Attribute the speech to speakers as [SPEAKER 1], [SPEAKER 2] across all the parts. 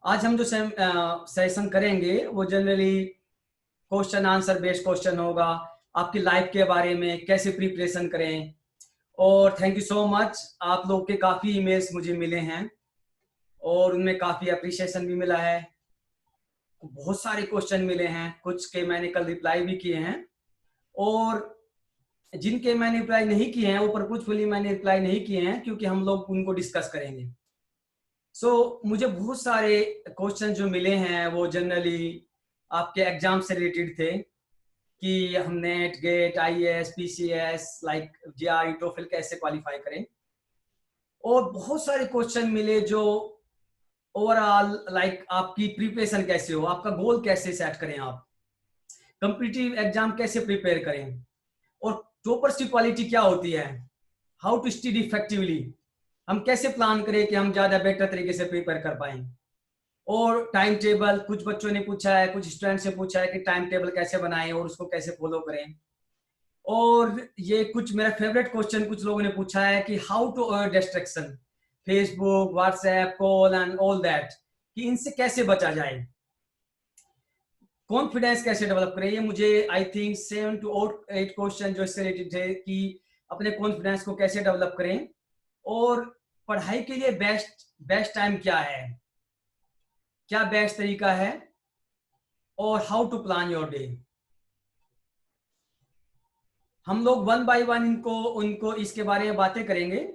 [SPEAKER 1] आज हम जो सेशन करेंगे वो generally question answer based question होगा। आपकी लाइफ के बारे में कैसे प्रिपरेशन करें। और थैंक यू सो मच, आप लोग के काफ़ी ईमेल्स मुझे मिले हैं और उनमें काफ़ी अप्रिशिएशन भी मिला है। बहुत सारे क्वेश्चन मिले हैं, कुछ के मैंने कल रिप्लाई भी किए हैं और जिनके मैंने रिप्लाई नहीं किए हैं वो पर्पजफुली मैंने रिप्लाई नहीं किए हैं क्योंकि हम लोग उनको डिस्कस करेंगे। मुझे बहुत सारे क्वेश्चन जो मिले हैं वो जनरली आपके एग्जाम से रिलेटेड थे कि हम NET GATE IAS PCS like GRE TOEFL कैसे क्वालिफाई करें। और बहुत सारे क्वेश्चन मिले जो ओवरऑल लाइक आपकी प्रिपरेशन कैसे हो, आपका गोल कैसे सेट करें, आप कॉम्पिटिटिव एग्जाम कैसे प्रिपेयर करें और टॉपर्स की क्वालिटी क्या होती है, हाउ टू स्टडी इफेक्टिवली, हम कैसे प्लान करें कि हम ज्यादा बेटर तरीके से प्रिपेयर कर पाए। और टाइम टेबल, कुछ बच्चों ने पूछा है, कुछ स्टूडेंट से पूछा है कि टाइम टेबल कैसे बनाएं और उसको कैसे फॉलो करें। और ये कुछ मेरा फेवरेट क्वेश्चन कुछ लोगों ने पूछा है कि how to avoid distraction, Facebook WhatsApp call and all that, कि इनसे कैसे बचा जाए, कॉन्फिडेंस कैसे डेवलप करें। ये मुझे आई थिंक 7 to 8 क्वेश्चन जो इससे रिलेटेड थे कि अपने कॉन्फिडेंस को कैसे डेवलप करें और पढ़ाई के लिए बेस्ट टाइम क्या है, क्या बेस्ट तरीका है और how to plan your day. हम लोग वन बाय वन उनको इसके बारे में बातें करेंगे,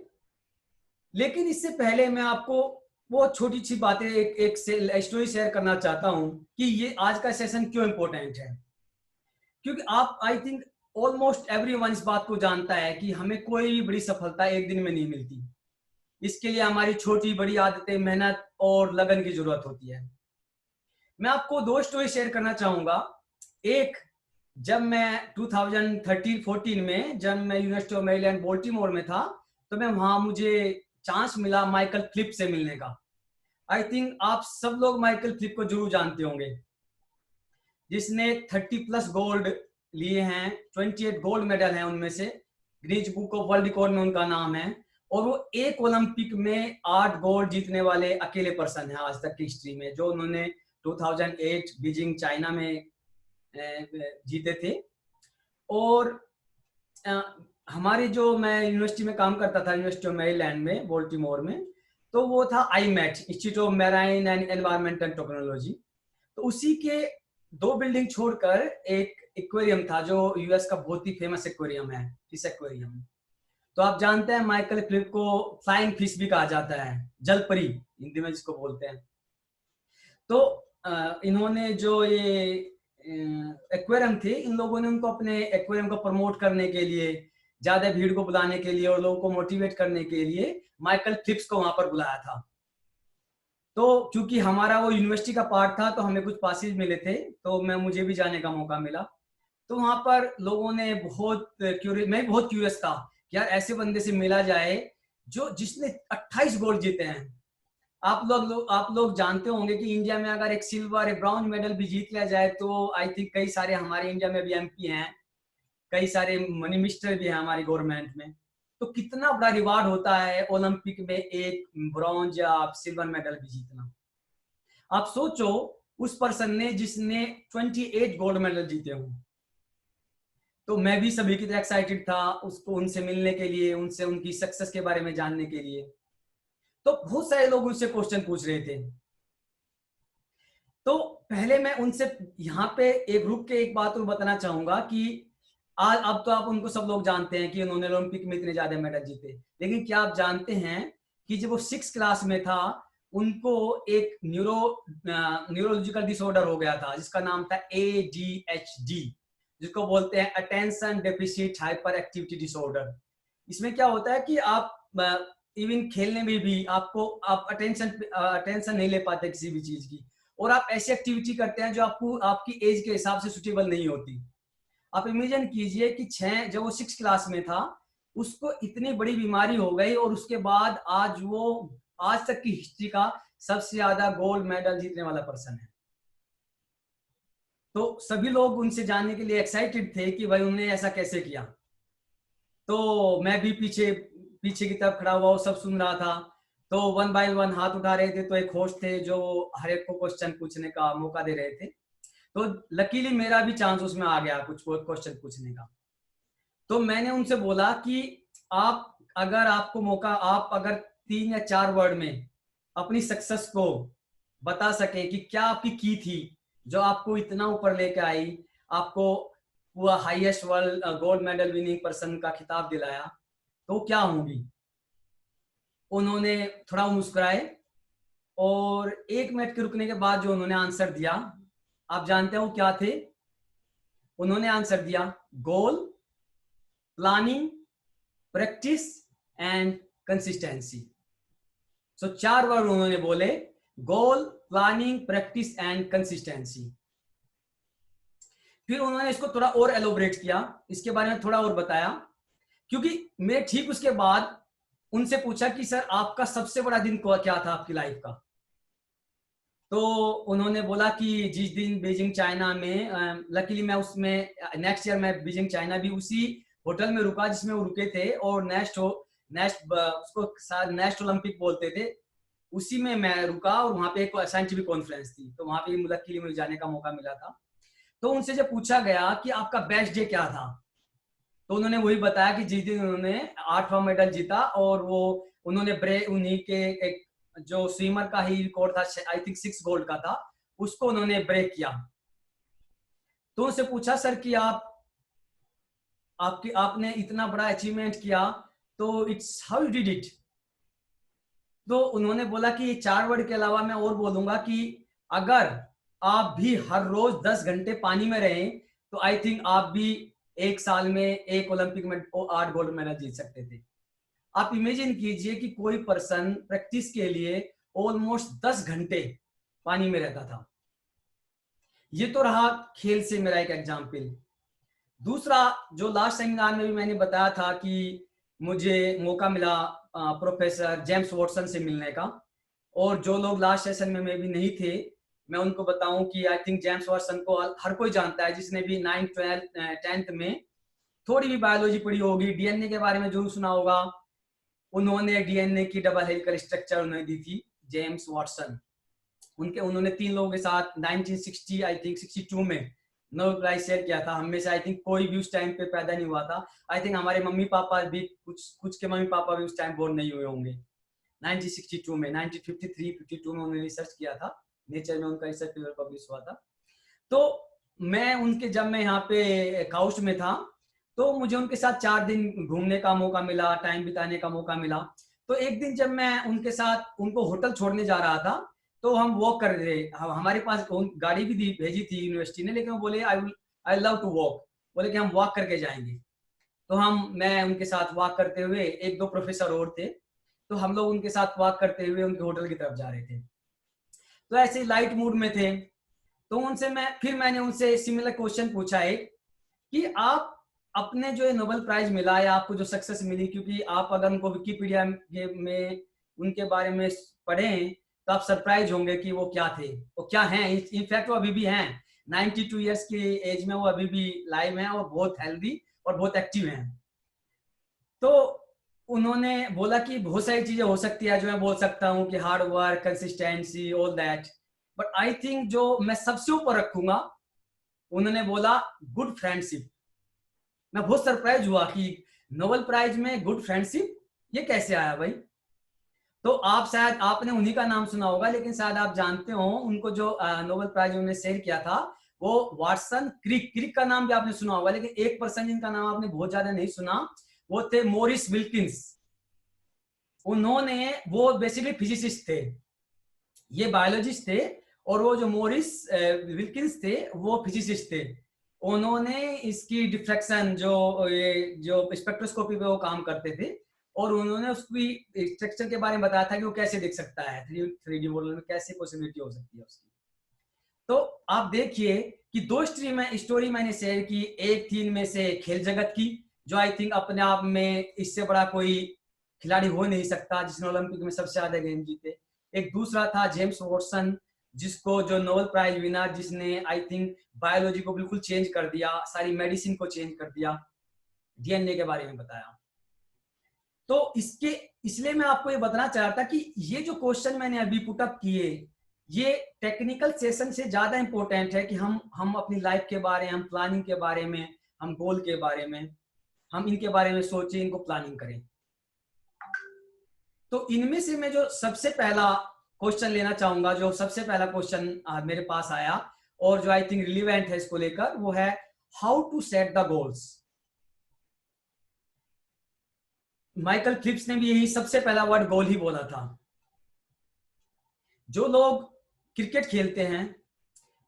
[SPEAKER 1] लेकिन इससे पहले मैं आपको वो छोटी सी बातें एक स्टोरी शेयर करना चाहता हूं कि ये आज का सेशन क्यों इंपॉर्टेंट है। क्योंकि आप आई थिंक ऑलमोस्ट एवरीवन इस बात को जानता है कि हमें कोई भी बड़ी सफलता एक दिन में नहीं मिलती। इसके लिए हमारी छोटी बड़ी आदतें, मेहनत और लगन की जरूरत होती है। मैं आपको दो स्टोरी शेयर करना चाहूंगा। एक, जब मैं 2013-14 में जब मैं यूनिवर्सिटी ऑफ मेरीलैंड बोल्टीमोर में था तो मैं वहां मुझे चांस मिला माइकल फ्लिप से मिलने का। आई थिंक आप सब लोग माइकल फ्लिप को जरूर जानते होंगे, जिसने 30+ गोल्ड लिए हैं, 28 गोल्ड मेडल हैं, उनमें से Guinness book of world record में उनका नाम है। और वो एक ओलंपिक में 8 गोल्ड जीतने वाले अकेले पर्सन हैं आज तक की हिस्ट्री में, जो उन्होंने 2008 बीजिंग चाइना में जीते थे। और हमारी जो मैं यूनिवर्सिटी में काम करता था, यूनिवर्सिटी ऑफ मेरीलैंड में बोल्टीमोर में, तो वो था IMET, institute of marine and environmental technology. तो उसी के 2 बिल्डिंग छोड़कर एक एक्वेरियम था जो यूएस का बहुत ही फेमस एक्वेरियम है, इस एक्वेरियम। तो आप जानते हैं माइकल फ्लिप को फ्लाइंग फिश भी कहा जाता है, जल परी हिंदी में जिसको बोलते हैं। तो इन्होंने जो ये एक्वेरियम थे, इन लोगों ने उनको अपने एक्वेरियम को प्रमोट करने के लिए, ज्यादा भीड़ को बुलाने के लिए और लोगों को मोटिवेट करने के लिए माइकल फ्लिप्स को वहां पर बुलाया था। तो क्योंकि हमारा वो यूनिवर्सिटी का पार्ट था तो हमें कुछ पासेज मिले थे, तो मुझे भी जाने का मौका मिला। तो वहां पर लोगों ने मैं बहुत क्यूरियस था कि यार ऐसे बंदे से मिला जाए जिसने 28 गोल्ड जीते हैं। आप लोग जानते होंगे कि इंडिया में अगर एक सिल्वर एक ब्राउन मेडल भी जीत लिया जाए तो आई थिंक कई सारे, हमारे इंडिया में भी एमपी हैं, कई सारे मिनिस्टर भी हैं हमारी गवर्नमेंट में। तो कितना बड़ा रिवार्ड होता है ओलंपिक में एक ब्रॉन्ज या सिल्वर मेडल भी जीतना। आप सोचो, उस पर्सन ने जिसने 28 गोल्ड मेडल जीते हों। तो मैं भी सभी की तरह एक्साइटेड था उसको उनसे मिलने के लिए, उनसे उनकी सक्सेस के बारे में जानने के लिए। तो बहुत सारे लोग उनसे क्वेश्चन पूछ रहे थे। तो पहले मैं उनसे यहाँ पे एक रुक के एक बात और बताना चाहूंगा कि आज अब तो आप उनको सब लोग जानते हैं कि उन्होंने ओलंपिक में इतने ज्यादा मेडल जीते, लेकिन क्या आप जानते हैं कि जब वो 6th क्लास में था उनको एक न्यूरोलॉजिकल डिसऑर्डर हो गया था जिसका नाम था ADHD, जिसको बोलते हैं attention deficit hyper activity disorder. इसमें क्या होता है कि आप इवन खेलने में भी आप अटेंशन नहीं ले पाते किसी भी चीज की, और आप ऐसी एक्टिविटी करते हैं जो आपकी एज के हिसाब से सुटेबल नहीं होती। आप इमेजिन कीजिए कि जब वो 6th क्लास में था उसको इतनी बड़ी बीमारी हो गई और उसके बाद आज तक की हिस्ट्री का सबसे ज्यादा गोल्ड मेडल जीतने वाला पर्सन है। तो सभी लोग उनसे जानने के लिए एक्साइटेड थे कि भाई उन्होंने ऐसा कैसे किया। तो मैं भी पीछे की तरफ खड़ा हुआ सब सुन रहा था। तो वन बाय वन हाथ उठा रहे थे, तो एक होस्ट थे जो हर एक को क्वेश्चन पूछने का मौका दे रहे थे। तो लकीली मेरा भी चांस उसमें आ गया कुछ क्वेश्चन पूछने का। तो मैंने उनसे बोला कि आप अगर आपको मौका, आप अगर 3 या 4 वर्ड में अपनी सक्सेस को बता सके कि क्या आपकी की थी जो आपको इतना ऊपर लेके आई, आपको वो highest world gold medal winning person का खिताब दिलाया, तो क्या होंगी। उन्होंने थोड़ा मुस्कुराए और 1 मिनट के रुकने के बाद जो उन्होंने आंसर दिया, आप जानते हो क्या थे? उन्होंने आंसर दिया goal, planning, practice and consistency. So 4 word उन्होंने बोले, goal, planning, practice and consistency. फिर उन्होंने इसको थोड़ा और एलोबरेट किया, इसके बारे में थोड़ा और बताया, क्योंकि मैं ठीक उसके बाद उनसे पूछा कि सर आपका सबसे बड़ा दिन क्या था आपकी लाइफ का। तो उन्होंने बोला कि जिस दिन बीजिंग चाइना में, लकीली मैं उसमें नेक्स्ट ईयर मैं बीजिंग चाइना भी उसी होटल में रुका जिसमें वो रुके थे, और उसको नेस्ट ओलंपिक बोलते थे, उसी में मैं रुका, और वहां पे एक साइंटिफिक कॉन्फ्रेंस थी, तो वहां पे लकीली मुझे जाने का मौका मिला था। तो उनसे जब पूछा गया कि आपका बेस्ट डे क्या था, तो उन्होंने वही बताया कि जिस दिन उन्होंने 8वां मेडल जीता, और वो उन्होंने उन्हीं के एक जो स्विमर का ही रिकॉर्ड था, आई थिंक 6 गोल्ड का था, उसको उन्होंने ब्रेक किया। तो उनसे पूछा सर कि आपने इतना बड़ा अचीवमेंट किया, तो it's how you did it. तो उन्होंने बोला कि 4 वर्ड के अलावा मैं और बोलूंगा कि अगर आप भी हर रोज 10 घंटे पानी में रहें, तो आई थिंक आप भी 1 साल में एक ओलंपिक में 8 गोल्ड मेडल जीत सकते थे। आप इमेजिन कीजिए कि कोई पर्सन प्रैक्टिस के लिए ऑलमोस्ट 10 घंटे पानी में रहता था। ये तो रहा खेल से मेरा एक एग्जाम्पल। दूसरा, जो लास्ट सेमिनार में भी मैंने बताया था कि मुझे मौका मिला प्रोफेसर जेम्स वॉटसन से मिलने का, और जो लोग लास्ट सेशन में भी नहीं थे, मैं उनको बताऊं कि आई थिंक जेम्स वॉटसन को हर कोई जानता है, जिसने भी 9th 12th 10th में थोड़ी भी बायोलॉजी पढ़ी होगी, डीएनए के बारे में जरूर सुना होगा। उन्होंने डीएनए की डबल हेलिकल स्ट्रक्चर उन्हें दी थी, जेम्स वॉटसन। उन्होंने 3 लोगों के साथ 1960 आई थिंक 62 में नोबेल प्राइज शेयर किया था। हमें से आई थिंक कोई भी उस टाइम पे पैदा नहीं हुआ था। आई थिंक हमारे मम्मी पापा भी, कुछ के मम्मी पापा भी उस टाइम बोर्न नहीं हुए होंगे। 1962 में, 1953-52 में उन्होंने रिसर्च किया था, नेचर में उनका रिसर्च पेपर पब्लिश हुआ था। तो मैं उनके, जब मैं यहाँ पे काउस्ट में था, तो मुझे उनके साथ 4 दिन घूमने का मौका मिला, टाइम बिताने का मौका मिला। तो एक दिन जब मैं उनके साथ उनको होटल छोड़ने जा रहा था, तो हम वॉक कर रहे, हमारे पास गाड़ी भी भेजी थी यूनिवर्सिटी ने, लेकिन वो बोले आई लव टू वॉक, बोले कि हम वॉक करके जाएंगे। तो मैं उनके साथ वॉक करते हुए, 1-2 प्रोफेसर और थे, तो हम लोग उनके साथ वॉक करते हुए उनके होटल की तरफ जा रहे थे। तो ऐसे लाइट मूड में थे, तो मैंने उनसे सिमिलर क्वेश्चन पूछा है कि आप अपने जो नोबेल प्राइज मिला या आपको जो सक्सेस मिली, क्योंकि आप अगर उनको विकिपीडिया में उनके बारे में पढ़ें तो आप सरप्राइज होंगे कि वो क्या थे, वो क्या हैं। इनफैक्ट वो अभी भी हैं, 92 ईयर्स की एज में वो अभी भी लाइव हैं और बहुत हेल्दी और बहुत एक्टिव हैं। तो उन्होंने बोला कि बहुत सारी चीजें हो सकती है जो मैं बोल सकता हूँ कि hard work, consistency, all that, but I think जो मैं सबसे ऊपर रखूंगा, उन्होंने बोला गुड फ्रेंडशिप। मैं बहुत सरप्राइज हुआ कि नोबेल प्राइज में गुड फ्रेंडशिप, ये कैसे आया भाई। तो आप शायद आपने उन्हीं का नाम सुना होगा, लेकिन शायद आप जानते हो उनको जो नोबेल प्राइज उन्होंने शेयर किया था, वो वाटसन क्रिक का नाम भी आपने सुना होगा, लेकिन एक पर्सन जिनका नाम आपने बहुत ज्यादा नहीं सुना, वो थे मॉरिस विल्किंस। वो बेसिकली फिजिसिस्ट थे, ये बायोलॉजिस्ट थे, और वो जो मॉरिस विल्किंस थे वो फिजिसिस्ट थे। उन्होंने इसकी डिफ्रैक्शन, जो स्पेक्ट्रोस्कोपी पे वो काम करते थे, और उन्होंने उसकी स्ट्रक्चर के बारे में बताया था कि वो कैसे दिख सकता है 3D मॉडल में, कैसे पॉसिबिलिटी हो सकती है उसकी। तो आप देखिए कि 2 स्टोरी मैंने शेयर की। एक थी इनमें से खेल जगत की, जो आई थिंक अपने आप में इससे बड़ा कोई खिलाड़ी हो नहीं सकता जिसने ओलंपिक में सबसे ज्यादा गेम जीते। एक दूसरा था जेम्स वॉटसन, जिसको जो नोबेल प्राइज विनर, जिसने आई थिंक बायोलॉजी को बिल्कुल चेंज कर दिया, सारी मेडिसिन को चेंज कर दिया, डीएनए के बारे में बताया। तो इसलिए मैं आपको ये बताना चाह रहा था कि ये जो क्वेश्चन मैंने अभी पुट अप किए, ये टेक्निकल सेशन से ज्यादा इंपॉर्टेंट है कि हम अपनी लाइफ के बारे में, हम प्लानिंग के बारे में, हम गोल के बारे में, हम इनके बारे में सोचें, इनको प्लानिंग करें। तो इनमें से मैं जो सबसे पहला क्वेश्चन लेना चाहूंगा, जो सबसे पहला क्वेश्चन मेरे पास आया और जो आई थिंक रिलीवेंट है इसको लेकर, वो है how to set the goals. Michael Phelps ने भी यही सबसे पहला वर्ड गोल ही बोला था। जो लोग क्रिकेट खेलते हैं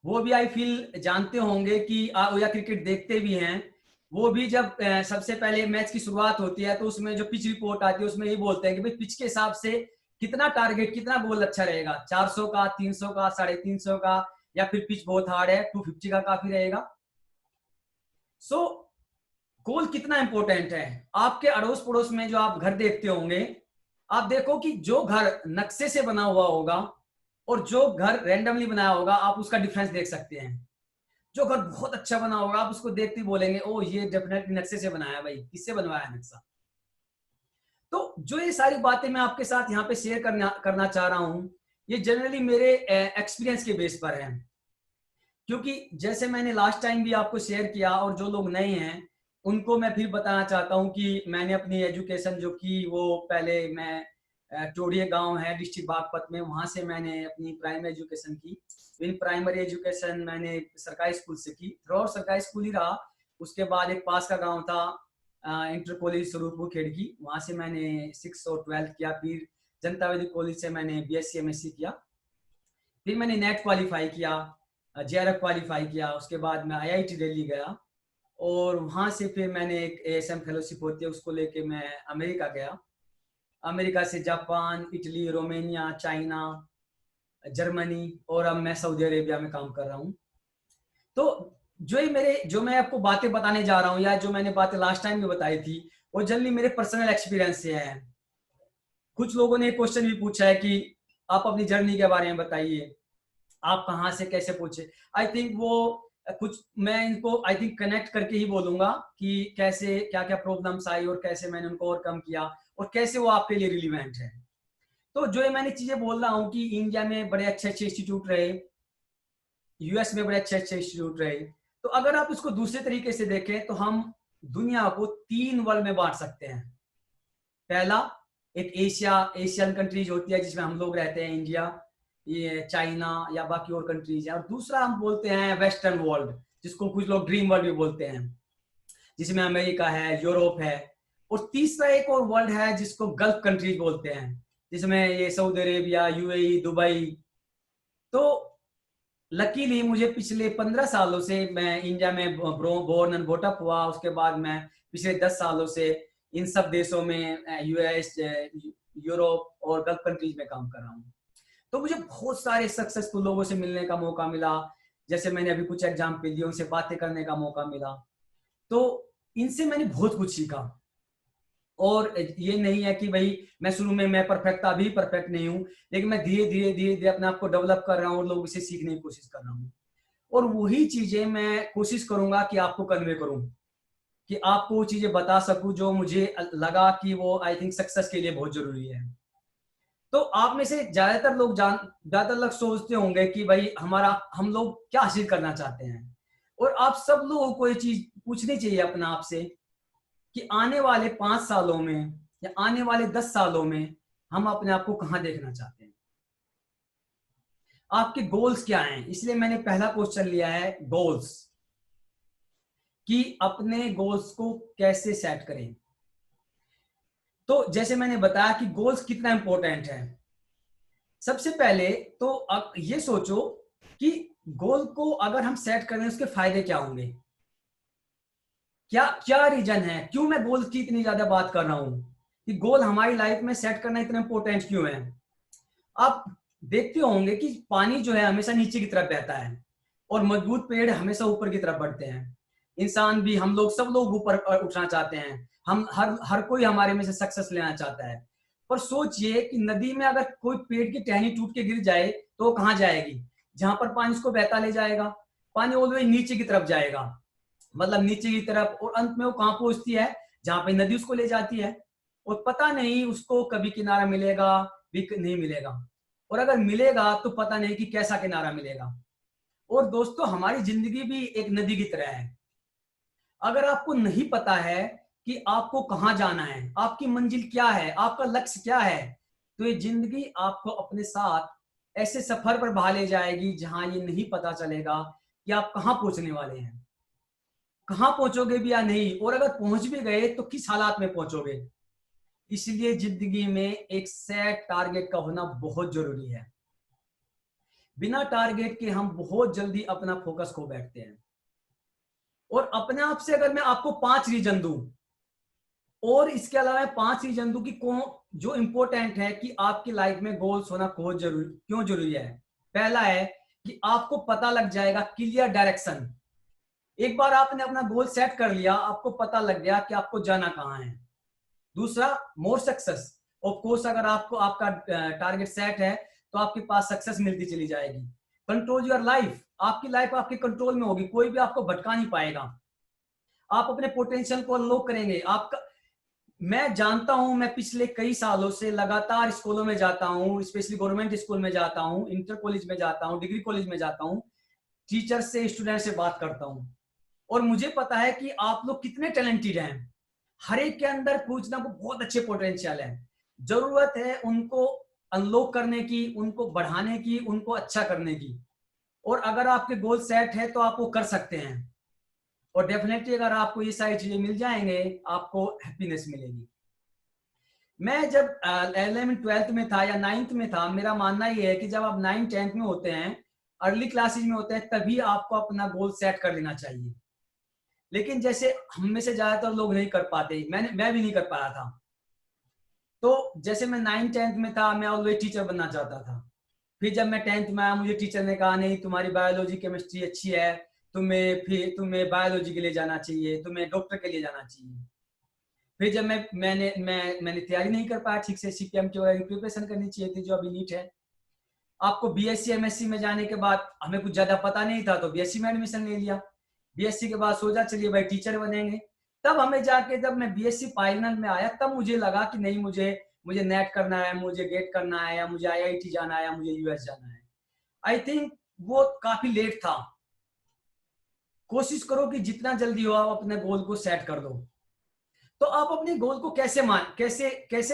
[SPEAKER 1] वो भी आई फील जानते होंगे कि या क्रिकेट देखते भी हैं, वो भी जब सबसे पहले मैच की शुरुआत होती है तो उसमें जो पिच रिपोर्ट आती है उसमें ये बोलते हैं कि भाई पिच के हिसाब से कितना टारगेट, कितना गोल अच्छा रहेगा, 400 का, 300 का, 350 का, या फिर पिच बहुत हार्ड है 250 का काफी रहेगा। सो गोल कितना इंपॉर्टेंट है। आपके अड़ोस पड़ोस में जो आप घर देखते होंगे, आप देखो कि जो घर नक्शे से बना हुआ होगा और जो घर रैंडमली बनाया होगा, आप उसका डिफरेंस देख सकते हैं। जो घर बहुत अच्छा बना होगा आप उसको देखते ही बोलेंगे ओ ये डेफिनेटली नक्शे से बनाया, भाई किससे बनवाया नक्शा। तो जो ये सारी बातें मैं आपके साथ यहाँ पे शेयर करना चाह रहा हूँ, ये जनरली मेरे एक्सपीरियंस के बेस पर है। क्योंकि जैसे मैंने लास्ट टाइम भी आपको शेयर किया, और जो लोग नए हैं उनको मैं फिर बताना चाहता हूँ कि मैंने अपनी एजुकेशन जो की, वो पहले मैं टोड़िया गांव है डिस्ट्रिक्ट बागपत में, वहां से मैंने अपनी प्राइमरी एजुकेशन की। फिर प्राइमरी एजुकेशन मैंने सरकारी स्कूल से की, थ्रू आउट सरकारी स्कूल ही रहा। उसके बाद एक पास का गांव था इंटर कॉलेज स्वरूपपुर खेड़की, वहां से मैंने 6th और 12th किया। फिर जनता वैदिक कॉलेज से मैंने BSc MSc किया। फिर मैंने नेट क्वालिफाई किया, JRF क्वालिफाई किया। उसके बाद मैं IIT दिल्ली गया और वहां से फिर मैंने एक ASM फेलोशिप होती है, उसको लेके मैं अमेरिका गया। अमेरिका से Japan, Italy, Romania, China, Germany, और अब मैं सऊदी अरेबिया में काम कर रहा हूँ। तो जो मैं आपको बातें बताने जा रहा हूँ, या जो मैंने बातें लास्ट टाइम में बताई थी, वो जनरली मेरे पर्सनल एक्सपीरियंस से है। कुछ लोगों ने क्वेश्चन भी पूछा है कि आप अपनी जर्नी के बारे में बताइए, आप कहाँ से कैसे पूछे। आई थिंक वो कुछ मैं इनको आई थिंक कनेक्ट करके ही बोलूंगा कि कैसे क्या क्या प्रॉब्लम्स आई और कैसे मैंने उनको ओवरकम किया और कैसे वो आपके लिए रिलीवेंट है। तो जो मैंने चीजें बोल रहा हूँ कि इंडिया में बड़े अच्छे अच्छे इंस्टीट्यूट रहे, US में बड़े अच्छे अच्छे इंस्टीट्यूट रहे, तो अगर आप इसको दूसरे तरीके से देखें तो हम दुनिया को 3 वर्ग में बांट सकते हैं। पहला, एक एशियन कंट्रीज होती है जिसमें हम लोग रहते हैं, इंडिया, ये चाइना या बाकी और कंट्रीज है। और दूसरा हम बोलते हैं वेस्टर्न वर्ल्ड, जिसको कुछ लोग ड्रीम वर्ल्ड भी बोलते हैं, जिसमें अमेरिका है, यूरोप है। और तीसरा एक और वर्ल्ड है जिसको गल्फ कंट्रीज बोलते हैं, जिसमें ये सऊदी अरेबिया, UAE, दुबई। तो लकीली मुझे पिछले 15 सालों से, मैं इंडिया में बोर्न एंड ब्रॉट अप हुआ, उसके बाद मैं पिछले 10 सालों से इन सब देशों में, US, यूरोप और गल्फ कंट्रीज में काम कर रहा हूँ। तो मुझे बहुत सारे सक्सेसफुल लोगों से मिलने का मौका मिला, जैसे मैंने अभी कुछ एग्जाम्पल दिए, उनसे बातें करने का मौका मिला। तो इनसे मैंने बहुत कुछ सीखा। और ये नहीं है कि भाई मैं शुरू में मैं परफेक्ट था, अभी परफेक्ट नहीं हूँ, लेकिन मैं धीरे धीरे अपने आप को डेवलप कर रहा हूँ और लोगों से सीखने की कोशिश कर रहा हूँ। और वही चीजें मैं कोशिश करूंगा कि आपको कन्वे करूं, कि आपको वो चीजें बता सकूं जो मुझे लगा कि वो आई थिंक सक्सेस के लिए बहुत जरूरी है। तो आप में से ज्यादातर लोग सोचते होंगे कि भाई हम लोग क्या हासिल करना चाहते हैं, और आप सब लोगों को ये चीज पूछनी चाहिए अपने आप से कि आने वाले 5 सालों में या आने वाले 10 सालों में हम अपने आप को कहां देखना चाहते हैं, आपके गोल्स क्या हैं। इसलिए मैंने पहला क्वेश्चन लिया है गोल्स, कि अपने गोल्स को कैसे सेट करें। तो जैसे मैंने बताया कि गोल्स कितना इंपॉर्टेंट है, सबसे पहले तो अब ये सोचो कि गोल को अगर हम सेट करें उसके फायदे क्या होंगे, क्या क्या रीजन है, क्यों मैं गोल की इतनी ज्यादा बात कर रहा हूं, कि गोल हमारी लाइफ में सेट करना इतना इंपॉर्टेंट क्यों है। आप देखते होंगे कि पानी जो है हमेशा नीचे की तरफ बहता है और मजबूत पेड़ हमेशा ऊपर की तरफ बढ़ते हैं। इंसान भी, हम लोग, सब लोग ऊपर उठना चाहते हैं, हम हर कोई हमारे में से सक्सेस लेना चाहता है। पर सोचिए कि नदी में अगर कोई पेड़ की टहनी टूट के गिर जाए तो वो कहाँ जाएगी, जहां पर पानी उसको बहता ले जाएगा, पानी ऑल द वे नीचे की तरफ जाएगा, मतलब नीचे की तरफ, और अंत में वो कहां पहुंचती है, जहां पे नदी उसको ले जाती है। और पता नहीं उसको कभी किनारा मिलेगा भी नहीं मिलेगा, और अगर मिलेगा तो पता नहीं कि कैसा किनारा मिलेगा। और दोस्तों हमारी जिंदगी भी एक नदी की तरह है। अगर आपको नहीं पता है कि आपको कहाँ जाना है, आपकी मंजिल क्या है, आपका लक्ष्य क्या है, तो ये जिंदगी आपको अपने साथ ऐसे सफर पर बहा ले जाएगी जहां ये नहीं पता चलेगा कि आप कहाँ पहुंचने वाले हैं, कहाँ पहुंचोगे भी या नहीं, और अगर पहुंच भी गए तो किस हालात में पहुंचोगे। इसलिए जिंदगी में एक सेट टारगेट का होना बहुत जरूरी है। बिना टारगेट के हम बहुत जल्दी अपना फोकस खो बैठते हैं। और अपने आप से अगर मैं आपको 5 रीजन दूं, और इसके अलावा 5 रीजन दूं कि कौन जो इंपॉर्टेंट है कि आपकी लाइफ में गोल्स होना क्यों जरूरी है। पहला है कि आपको पता लग जाएगा क्लियर डायरेक्शन। एक बार आपने अपना गोल सेट कर लिया, आपको पता लग गया कि आपको जाना कहाँ है। दूसरा, मोर सक्सेस। ऑफ कोर्स अगर आपको आपका टारगेट सेट है तो आपके पास सक्सेस मिलती चली जाएगी। कंट्रोल योर लाइफ, आपकी लाइफ आपके कंट्रोल में होगी, कोई भी आपको भटका नहीं पाएगा। आप अपने पोटेंशियल को अनलॉक करेंगे। आपका मैं जानता हूं, मैं पिछले कई सालों से लगातार स्कूलों में जाता हूं, स्पेशली गवर्नमेंट स्कूल में जाता हूं, इंटर कॉलेज में जाता हूं, डिग्री कॉलेज में जाता हूं, टीचर से स्टूडेंट से बात करता हूं, और मुझे पता है कि आप लोग कितने टैलेंटेड हैं। हर एक के अंदर कुछ ना कुछ बहुत अच्छे पोटेंशियल है। जरूरत है उनको अनलॉक करने की, उनको बढ़ाने की, उनको अच्छा करने की। और अगर आपके गोल सेट है तो आप वो कर सकते हैं, और डेफिनेटली अगर आपको ये सारी चीजें मिल जाएंगे आपको हैप्पीनेस मिलेगी। मैं जब 11th-12th में था या 9th में था, मेरा मानना ये है कि जब आप 9th-10th में होते हैं, अर्ली क्लासेज में होते हैं, तभी आपको अपना गोल सेट कर लेना चाहिए। लेकिन जैसे हम में से ज्यादातर लोग नहीं कर पाते, मैं भी नहीं कर पाया था। तो जैसे मैं 9th-10th में था, मैं ऑलवेज टीचर बनना चाहता था। फिर जब मैं 10th में आया, मुझे टीचर ने कहा नहीं तुम्हारी बायोलॉजी केमिस्ट्री अच्छी है, तुम्हें बायोलॉजी के लिए जाना चाहिए, तुम्हें डॉक्टर के लिए जाना चाहिए। फिर जब मैंने तैयारी नहीं कर पाया ठीक से, सीपीएम की वगैरह की प्रिपरेशन करनी चाहिए थी जो अभी नीट है। आपको बीएससी एमएससी में जाने के बाद हमें कुछ ज्यादा पता नहीं था, तो बीएससी में एडमिशन ले लिया। बीएससी के बाद सोचा चलिए भाई टीचर बनेंगे। तब हमें जाके जब मैं बीएससी फाइनल में आया, तब मुझे लगा कि नहीं, मुझे नेट करना है, मुझे गेट करना है, या मुझे आईआईटी जाना है, या मुझे यूएस जाना है। आई थिंक वो काफी लेट था। कोशिश करो कि जितना जल्दी हो आप अपने गोल को सेट कर दो। तो आप अपने गोल को कैसे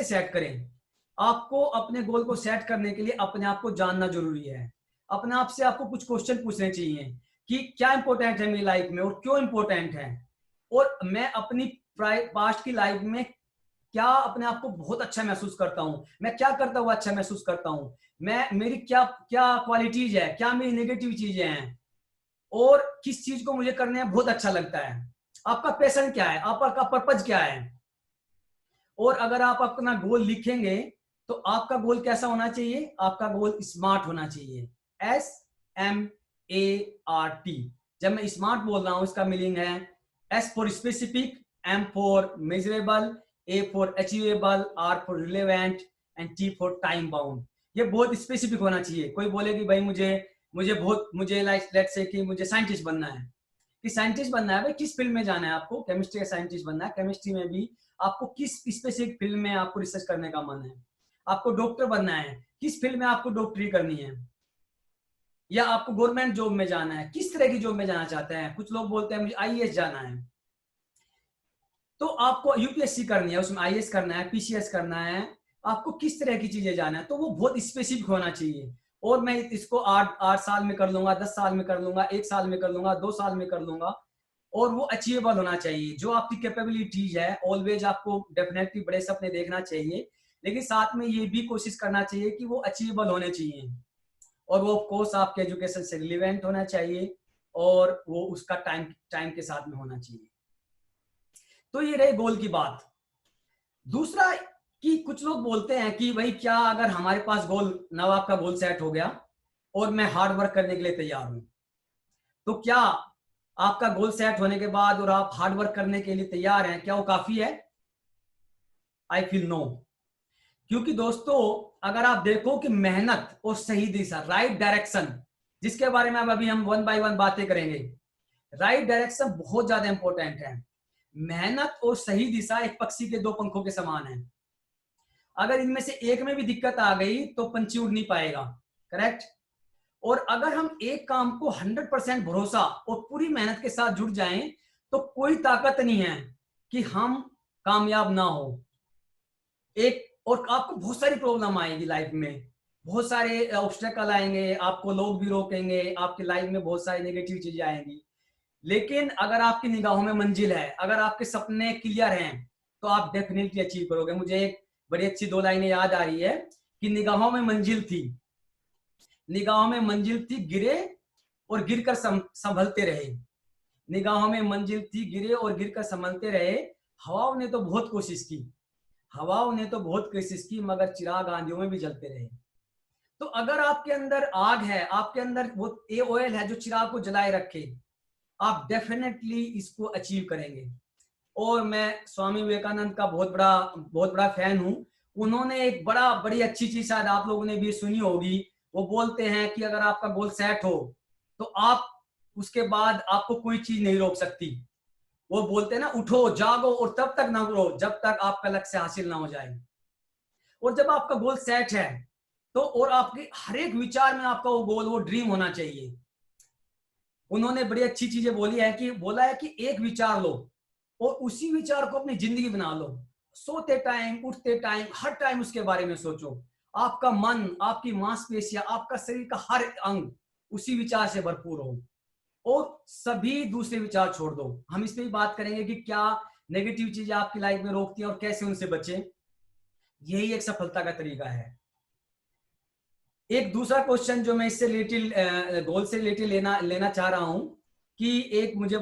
[SPEAKER 1] सेट करें। आपको अपने गोल को सेट करने के लिए अपने आप को जानना जरूरी है। अपने आप से आपको कुछ क्वेश्चन पूछने चाहिए कि क्या इंपॉर्टेंट है मेरी लाइफ में और क्यों इंपॉर्टेंट है, और मैं अपनी पास्ट की लाइफ में क्या अपने आप को बहुत अच्छा महसूस करता हूं, मैं क्या करता हुआ अच्छा महसूस करता हूं, मेरी क्या क्या क्वालिटीज है, क्या मेरी नेगेटिव चीजें हैं, और किस चीज को मुझे करने में बहुत अच्छा लगता है। आपका पैशन क्या है, आपका पर्पज क्या है। और अगर आप अपना गोल लिखेंगे तो आपका गोल कैसा होना चाहिए, आपका गोल स्मार्ट होना चाहिए। SMART। जब मैं स्मार्ट बोल रहा हूं, इसका मीनिंग है S for specific, M for measurable, A for achievable, R for relevant, and T for time bound. ये बहुत स्पेसिफिक होना चाहिए। कोई बोले कि भाई मुझे लेट्स से कि मुझे साइंटिस्ट बनना है, कि साइंटिस्ट बनना है, भाई किस फील्ड में जाना है आपको, केमिस्ट्री का साइंटिस्ट बनना है, केमिस्ट्री में भी आपको किस स्पेसिफिक फील्ड में आपको रिसर्च करने का मन है। आपको डॉक्टर बनना है, किस फील्ड में आपको डॉक्टरी करनी है, या आपको गवर्नमेंट जॉब में जाना है, किस तरह की जॉब में जाना चाहते हैं। कुछ लोग बोलते हैं मुझे आईएएस जाना है, तो आपको यूपीएससी करनी है, उसमें आईएएस करना है, पीसीएस करना है, आपको किस तरह की चीजें जाना है, तो वो बहुत स्पेसिफिक होना चाहिए। और मैं इसको 8 साल में कर लूंगा, 10 साल में कर लूंगा, 1 साल में कर लूंगा, 2 साल में कर लूंगा, और वो अचीवेबल होना चाहिए। जो आपकी कैपेबिलिटीज है, ऑलवेज आपको डेफिनेटली बड़े सपने देखना चाहिए, लेकिन साथ में ये भी कोशिश करना चाहिए कि वो अचीवेबल होने चाहिए, और वो ऑफ कोर्स आपके एजुकेशन से रिलेवेंट होना चाहिए, और वो उसका टाइम के साथ में होना चाहिए। तो ये रहे गोल की बात। दूसरा कि कुछ लोग बोलते हैं कि भाई क्या अगर हमारे पास गोल, नव आपका गोल सेट हो गया और मैं हार्ड वर्क करने के लिए तैयार हूं, तो क्या आपका गोल सेट होने के बाद और आप हार्ड वर्क करने के लिए तैयार हैं, क्या वो काफी है? I feel no. क्योंकि दोस्तों अगर आप देखो कि मेहनत और सही दिशा, राइट डायरेक्शन, जिसके बारे में अब अभी हम 1 बाय 1 बातें करेंगे, राइट डायरेक्शन बहुत ज्यादा इंपॉर्टेंट है। मेहनत और सही दिशा एक पक्षी के 2 पंखों के समान है। अगर इनमें से एक में भी दिक्कत आ गई तो पंछी उड़ नहीं पाएगा, करेक्ट। और अगर हम एक काम को 100% भरोसा और पूरी मेहनत के साथ जुट जाएं तो कोई ताकत नहीं है कि हम कामयाब ना हो। एक और आपको बहुत सारी प्रॉब्लम आएगी लाइफ में, बहुत सारे ऑब्स्टेकल आएंगे, आपको लोग भी रोकेंगे, आपकी लाइफ में बहुत सारी नेगेटिव चीजें आएंगी। लेकिन अगर आपकी निगाहों में मंजिल है, अगर आपके सपने क्लियर हैं, तो आप डेफिनेटली अचीव करोगे। मुझे एक बड़ी अच्छी 2 लाइनें याद आ रही है कि निगाहों में मंजिल थी, निगाहों में मंजिल थी, गिरे और गिरकर संभलते रहे। निगाहों में मंजिल थी, गिरे और गिरकर संभलते रहे। हवाओं ने तो बहुत कोशिश की, हवाओं ने तो बहुत कोशिश की, मगर चिराग आंधियों में भी जलते रहे। तो अगर आपके अंदर आग है, आपके अंदर वो ऑयल है जो चिराग को जलाए रखे, आप डेफिनेटली इसको अचीव करेंगे। और मैं स्वामी विवेकानंद का बहुत बड़ा फैन हूं। उन्होंने एक बड़ी अच्छी चीज शायद आप लोगों ने भी सुनी होगी। वो बोलते हैं कि अगर आपका गोल सेट हो तो आप उसके बाद आपको कोई चीज नहीं रोक सकती। वो बोलते हैं ना, उठो जागो और तब तक ना करो जब तक आपका लक्ष्य हासिल ना हो जाए। और जब आपका गोल सेट है तो और आपके हर एक विचार में आपका वो गोल, वो ड्रीम होना चाहिए। उन्होंने बड़ी अच्छी चीजें बोला है कि एक विचार लो और उसी विचार को अपनी जिंदगी बना लो। सोते टाइम, उठते टाइम, हर टाइम उसके बारे में सोचो। आपका मन, आपकी मांसपेशियां, आपका शरीर का हर अंग उसी विचार से भरपूर हो और सभी दूसरे विचार छोड़ दो। हम इस पे भी बात करेंगे कि क्या नेगेटिव चीजें आपकी लाइफ में रोकती हैं और कैसे उनसे बचें। यही एक सफलता का तरीका है। एक दूसरा क्वेश्चन जो मैं इससे रिलेटेड, गोल से रिलेटेड लेना चाह रहा हूं कि मुझे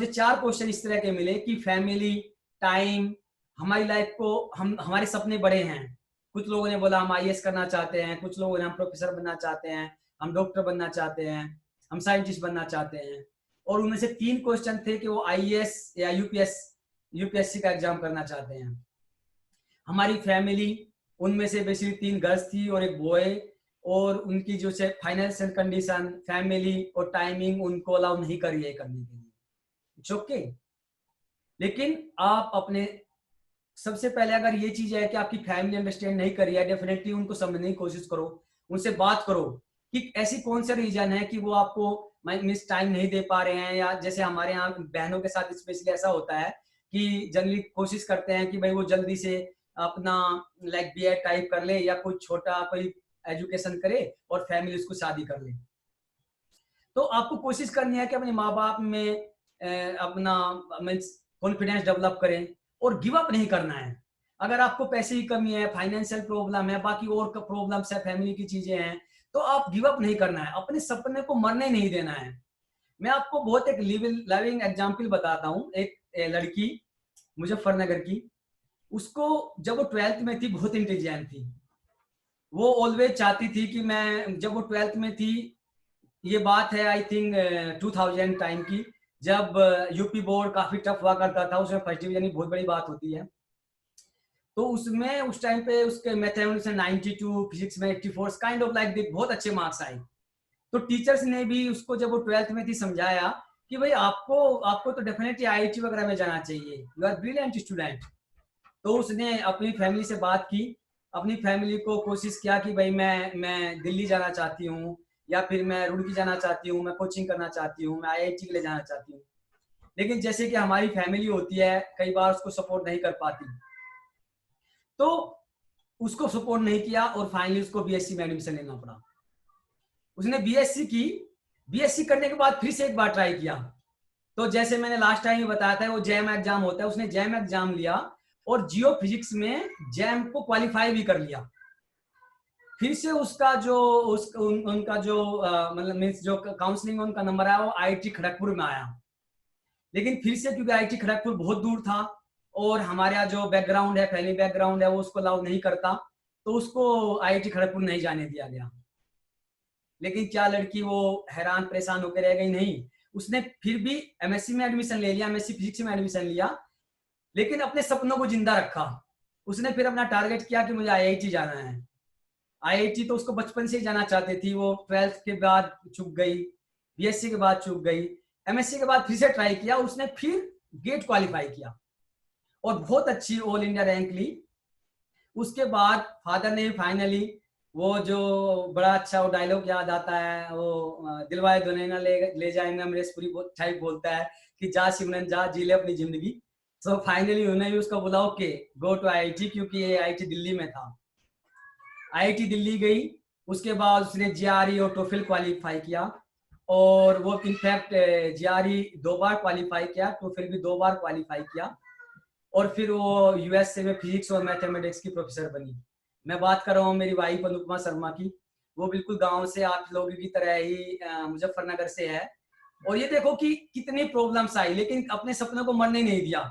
[SPEAKER 1] 4 क्वेश्चन इस तरह के मिले कि फैमिली, टाइम, हमारी लाइफ को, हमारे सपने बड़े हैं। कुछ लोगों ने बोला हम आईएएस करना चाहते हैं, कुछ लोगों ने हम प्रोफेसर बनना चाहते हैं, हम डॉक्टर बनना चाहते हैं, हम साइंटिस्ट बनना चाहते हैं। और उनमें से 3 क्वेश्चन थे कि वो आईएएस या यूपीएससी का एग्जाम करना चाहते हैं। हमारी फैमिली, उनमें से बेसिकली 3 गर्ल्स थी और एक बॉय, और उनकी जो फाइनेंशियल कंडीशन, फैमिली और टाइमिंग उनको अलाउ नहीं कर रही है करने के लिए। It's okay. लेकिन आप अपने, सबसे पहले अगर ये चीज है कि आपकी फैमिली अंडरस्टैंड नहीं कर रही है, डेफिनेटली उनको समझने की कोशिश करो, उनसे बात करो कि ऐसी कौन सा रीजन है कि वो आपको मिस टाइम नहीं दे पा रहे हैं। या जैसे हमारे यहाँ बहनों के साथ स्पेशली ऐसा होता है कि जनरली कोशिश करते हैं कि भाई वो जल्दी से अपना लाइक बीएड टाइप कर ले या कोई छोटा कोई एजुकेशन करे और फैमिली उसको शादी कर ले। तो आपको कोशिश करनी है कि अपने माँ बाप में अपना कॉन्फिडेंस डेवलप करें और गिव अप नहीं करना है। अगर आपको पैसे की कमी है, फाइनेंशियल प्रॉब्लम है, बाकी और प्रॉब्लम्स है, फैमिली की चीजें हैं, तो आप गिव अप नहीं करना है, अपने सपने को मरने नहीं देना है। मैं आपको बहुत एक लिविंग एग्जाम्पल बताता हूँ। एक लड़की मुजफ्फरनगर की, उसको जब वो 12th में थी बहुत इंटेलिजेंट थी। वो ऑलवेज चाहती थी कि मैं, जब वो 12th में थी, ये बात है आई थिंक 2000 टाइम की, जब यूपी बोर्ड काफी टफ हुआ करता था, उसमें फर्स्ट डिवीजन की बहुत बड़ी बात होती है। तो उसमें उस टाइम पे उसके मैथमेटिक्स में 92, फिजिक्स में 84, काइंड ऑफ लाइक बहुत अच्छे मार्क्स आए। तो टीचर्स ने भी उसको जब वो 12th में थी समझाया कि भाई आपको तो डेफिनेटली आईआईटी वगैरह में जाना चाहिए, यू आर ब्रिलियंट स्टूडेंट। तो उसने अपनी फैमिली से बात की, अपनी फैमिली को कोशिश किया कि भाई मैं दिल्ली जाना चाहती हूँ, या फिर मैं रुड़की जाना चाहती हूँ, मैं कोचिंग करना चाहती हूँ, मैं आईआईटी के लिए जाना चाहती हूँ। लेकिन जैसे कि हमारी फैमिली होती है, कई बार उसको सपोर्ट नहीं कर पाती, तो उसको सपोर्ट नहीं किया और फाइनली उसको बीएससी में एडमिशन लेना पड़ा। उसने बीएससी की, बीएससी करने के बाद फिर से एक बार ट्राई किया। तो जैसे मैंने लास्ट टाइम ही बताया था, वो जैम एग्जाम होता है, उसने जैम एग्जाम लिया और जियो फिजिक्स में जैम को क्वालिफाई भी कर लिया। फिर से उसका जो उनका जो मतलब मीन्स जो काउंसलिंग उनका नंबर आया वो आईआईटी खड़गपुर में आया। लेकिन फिर से क्योंकि आईआईटी खड़गपुर बहुत दूर था और हमारे यहाँ जो बैकग्राउंड है, फैमिली बैकग्राउंड है, वो उसको अलाउ नहीं करता, तो उसको आईआईटी खड़गपुर नहीं जाने दिया गया। लेकिन क्या लड़की वो हैरान परेशान होकर रह गई? नहीं, उसने फिर भी एमएससी में एडमिशन ले लिया, एमएससी फिजिक्स में एडमिशन लिया, लेकिन अपने सपनों को जिंदा रखा। उसने फिर अपना टारगेट किया कि मुझे आईआईटी जाना है। आईआईटी तो उसको बचपन से ही जाना चाहती थी, वो 12th के बाद चूक गई, बीएससी के बाद चूक गई, एमएससी के बाद फिर से ट्राई किया, उसने फिर गेट क्वालिफाई किया और बहुत अच्छी ऑल इंडिया रैंक ली। उसके बाद फादर ने फाइनली वो जो बड़ा अच्छा वो डायलॉग याद आता है, वो दिलवाले दुल्हनिया ले जाएंगे अमरीशपुरी टाइप बोलता है कि जा सिमरन जा, जी ले अपनी जिंदगी। सो फाइनली उन्हें भी उसका बोला ओके गो टू आईआईटी, क्योंकि ये आईआईटी दिल्ली में था। आईआईटी दिल्ली गई, उसके बाद उसने जीआरई और टोफिल क्वालिफाई किया, और वो इनफैक्ट जीआरई 2 बार क्वालिफाई किया, टोफिल भी 2 बार क्वालिफाई किया, और फिर वो यूएसए में फिजिक्स और मैथमेटिक्स की प्रोफेसर बनी। मैं बात कर रहा हूँ मेरी वाइफ अनुपमा शर्मा की। वो बिल्कुल गांव से आप लोगों की तरह ही मुजफ्फरनगर से है, और ये देखो कि कितनी प्रॉब्लम्स आई लेकिन अपने सपनों को मरने नहीं दिया।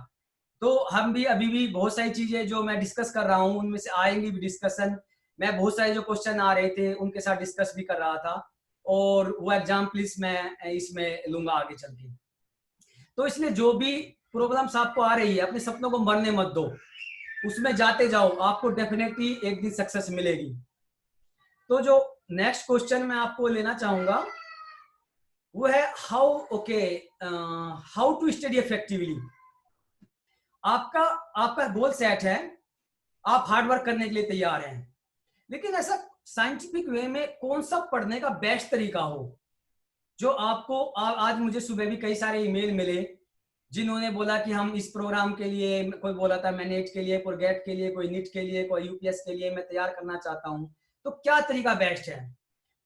[SPEAKER 1] तो हम भी अभी भी बहुत सारी चीजें जो मैं डिस्कस कर रहा हूँ उनमें से आएंगी भी डिस्कशन। मैं बहुत सारे जो क्वेश्चन आ रहे थे उनके साथ डिस्कस भी कर रहा था, और वो एग्जाम्पल्स मैं इसमें लूंगा आगे चल के। तो इसलिए जो भी प्रॉब्लम्स आपको आ रही है अपने सपनों को मरने मत दो, उसमें जाते जाओ, आपको डेफिनेटली एक दिन सक्सेस मिलेगी। तो जो नेक्स्ट क्वेश्चन मैं आपको लेना चाहूंगा वो है हाउ टू स्टडी इफेक्टिवली। आपका आपका गोल सेट है, आप हार्ड वर्क करने के लिए तैयार हैं, लेकिन ऐसा साइंटिफिक वे में कौन सा पढ़ने का बेस्ट तरीका हो जो आपको आज मुझे सुबह भी कई सारे ईमेल मिले जिन्होंने बोला कि हम इस प्रोग्राम के लिए, कोई बोला था मैं नेट के लिए, कोई गेट के लिए, कोई नीट के लिए, कोई यूपीएस के लिए मैं तैयार करना चाहता हूं, तो क्या तरीका बेस्ट है।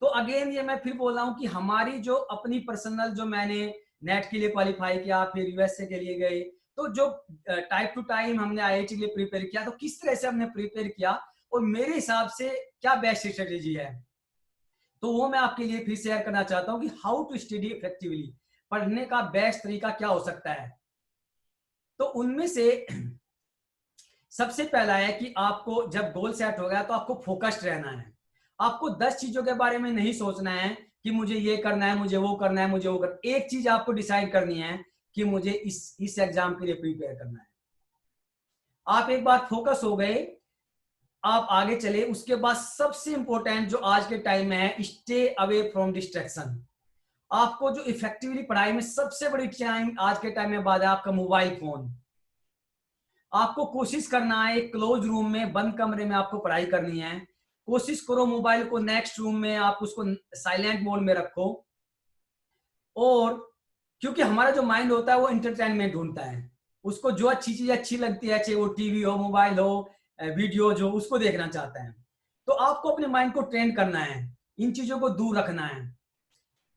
[SPEAKER 1] तो अगेन ये मैं फिर बोल रहा हूं कि हमारी जो अपनी पर्सनल, जो मैंने नेट के लिए क्वालिफाई किया, फिर यूएसए के लिए गए, तो जो टाइम टू टाइम हमने आईआईटी के लिए प्रिपेयर किया, तो किस तरह से हमने प्रिपेयर किया और मेरे हिसाब से क्या बेस्ट स्ट्रेटेजी है, तो वो मैं आपके लिए फिर शेयर करना चाहता हूं कि हाउ टू स्टडी इफेक्टिवली, पढ़ने का बेस्ट तरीका क्या हो सकता है। तो उनमें से सबसे पहला है कि आपको जब गोल सेट हो गया तो आपको फोकस्ड रहना है। आपको 10 चीजों के बारे में नहीं सोचना है कि मुझे ये करना है, मुझे वो करना है, मुझे वो करना। एक चीज आपको डिसाइड करनी है कि मुझे इस एग्जाम के लिए प्रिपेयर करना है। आप एक बार फोकस हो गए, आप आगे चले। उसके बाद सबसे इंपॉर्टेंट जो आज के टाइम में है, स्टे अवे फ्रॉम डिस्ट्रैक्शन। आपको जो इफेक्टिवली पढ़ाई में सबसे बड़ी टाइम आज के टाइम में बाद है आपका मोबाइल फोन। आपको कोशिश करना है एक क्लोज रूम में, बंद कमरे में आपको पढ़ाई करनी है। कोशिश करो मोबाइल को नेक्स्ट रूम में आप उसको साइलेंट मोड में रखो, और क्योंकि हमारा जो माइंड होता है वो एंटरटेनमेंट ढूंढता है, उसको जो अच्छी चीज अच्छी लगती है, चाहे वो टीवी हो, मोबाइल हो, वीडियो जो, उसको देखना चाहता है। तो आपको अपने माइंड को ट्रेन करना है, इन चीजों को दूर रखना है,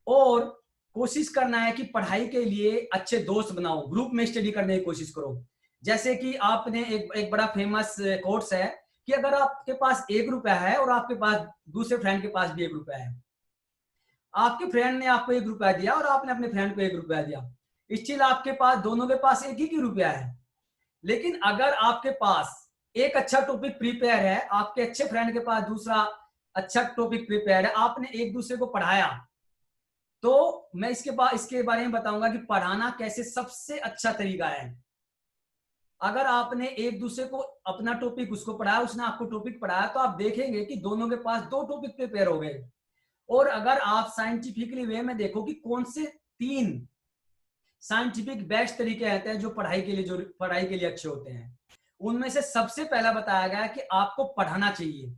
[SPEAKER 1] और कोशिश करना है कि पढ़ाई के लिए अच्छे दोस्त बनाओ, ग्रुप में स्टडी करने की कोशिश करो। जैसे कि आपने एक बड़ा फेमस कोट्स है कि अगर आपके पास 1 रुपया है और आपके पास दूसरे फ्रेंड के पास भी 1 रुपया है, आपके फ्रेंड ने आपको 1 रुपया दिया और आपने अपने फ्रेंड को 1 रुपया दिया, स्टिल आपके पास, दोनों के पास एक ही रुपया है। लेकिन अगर आपके पास एक अच्छा टॉपिक प्रिपेयर है, आपके अच्छे फ्रेंड के पास दूसरा अच्छा टॉपिक प्रिपेयर है, आपने एक दूसरे को पढ़ाया, तो मैं इसके बारे में बताऊंगा कि पढ़ाना कैसे सबसे अच्छा तरीका है। अगर आपने एक दूसरे को अपना टॉपिक उसको पढ़ाया, उसने आपको टॉपिक पढ़ाया, तो आप देखेंगे कि दोनों के पास 2 टॉपिक प्रिपेयर हो गए। और अगर आप साइंटिफिकली वे में देखो कि कौन से 3 साइंटिफिक बेस्ट तरीके रहते हैं जो पढ़ाई के लिए अच्छे होते हैं, उनमें से सबसे पहला बताया गया कि आपको पढ़ाना चाहिए।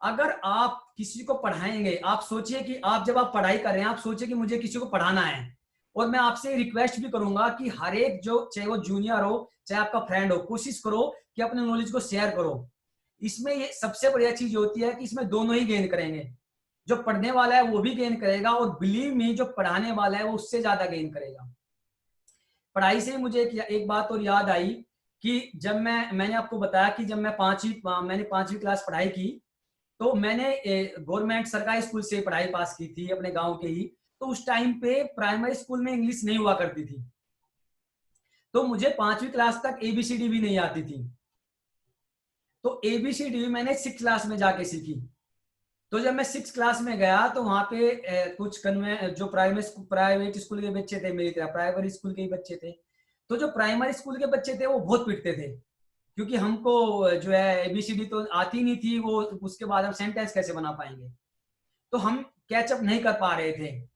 [SPEAKER 1] अगर आप किसी को पढ़ाएंगे, आप सोचिए कि आप जब आप पढ़ाई कर रहे हैं, आप सोचिए कि मुझे किसी को पढ़ाना है, और मैं आपसे रिक्वेस्ट भी करूंगा कि हर एक, जो चाहे वो जूनियर हो चाहे आपका फ्रेंड हो, कोशिश करो कि अपने नॉलेज को शेयर करो। इसमें ये सबसे बढ़िया चीज होती है कि इसमें दोनों ही गेन करेंगे, जो पढ़ने वाला है वो भी गेन करेगा, और बिलीव मी जो पढ़ाने वाला है वो उससे ज्यादा गेन करेगा। पढ़ाई से मुझे एक बात और याद आई कि जब मैंने आपको बताया कि जब मैंने 5वीं क्लास पढ़ाई की, तो मैंने गवर्नमेंट सरकारी स्कूल से पढ़ाई पास की थी अपने गांव के ही। तो उस टाइम पे प्राइमरी स्कूल में इंग्लिश नहीं हुआ करती थी, तो मुझे 5वीं क्लास तक एबीसीडी भी नहीं आती थी। तो एबीसीडी मैंने 6 क्लास में जाके सीखी। तो जब मैं 6 क्लास में गया तो वहां पे कुछ जो प्राइवेट स्कूल के बच्चे थे, मेरी तरह प्राइमरी स्कूल के ही बच्चे थे, तो जो प्राइमरी स्कूल के बच्चे थे वो बहुत पिटते थे, क्योंकि हमको जो है एबीसीडी तो आती नहीं थी, वो उसके बाद हम सेंटेंस कैसे बना पाएंगे, तो हम कैचअप नहीं कर पा रहे थे।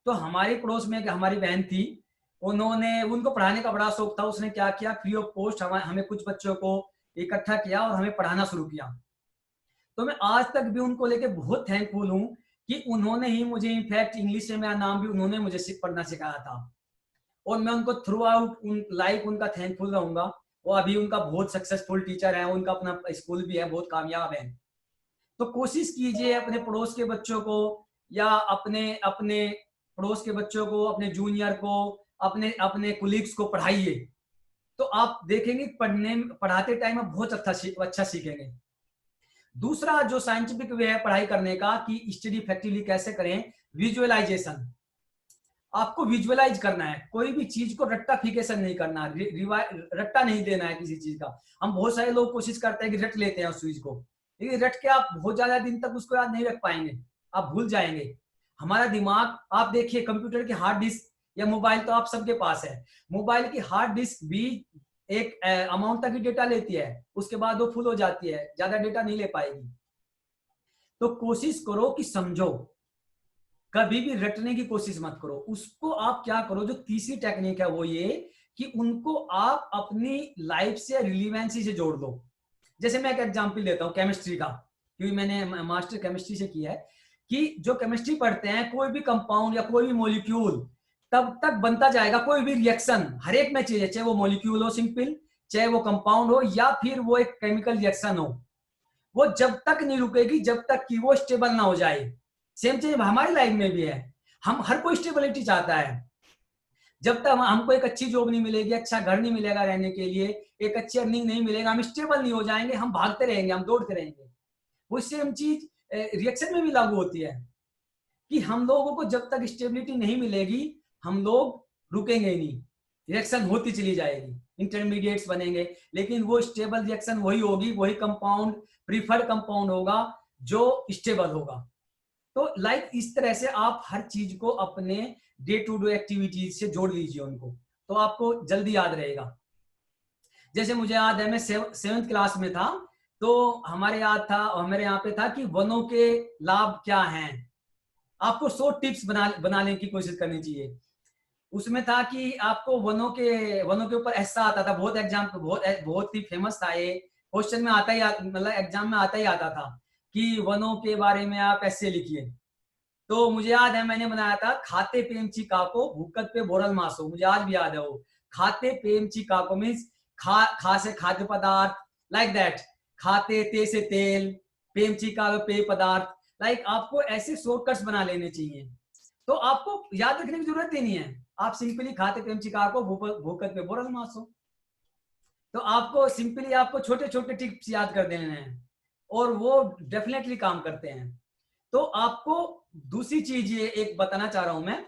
[SPEAKER 1] तो हमारे पड़ोस में हमारी बहन थी, उनको पढ़ाने का बड़ा शौक था। उसने क्या किया, फ्री ऑफ कॉस्ट हमें कुछ बच्चों को इकट्ठा किया और हमें पढ़ाना शुरू किया। तो मैं आज तक भी उनको लेके बहुत थैंकफुल हूँ कि उन्होंने ही मुझे, इनफैक्ट इंग्लिश में मेरा नाम भी उन्होंने मुझे पढ़ना सिखाया था, और मैं उनको थ्रू आउट लाइफ उनका थैंकफुल रहूंगा। वो अभी उनका बहुत सक्सेसफुल टीचर है, उनका अपना स्कूल भी है, बहुत कामयाब है। तो कोशिश कीजिए अपने पड़ोस के बच्चों को, या अपने अपने पड़ोस के बच्चों को, अपने जूनियर को, अपने अपने कुलीग्स को पढ़ाइए। तो आप देखेंगे पढ़ाते टाइम आप बहुत अच्छा सीखेंगे। दूसरा जो साइंटिफिक वे है पढ़ाई करने का कि स्टडी इफेक्टिवली कैसे करें, विजुअलाइजेशन। आपको विजुअलाइज करना है, कोई भी चीज को रट्टाफिकेशन नहीं करना, रट्टा नहीं देना है किसी चीज का। हम बहुत सारे लोग कोशिश करते हैं कि रट लेते हैं उस चीज को, लेकिन रट के आप बहुत ज्यादा दिन तक उसको याद नहीं रख पाएंगे, आप भूल जाएंगे। हमारा दिमाग, आप देखिए कंप्यूटर की हार्ड डिस्क या मोबाइल तो आप सबके पास है, मोबाइल की हार्ड डिस्क भी एक अमाउंट तक ही डेटा लेती है, उसके बाद वो फुल हो जाती है, ज्यादा डेटा नहीं ले पाएगी। तो कोशिश करो कि समझो, कभी भी रटने की कोशिश मत करो उसको। आप क्या करो, जो तीसरी टेक्निक है वो ये कि उनको आप अपनी लाइफ से, रिलीवेंसी से जोड़ दो। जैसे मैं एक एग्जांपल देता हूँ केमिस्ट्री का, क्योंकि मैंने मास्टर केमिस्ट्री से किया है, कि जो केमिस्ट्री पढ़ते हैं, कोई भी कंपाउंड या कोई भी मॉलिक्यूल तब तक बनता जाएगा, कोई भी रिएक्शन हर एक में चाहिए, चाहे वो मॉलिक्यूल हो सिंपल, चाहे वो कंपाउंड हो, या फिर वो एक केमिकल रिएक्शन हो, वो जब तक नहीं रुकेगी जब तक कि वो स्टेबल ना हो जाए। सेम चीज हमारी लाइफ में भी है, हम हर कोई स्टेबिलिटी चाहता है। जब तक हमको एक अच्छी जॉब नहीं मिलेगी, अच्छा घर नहीं मिलेगा रहने के लिए, एक अच्छी अर्निंग नहीं मिलेगा, हम स्टेबल नहीं हो जाएंगे, हम भागते रहेंगे, हम दौड़ते रहेंगे। वो सेम चीज रिएक्शन में भी लागू होती है कि हम लोगों को जब तक स्टेबिलिटी नहीं मिलेगी हम लोग रुकेंगे नहीं, रिएक्शन होती चली जाएगी, इंटरमीडिएट्स बनेंगे, लेकिन वो स्टेबल रिएक्शन वही होगी, वही कंपाउंड प्रीफर्ड कंपाउंड होगा जो स्टेबल होगा। तो लाइक इस तरह से आप हर चीज को अपने डे टू डे एक्टिविटीज से जोड़ लीजिए उनको, तो आपको जल्दी याद रहेगा। जैसे मुझे याद है, मैं 7th क्लास में था, तो हमारे हमारे यहाँ पे था कि वनों के लाभ क्या हैं। आपको 100 टिप्स बनाने की कोशिश करनी चाहिए। उसमें था कि आपको वनों के ऊपर ऐसा आता था, बहुत एग्जाम बहुत ही फेमस था ये, क्वेश्चन में आता ही, मतलब एग्जाम में आता ही आता था कि वनों के बारे में आप ऐसे लिखिए। तो मुझे याद है मैंने बनाया था, खाते पेमची काको भूकत पे बोरल मासो, मुझे आज भी याद है वो। खाते पेमची काको मीन्स खा से खाद्य पदार्थ, लाइक दैट। खाते ते से तेल, पेमची का पेय पदार्थ, लाइक आपको ऐसे शॉर्टकट्स बना लेने चाहिए, तो आपको याद रखने की जरूरत ही नहीं है। आप सिंपली खाते पेमची काको भूकत पे बोरल मासो, तो आपको सिंपली आपको छोटे छोटे टिप्स याद कर देने हैं, और वो डेफिनेटली काम करते हैं। तो आपको दूसरी चीज ये एक बताना चाह रहा हूं मैं,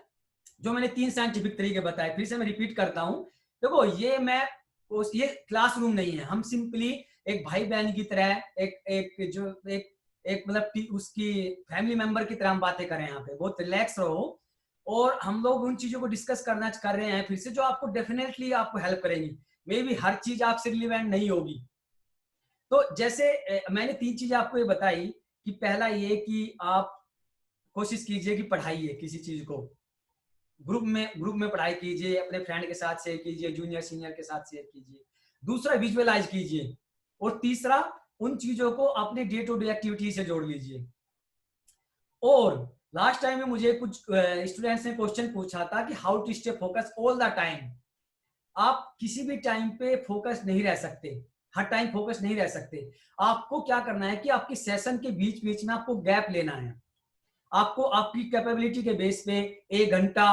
[SPEAKER 1] जो मैंने 3 साइंटिफिक तरीके बताए, फिर से मैं रिपीट करता हूं। देखो ये क्लासरूम नहीं है, हम सिंपली एक भाई बहन की तरह, एक मतलब उसकी फैमिली मेंबर की तरह हम बातें करें यहाँ पे, बहुत रिलैक्स रहो, और हम लोग उन चीजों को डिस्कस कर रहे हैं फिर से, जो आपको डेफिनेटली आपको हेल्प करेंगी। मे बी हर चीज आपसे रिलेवेंट नहीं होगी। तो जैसे मैंने 3 चीजें आपको ये बताई कि पहला ये कि आप कोशिश कीजिए कि पढ़ाइए किसी चीज को, ग्रुप में पढ़ाई कीजिए, अपने फ्रेंड के साथ शेयर कीजिए, जूनियर सीनियर के साथ शेयर कीजिए। दूसरा, विजुअलाइज कीजिए, और तीसरा, उन चीजों को अपने डे टू डे एक्टिविटी से जोड़ लीजिए। और लास्ट टाइम में मुझे कुछ स्टूडेंट्स ने क्वेश्चन पूछा था कि how to stay focus all the time. आप किसी भी टाइम पे फोकस नहीं रह सकते, हर टाइम फोकस नहीं रह सकते। आपको क्या करना है कि आपके सेशन के बीच बीच में आपको गैप लेना है। आपको आपकी कैपेबिलिटी के बेस पे 1 घंटा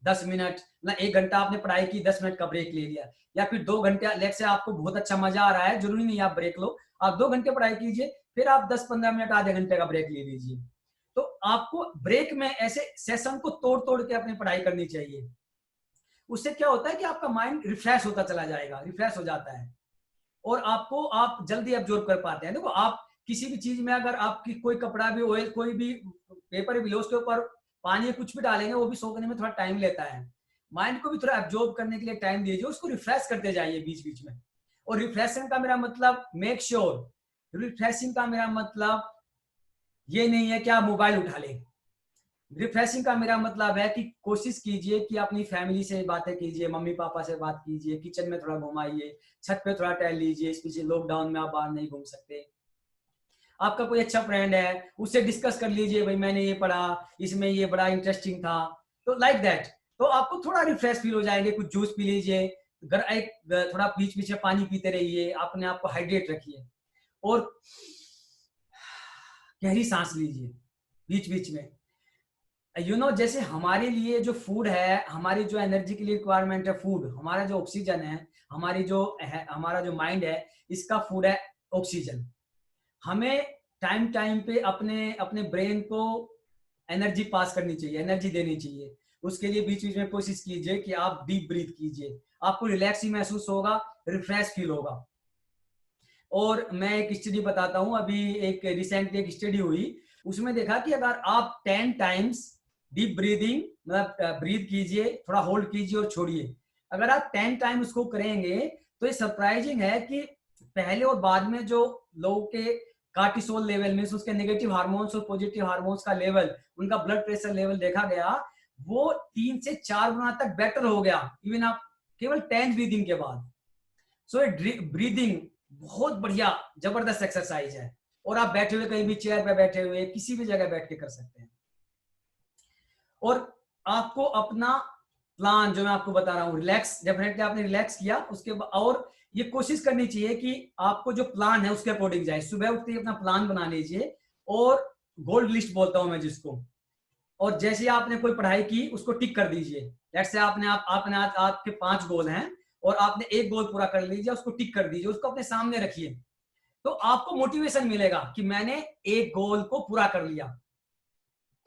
[SPEAKER 1] 10 मिनट, ना 1 घंटा आपने पढ़ाई की, 10 मिनट का ब्रेक ले लिया, या फिर 2 घंटे, लेट से आपको बहुत अच्छा मजा आ रहा है, जरूरी नहीं आप ब्रेक लो, आप 2 घंटे पढ़ाई कीजिए, फिर आप 10-15 मिनट आधे घंटे का ब्रेक ले लीजिए। तो आपको ब्रेक में ऐसे सेशन को तोड़ तोड़ के अपनी पढ़ाई करनी चाहिए। उससे क्या होता है कि आपका माइंड रिफ्रेश होता चला जाएगा, रिफ्रेश हो जाता है, और आप जल्दी एब्जॉर्ब कर पाते हैं। देखो, आप किसी भी चीज में अगर आपकी कोई कपड़ा भी, ऑयल, कोई भी पेपर भी लो, उसके ऊपर पानी कुछ भी डालेंगे, वो भी सोखने में थोड़ा टाइम लेता है। माइंड को भी थोड़ा एब्जॉर्ब करने के लिए टाइम दीजिए, उसको रिफ्रेश करते जाइए बीच बीच में। और रिफ्रेशिंग का मेरा मतलब, मेक श्योर, रिफ्रेशिंग का मेरा मतलब ये नहीं है कि आप मोबाइल उठा लें। रिफ्रेशिंग का मेरा मतलब है कि कोशिश कीजिए कि अपनी फैमिली से बातें कीजिए, मम्मी पापा से बात कीजिए, किचन में थोड़ा घुमाइए, छत पे थोड़ा टहल लीजिए, स्पेशली लॉकडाउन में आप बाहर नहीं घूम सकते। आपका कोई अच्छा फ्रेंड है, उससे डिस्कस कर लीजिए, भाई मैंने ये पढ़ा, इसमें ये बड़ा इंटरेस्टिंग था, तो लाइक दैट। तो आपको थोड़ा रिफ्रेश फील हो जाएंगे। कुछ जूस पी लीजिए, एक थोड़ा बीच बीच में पानी पीते रहिए, अपने आप को हाइड्रेट रखिए, और गहरी सांस लीजिए बीच बीच में। जैसे हमारे लिए जो फूड है, हमारी जो एनर्जी के लिए रिक्वायरमेंट है फूड, हमारा जो ऑक्सीजन है, हमारा जो माइंड है, इसका फूड है ऑक्सीजन। हमें टाइम टाइम पे अपने अपने ब्रेन को एनर्जी पास करनी चाहिए, एनर्जी देनी चाहिए। उसके लिए बीच बीच में कोशिश कीजिए कि आप डीप ब्रीथ कीजिए, आपको रिलैक्स ही महसूस होगा, रिफ्रेश फील होगा। और मैं एक स्टडी बताता हूँ, अभी एक रिसेंटली एक स्टडी हुई, उसमें देखा कि अगर आप 10 टाइम्स डीप ब्रीदिंग मतलब ब्रीथ कीजिए, थोड़ा होल्ड कीजिए और छोड़िए, अगर आप 10 टाइम उसको करेंगे तो ये सरप्राइजिंग है कि पहले और बाद में जो लोगों के कार्टिसोल लेवल में, उसके नेगेटिव हार्मोन्स और पॉजिटिव हार्मोन्स का लेवल, उनका ब्लड प्रेशर लेवल देखा गया, वो 3 से 4 गुना तक बेटर हो गया, इवन आप केवल 10 ब्रीदिंग के बाद। सो ब्रीदिंग बहुत बढ़िया जबरदस्त एक्सरसाइज है, और आप बैठे हुए कहीं भी चेयर पे बैठे हुए किसी भी जगह बैठ के कर सकते हैं। और आपको अपना प्लान जो मैं आपको बता रहा हूँ, रिलैक्स, डेफिनेटली आपने रिलैक्स किया उसके बाद, और ये कोशिश करनी चाहिए कि आपको जो प्लान है उसके अकॉर्डिंग जाए। सुबह उठते ही अपना प्लान बना लीजिए, और गोल्ड लिस्ट बोलता हूं मैं जिसको, और जैसे आपने कोई पढ़ाई की उसको टिक कर दीजिए। लेट्स से आपने आपके 5 गोल हैं और आपने एक गोल पूरा कर लीजिए, उसको टिक कर दीजिए, उसको अपने सामने रखिए, तो आपको मोटिवेशन मिलेगा कि मैंने एक गोल को पूरा कर लिया।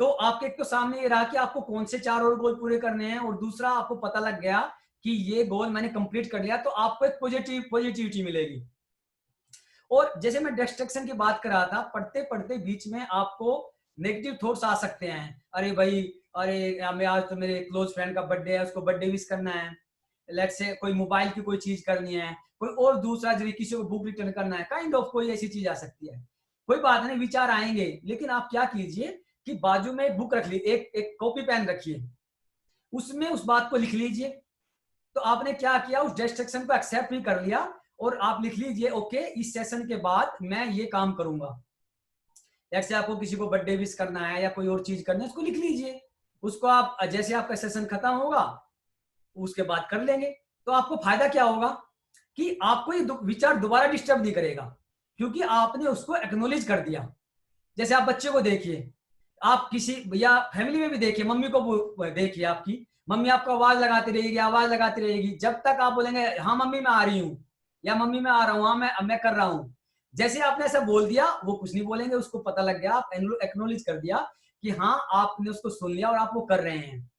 [SPEAKER 1] तो आपके एक तो सामने ये रहा कि आपको कौन से 4 और गोल पूरे करने हैं, और दूसरा आपको पता लग गया कि ये गोल मैंने कंप्लीट कर लिया, तो आपको एक पॉजिटिविटी मिलेगी। और जैसे मैं डिस्ट्रैक्शन की बात कर रहा था, पढ़ते पढ़ते बीच में आपको नेगेटिव थॉट्स आ सकते हैं, अरे भाई, अरे आज तो मेरे क्लोज फ्रेंड का बर्थडे है, उसको बर्थडे विश करना है, लेट्स से कोई मोबाइल की कोई चीज करनी है, कोई और दूसरा जो किसी को बुक रिटर्न करना है, काइंड ऑफ कोई ऐसी चीज आ सकती है। कोई बात नहीं, विचार आएंगे, लेकिन आप क्या कीजिए कि बाजू में एक बुक रख ली, एक कॉपी पेन रखिए, उसमें उस बात को लिख लीजिए। तो आपने क्या किया, उस डिस्ट्रैक्शन को एक्सेप्ट भी कर लिया, और आप लिख लीजिए, ओके इस सेशन के बाद मैं ये काम करूंगा। जैसे आपको किसी को बर्थडे विश करना है या कोई और चीज करनी है, उसको लिख लीजिए, उसको आप जैसे आपका सेशन खत्म होगा उसके बाद कर लेंगे। तो आपको फायदा क्या होगा कि आपको ये विचार दोबारा डिस्टर्ब नहीं करेगा, क्योंकि आपने उसको एक्नोलेज कर दिया। जैसे आप बच्चे को देखिए, आप किसी या फैमिली में भी देखिए, मम्मी को देखिए, आपकी मम्मी आपको आवाज लगाती रहेगी, आवाज लगाती रहेगी, जब तक आप बोलेंगे हाँ मम्मी मैं आ रही हूँ, या मम्मी मैं आ रहा हूँ, हाँ मैं कर रहा हूँ, जैसे आपने ऐसा बोल दिया वो कुछ नहीं बोलेंगे, उसको पता लग गया, आप एक्नोलेज कर दिया कि हाँ आपने उसको सुन लिया और आप वो कर रहे हैं।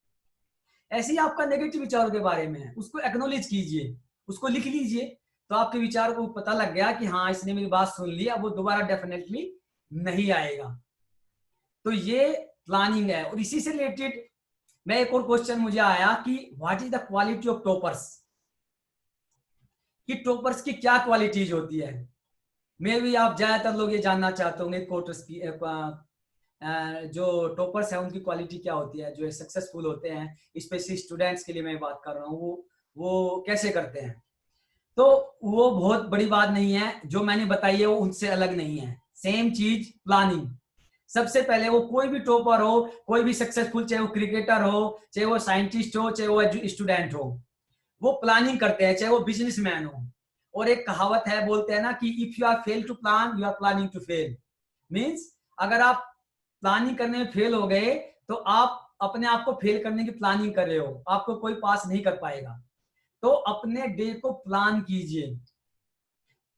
[SPEAKER 1] ऐसे ही आपका नेगेटिव विचारों के बारे में है, उसको एक्नोलेज कीजिए, उसको लिख लीजिए, तो आपके विचार को पता लग गया कि हाँ इसने मेरी बात सुन ली, अब वो दोबारा डेफिनेटली नहीं आएगा। तो ये प्लानिंग है। और इसी से रिलेटेड मैं एक और क्वेश्चन मुझे आया कि what is the quality of toppers, कि टॉपर्स की क्या क्वालिटीज होती है। मे भी आप ज्यादातर लोग ये जानना चाहते होंगे कोर्स की जो टॉपर्स है उनकी क्वालिटी क्या होती है, जो सक्सेसफुल होते हैं, स्पेशली स्टूडेंट्स के लिए मैं बात कर रहा हूँ, वो कैसे करते हैं। तो वो बहुत बड़ी बात नहीं है, जो मैंने बताई है वो उनसे अलग नहीं है, सेम चीज प्लानिंग। सबसे पहले वो कोई भी टॉपर हो, कोई भी सक्सेसफुल, चाहे वो क्रिकेटर हो, चाहे वो साइंटिस्ट हो, चाहे वो स्टूडेंट हो, वो प्लानिंग करते हैं, चाहे वो बिजनेसमैन हो। और एक कहावत है, बोलते हैं ना कि if you are fail to plan you are planning to fail. Means अगर आप प्लानिंग करने में फेल हो गए तो आप अपने आप को फेल करने की प्लानिंग कर रहे हो, आपको कोई पास नहीं कर पाएगा। तो अपने डे को प्लान कीजिए,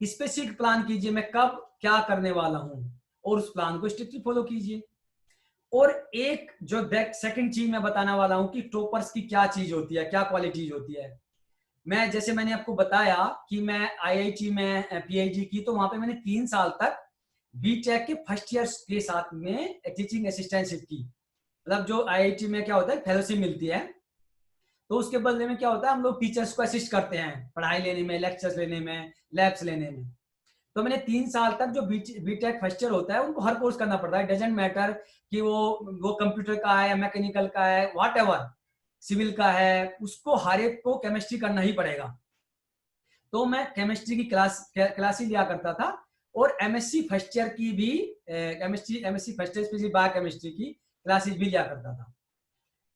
[SPEAKER 1] स्पेसिफिक प्लान कीजिए, मैं कब क्या करने वाला हूं, और उस प्लान को स्ट्रिक्टली फॉलो कीजिए। और एक जो सेकंड चीज मैं बताने वाला हूं कि टॉपर्स की क्या चीज होती है, क्या क्वालिटीज होती है। जैसे मैंने आपको बताया कि मैं आईआईटी में पीएचडी की, तो वहां पे मैंने 3 साल तक बीटेक के फर्स्ट ईयर के साथ में टीचिंग असिस्टेंटशिप की। मतलब जो आईआईटी में क्या होता है, फेलोशिप मिलती है, तो उसके बदले में क्या होता है, हम लोग टीचर्स को असिस्ट करते हैं पढ़ाई लेने में, लेक्चर्स लेने में, लैब्स लेने में। तो मैंने 3 साल तक जो बीटेक फर्स्ट ईयर होता है उनको हर कोर्स करना पड़ता है, डजेंट मैटर कि वो कंप्यूटर का है या मैकेनिकल का है, व्हाटएवर, सिविल का है, उसको हर एक को केमिस्ट्री करना ही पड़ेगा। तो मैं केमिस्ट्री की क्लास ही लिया करता था, और एमएससी फर्स्ट ईयर की भी MSc first year specially biochemistry की क्लासेस भी लिया करता था।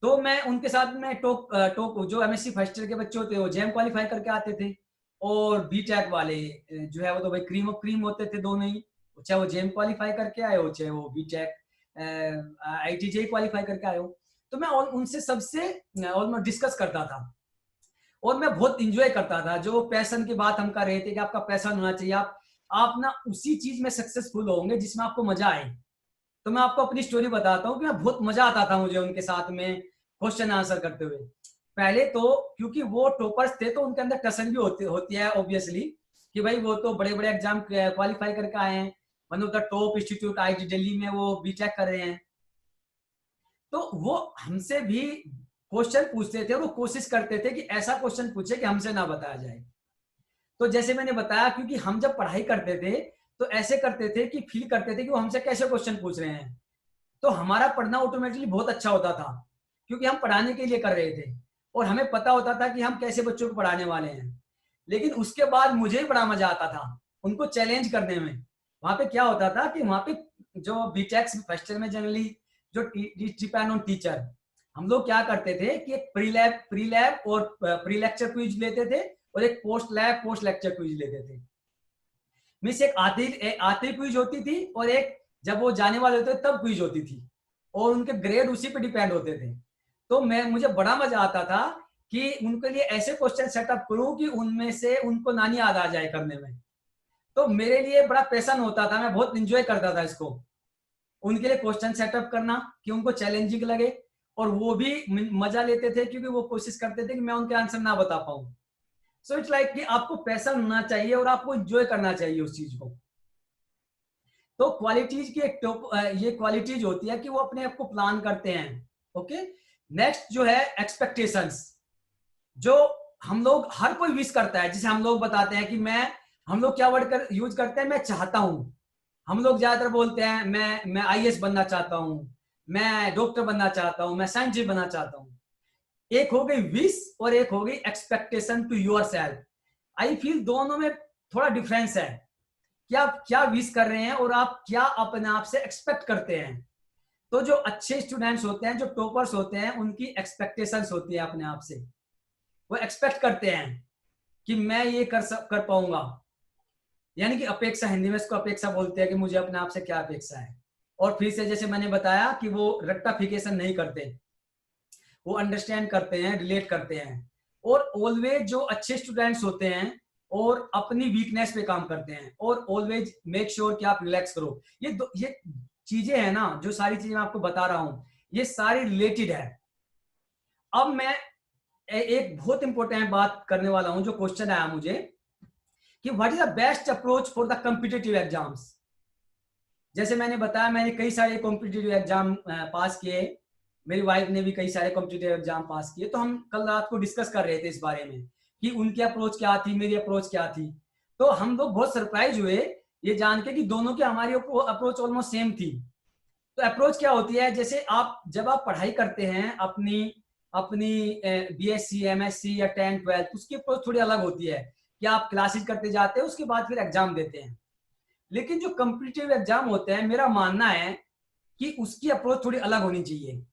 [SPEAKER 1] तो मैं उनके साथ में टॉप जो एमएससी फर्स्ट ईयर के बच्चे होते हैं वो जेम क्वालिफाई करके आते थे, और बीटेक वाले जो है वो तो भाई क्रीम होते थे दोनों ही, चाहे वो जेम क्वालिफाई करके आए हो, चाहे वो बीटेक आईटीजे क्वालिफाई करके आए हो। तो मैं उनसे सबसे ऑलमोस्ट डिस्कस करता था, और मैं बहुत इंजॉय करता था। जो पैशन की बात हम कर रहे थे कि आपका पैशन होना चाहिए, आप ना उसी चीज में सक्सेसफुल होंगे जिसमें आपको मजा आए। तो मैं आपको अपनी स्टोरी बताता हूँ कि मैं बहुत मजा आता था मुझे उनके साथ में क्वेश्चन आंसर करते हुए। पहले तो क्योंकि वो टॉपर्स थे तो उनके अंदर टसन भी होती है ऑब्वियसली, कि भाई वो तो बड़े बड़े एग्जाम क्वालिफाई करके आए हैं, one of the top institute IIT Delhi में वो बीटेक कर रहे हैं। तो वो हमसे भी क्वेश्चन पूछते थे, और वो कोशिश करते थे कि ऐसा क्वेश्चन पूछे कि हमसे ना बताया जाए। तो जैसे मैंने बताया, क्योंकि हम जब पढ़ाई करते थे तो ऐसे करते थे कि फील करते थे कि वो हमसे कैसे क्वेश्चन पूछ रहे हैं, तो हमारा पढ़ना ऑटोमेटिकली बहुत अच्छा होता था, क्योंकि हम पढ़ाने के लिए कर रहे थे और हमें पता होता था कि हम कैसे बच्चों को पढ़ाने वाले हैं। लेकिन उसके बाद मुझे ही बड़ा मजा आता था उनको चैलेंज करने में। वहां पे क्या होता था कि वहां पे जो बीटेक्स फर्स्ट ईयर में जनरली जो डिपेंड ऑन टीचर, हम लोग क्या करते थे कि एक प्री लैब और प्री लेक्चर क्विज लेते थे, और एक post lab post lecture quiz लेते थे। मीन्स एक आती क्विज होती थी, और एक जब वो जाने वाले होते तब क्विज होती थी, और उनके ग्रेड उसी पे डिपेंड होते थे। तो मुझे बड़ा मजा आता था कि उनके लिए ऐसे क्वेश्चन सेटअप करूं कि उनमें से उनको नानी याद आ जाए करने में। तो मेरे लिए बड़ा पैशन होता था, मैं बहुत इंजॉय करता था इसको, उनके लिए क्वेश्चन सेटअप करना कि उनको चैलेंजिंग लगे, और वो भी मजा लेते थे क्योंकि वो कोशिश करते थे कि मैं उनके आंसर ना बता पाऊं। सो इट्स लाइक कि आपको पैशन होना चाहिए और आपको एंजॉय करना चाहिए उस चीज को। तो क्वालिटीज की ये क्वालिटीज होती है कि वो अपने आप को प्लान करते हैं। ओके, नेक्स्ट जो है एक्सपेक्टेशंस, जो हम लोग हर कोई विश करता है, जिसे हम लोग बताते हैं कि हम लोग क्या वर्ड यूज करते हैं, मैं चाहता हूं। हम लोग ज्यादातर बोलते हैं मैं आईएएस बनना चाहता हूं, मैं डॉक्टर बनना चाहता हूं, मैं साइंटिस्ट बनना चाहता हूं। एक हो गई विश और एक हो गई expectation to yourself. I feel दोनों में थोड़ा डिफरेंस है कि आप क्या विश कर रहे हैं और आप क्या अपने आप से एक्सपेक्ट करते हैं। तो जो अच्छे स्टूडेंट्स होते हैं, जो टॉपर्स होते हैं, उनकी एक्सपेक्टेशंस होती है अपने आप से। वो एक्सपेक्ट करते हैं कि मैं ये कर पाऊंगा, यानी कि अपेक्षा, हिंदी में इसको अपेक्षा बोलते हैं कि मुझे अपने आप से क्या अपेक्षा है। और फिर से जैसे मैंने बताया कि वो रेक्टिफिकेशन नहीं करते, वो अंडरस्टैंड करते हैं, रिलेट करते हैं। और ऑलवेज जो अच्छे स्टूडेंट्स होते हैं और अपनी वीकनेस पे काम करते हैं, और ऑलवेज मेक श्योर कि आप रिलैक्स करो। ये चीजें हैं ना, जो सारी चीजें मैं आपको बता रहा हूं, ये सारी रिलेटेड है। अब मैं एक बहुत इंपॉर्टेंट बात करने वाला हूं, जो क्वेश्चन आया मुझे कि what is the best approach for the competitive exams. जैसे मैंने बताया, मैंने कई सारे कॉम्पिटिटिव एग्जाम पास किए, मेरी वाइफ ने भी कई सारे कॉम्पिटिटिव एग्जाम पास किए। तो हम कल रात को डिस्कस कर रहे थे इस बारे में कि उनकी अप्रोच क्या थी, मेरी अप्रोच क्या थी। तो हम लोग बहुत सरप्राइज हुए ये जान के कि दोनों की हमारी अप्रोच ऑलमोस्ट सेम थी। तो अप्रोच क्या होती है, जैसे जब आप पढ़ाई करते हैं अपनी अपनी बीएससी एमएससी या 10th 12th, उसकी अप्रोच थोड़ी अलग होती है कि आप क्लासेस करते जाते हैं, उसके बाद फिर एग्जाम देते हैं। लेकिन जो कॉम्पिटिटिव एग्जाम होते हैं, मेरा मानना है कि उसकी अप्रोच थोड़ी अलग होनी चाहिए।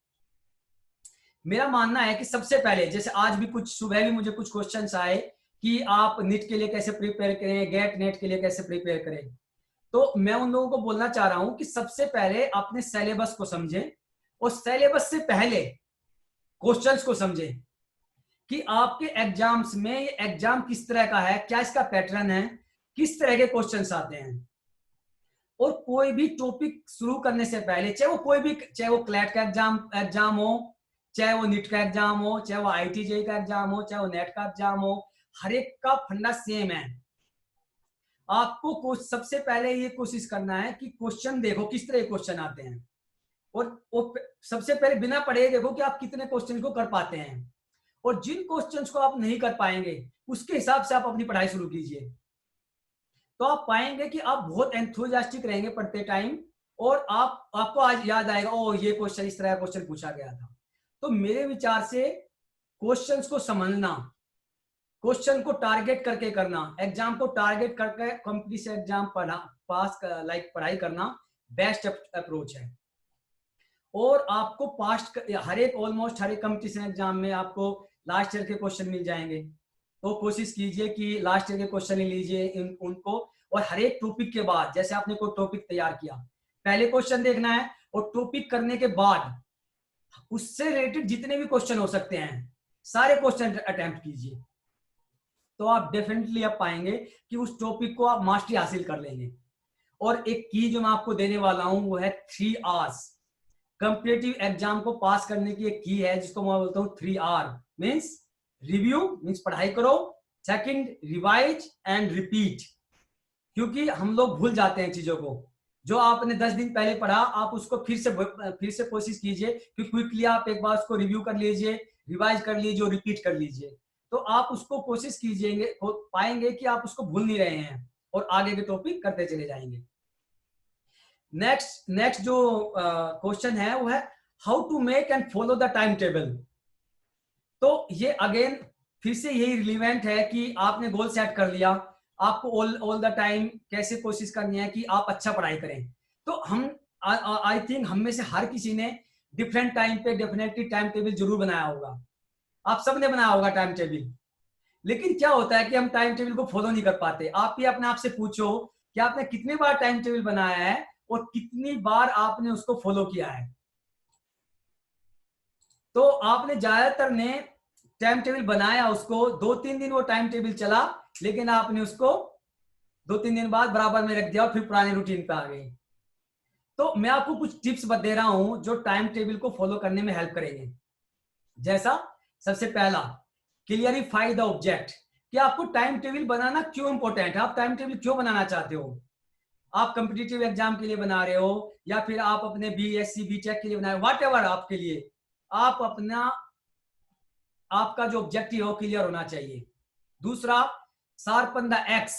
[SPEAKER 1] मेरा मानना है कि सबसे पहले, जैसे आज भी सुबह भी मुझे कुछ क्वेश्चंस आए कि आप नीट के लिए कैसे प्रिपेयर करें, गेट नेट के लिए कैसे प्रिपेयर करें। तो मैं उन लोगों को बोलना चाह रहा हूं कि सबसे पहले अपने सिलेबस को समझें, और सिलेबस से पहले क्वेश्चंस को समझें कि आपके एग्जाम्स में ये एग्जाम किस तरह का है, क्या इसका पैटर्न है, किस तरह के क्वेश्चंस आते हैं। और कोई भी टॉपिक शुरू करने से पहले, चाहे वो क्लैट का एग्जाम हो, चाहे वो नीट का एग्जाम हो, चाहे वो आईटीजे का एग्जाम हो, चाहे वो नेट का एग्जाम हो, हर एक का फंडा सेम है। आपको सबसे पहले ये कोशिश करना है कि क्वेश्चन देखो किस तरह के क्वेश्चन आते हैं, और सबसे पहले बिना पढ़े देखो कि आप कितने क्वेश्चन को कर पाते हैं, और जिन क्वेश्चंस को आप नहीं कर पाएंगे उसके हिसाब से आप अपनी पढ़ाई शुरू कीजिए। तो आप पाएंगे कि आप बहुत एंथुजियास्टिक रहेंगे पढ़ते टाइम, और आपको आज याद आएगा, ओ ये क्वेश्चन, इस तरह का क्वेश्चन पूछा गया था। तो मेरे विचार से क्वेश्चंस को समझना, क्वेश्चन को टारगेट करके करना, एग्जाम को टारगेट करके कॉम्पिटिशन एग्जाम पढ़ाई करना बेस्ट अप्रोच है। और आपको पास्ट ऑलमोस्ट हर एक कंपटीशन एग्जाम में आपको लास्ट ईयर के क्वेश्चन मिल जाएंगे। तो कोशिश कीजिए कि लास्ट ईयर के क्वेश्चन ही लीजिए उनको, और हर एक टॉपिक के बाद, जैसे आपने कोई टॉपिक तैयार किया, पहले क्वेश्चन देखना है, और टॉपिक करने के बाद उससे रिलेटेड जितने भी क्वेश्चन हो सकते हैं सारे क्वेश्चन अटेम्प्ट कीजिए। तो आप डेफिनेटली आप पाएंगे कि उस टॉपिक को आप मास्टरी हासिल कर लेंगे। और एक की जो मैं आपको देने वाला हूं वो है 3 आवर्स। कंपिटिटिव एग्जाम को पास करने की एक की है जिसको मैं बोलता हूं 3R। मीन्स रिव्यू, मीन्स पढ़ाई करो, सेकंड रिवाइज एंड रिपीट। क्योंकि हम लोग भूल जाते हैं चीजों को, जो आपने 10 दिन पहले पढ़ा आप उसको फिर से कोशिश कीजिए कि क्विकली आप एक बार उसको रिव्यू कर लीजिए, रिवाइज कर लीजिए और रिपीट कर लीजिए। तो आप उसको कोशिश कीजिएंगे, पाएंगे कि आप उसको भूल नहीं रहे हैं और आगे के टॉपिक करते चले जाएंगे। नेक्स्ट जो क्वेश्चन है वो है how to make and follow the timetable. तो ये अगेन फिर से यही रिलेवेंट है कि आपने गोल सेट कर लिया, आपको ऑल द टाइम कैसे कोशिश करनी है कि आप अच्छा पढ़ाई करें। तो हम आई थिंक हम में से हर किसी ने डिफरेंट टाइम पे डेफिनेटली टाइम टेबल जरूर बनाया होगा, आप सबने बनाया होगा टाइम टेबल। लेकिन क्या होता है कि हम टाइम टेबल को फॉलो नहीं कर पाते। आप ही अपने आप से पूछो कि आपने कितनी बार टाइम टेबल बनाया है और कितनी बार आपने उसको फॉलो किया है। तो आपने ज्यादातर ने टाइम टेबल बनाया, उसको 2-3 दिन वो टाइम टेबल चला, लेकिन आपने उसको 2-3 दिन बाद बराबर में रख दिया और फिर पुराने रूटीन पे आ गई। तो मैं आपको कुछ टिप्स दे रहा हूं जो टाइम टेबल को फॉलो करने में हेल्प करेंगे। जैसा सबसे पहला, क्लियरिफाई द ऑब्जेक्ट, कि आपको टाइम टेबल बनाना क्यों इंपॉर्टेंट है, आप टाइम टेबल क्यों बनाना चाहते हो। आप कॉम्पिटिटिव एग्जाम के लिए बना रहे हो या फिर आप अपने बीएससी बीटेक के लिए बना रहे हो, वॉट एवर आपके लिए, आप अपना आपका जो ऑब्जेक्टिव हो क्लियर होना चाहिए। दूसरा, sharpen the axe,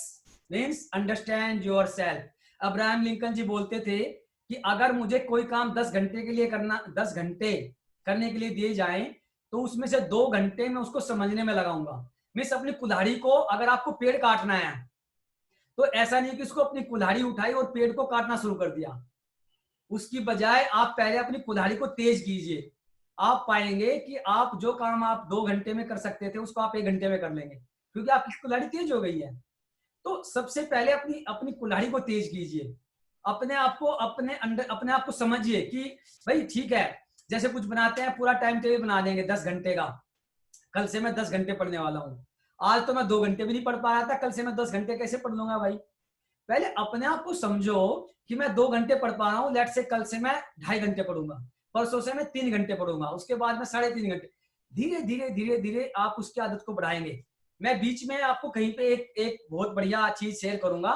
[SPEAKER 1] means understand yourself. Abraham Lincoln ji बोलते थे कि अगर मुझे कोई काम 10 घंटे के लिए करना, 10 घंटे करने के लिए दिए जाए तो उसमें से 2 घंटे में उसको समझने में लगाऊंगा। मीन्स अपनी कुल्हाड़ी को, अगर आपको पेड़ काटना है तो ऐसा नहीं कि उसको अपनी कुल्हाड़ी उठाई और पेड़ को काटना शुरू कर दिया, उसकी बजाय आप पहले अपनी कुल्हाड़ी को तेज कीजिए। आप पाएंगे कि आप जो काम आप 2 घंटे में कर सकते थे उसको आप 1 घंटे में कर लेंगे, क्योंकि आपकी कुल्हाड़ी तेज हो गई है। तो सबसे पहले अपनी अपनी कुल्हाड़ी को तेज कीजिए, अपने आप को अपने आप को समझिए कि भाई ठीक है, जैसे कुछ बनाते हैं पूरा टाइम टेबल बना देंगे 10 घंटे का, कल से मैं 10 घंटे पढ़ने वाला हूं। आज तो मैं 2 घंटे भी नहीं पढ़ पा रहा था, कल से मैं 10 घंटे कैसे पढ़ लूंगा भाई। पहले अपने आप को समझो कि मैं 2 घंटे पढ़ पा रहा हूँ, लेट से कल से मैं 2.5 घंटे पढ़ूंगा, परसों से मैं 3 घंटे पढ़ूंगा, उसके बाद मैं 3.5 घंटे। धीरे धीरे धीरे धीरे आप उसकी आदत को बढ़ाएंगे। मैं बीच में आपको कहीं पे एक बहुत बढ़िया चीज शेयर करूंगा,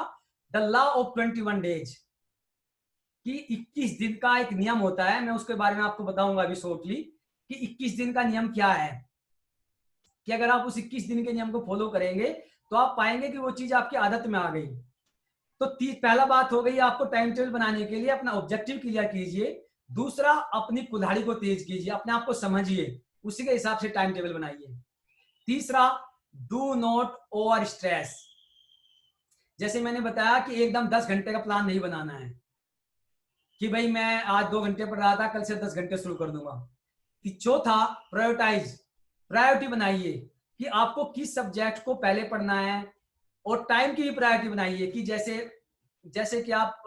[SPEAKER 1] द लॉ ऑफ 21 डेज, कि 21 दिन का एक नियम होता है। मैं उसके बारे में आपको बताऊंगा अभी शॉर्टली कि 21 दिन का नियम क्या है, कि अगर आप उस 21 दिन के नियम को फॉलो करेंगे तो आप पाएंगे कि वो चीज आपकी आदत में आ गई। तो पहला बात हो गई आपको टाइम टेबल बनाने के लिए अपना ऑब्जेक्टिव क्लियर कीजिए। दूसरा, अपनी कुल्हाड़ी को तेज कीजिए, अपने आप को समझिए, उसी के हिसाब से टाइम टेबल बनाइए। तीसरा, डू नॉट ओवर स्ट्रेस। जैसे मैंने बताया कि एकदम 10 घंटे का प्लान नहीं बनाना है कि भाई मैं आज 2 घंटे पढ़ रहा था, कल से 10 घंटे शुरू कर दूंगा। चौथा, प्रायोरिटाइज, प्रायोरिटी बनाइए कि आपको किस सब्जेक्ट को पहले पढ़ना है, और टाइम की भी प्रायोरिटी बनाइए कि जैसे कि आप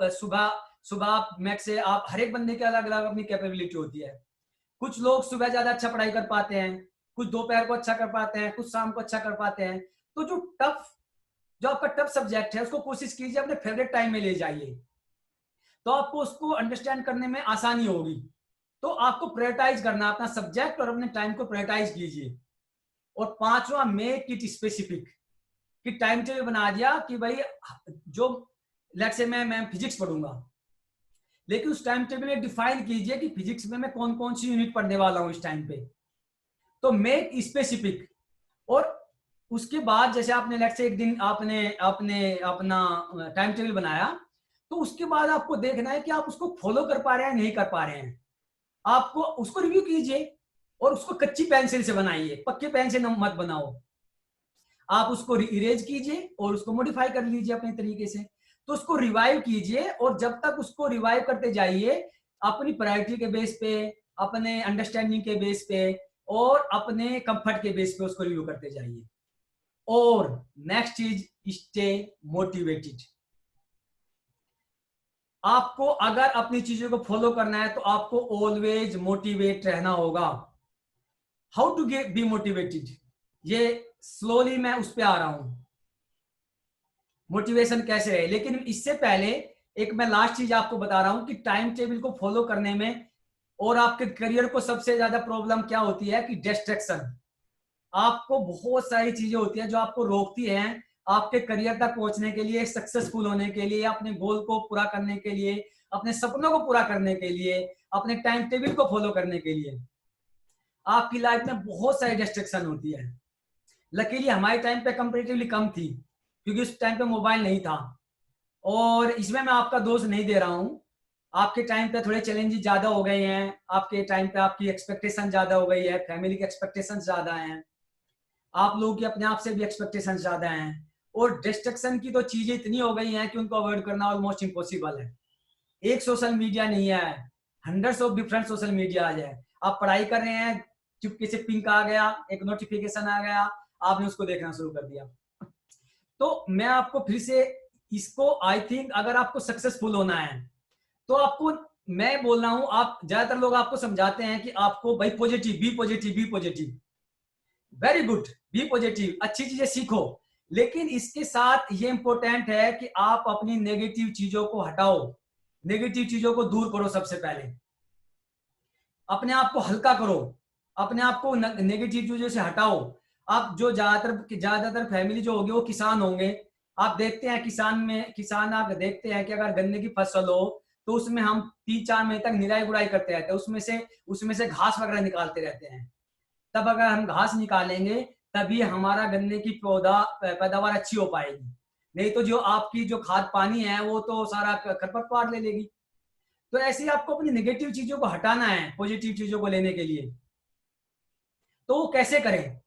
[SPEAKER 1] सुबह मैक्स से, आप हर एक बंदे की अलग अलग अपनी कैपेबिलिटी होती है। कुछ लोग सुबह ज्यादा अच्छा पढ़ाई कर पाते हैं, कुछ दोपहर को अच्छा कर पाते हैं, कुछ शाम को अच्छा कर पाते हैं। तो जो आपका टफ सब्जेक्ट है उसको कोशिश कीजिए अपने फेवरेट टाइम में ले जाइए, तो आपको उसको अंडरस्टैंड करने में आसानी होगी। तो आपको प्रायोरिटाइज करना अपना सब्जेक्ट और अपने टाइम को प्रायोरिटाइज कीजिए। और पांचवा, मेक इट स्पेसिफिक, कि टाइम टेबल बना दिया कि भाई जो लेट्स से मैं फिजिक्स पढ़ूंगा, लेकिन उस टाइम टेबल में डिफाइन कीजिए कि फिजिक्स में मैं कौन कौन सी यूनिट पढ़ने वाला हूं इस टाइम पे। तो मेक स्पेसिफिक। और उसके बाद जैसे आपने लेट्स से एक दिन आपने आपने अपना टाइम टेबल बनाया, तो उसके बाद आपको देखना है कि आप उसको फॉलो कर पा रहे हैं नहीं कर पा रहे हैं। आपको उसको रिव्यू कीजिए और उसको कच्ची पेंसिल से बनाइए, पक्के पेन से मत बनाओ। आप उसको इरेज कीजिए और उसको मॉडिफाई कर लीजिए अपने तरीके से। तो उसको रिवाइव कीजिए और जब तक उसको रिवाइव करते जाइए अपनी प्रायोरिटी के बेस पे, अपने अंडरस्टैंडिंग के बेस पे और अपने कंफर्ट के बेस पे उसको रिव्यू करते जाइए। और नेक्स्ट चीज, स्टे मोटिवेटेड। आपको अगर अपनी चीजों को फॉलो करना है तो आपको ऑलवेज मोटिवेट रहना होगा। How to get be motivated, ये स्लोली मैं उस पर आ रहा हूं, मोटिवेशन कैसे रहे। लेकिन इससे पहले एक मैं लास्ट चीज आपको बता रहा हूं कि टाइम टेबल को फॉलो करने में और आपके करियर को सबसे ज्यादा प्रॉब्लम क्या होती है कि डिस्ट्रैक्शन। आपको बहुत सारी चीजें होती हैं जो आपको रोकती हैं आपके करियर तक पहुंचने के लिए, सक्सेसफुल होने के लिए, अपने गोल को पूरा करने के लिए, अपने सपनों को पूरा करने के लिए, अपने टाइम टेबल को फॉलो करने के लिए। आपकी लाइफ में बहुत सारी डिस्ट्रैक्शन होती है। लकीली हमारे टाइम पे कंपेरेटिवली कम थी क्योंकि उस टाइम पे मोबाइल नहीं था। और इसमें मैं आपका दोष नहीं दे रहा हूँ, आपके टाइम पे थोड़े चैलेंजेस ज्यादा हो गए हैं, आपके टाइम पे आपकी एक्सपेक्टेशन ज्यादा हो गई है, फैमिली की एक्सपेक्टेशन ज्यादा हैं, आप लोगों की अपने आप से भी एक्सपेक्टेशन ज्यादा हैं, और डिस्ट्रक्शन की तो चीजें इतनी हो गई हैं कि उनको अवॉइड करना ऑलमोस्ट इम्पॉसिबल है। एक सोशल मीडिया नहीं है, hundreds of different social media आ जाए। आप पढ़ाई कर रहे हैं, चुपके से पिंक आ गया, एक नोटिफिकेशन आ गया, आपने उसको देखना शुरू कर दिया। तो मैं आपको फिर से इसको, आई थिंक अगर आपको सक्सेसफुल होना है तो आपको, मैं बोल रहा हूं, आप ज्यादातर लोग आपको समझाते हैं कि आपको भाई positive, be positive, be positive, very good, be positive, अच्छी चीजें सीखो। लेकिन इसके साथ ये इंपॉर्टेंट है कि आप अपनी नेगेटिव चीजों को हटाओ, नेगेटिव चीजों को दूर करो। सबसे पहले अपने आप को हल्का करो, अपने आप को नेगेटिव चीजों से हटाओ। आप जो ज्यादातर फैमिली जो होगी वो किसान होंगे। आप देखते हैं किसान आप देखते हैं कि अगर गन्ने की फसल हो तो उसमें हम 3-4 महीने तक निराई गुड़ाई करते रहते हैं, उसमें से घास वगैरह निकालते रहते हैं। तब अगर हम घास निकालेंगे तभी हमारा गन्ने की पौधा पैदावार अच्छी हो पाएगी। नहीं तो जो आपकी जो खाद पानी है वो तो सारा खरपतवार ले लेगी। तो ऐसे ही आपको अपनी नेगेटिव चीजों को हटाना है पॉजिटिव चीजों को लेने के लिए। तो वो कैसे करें?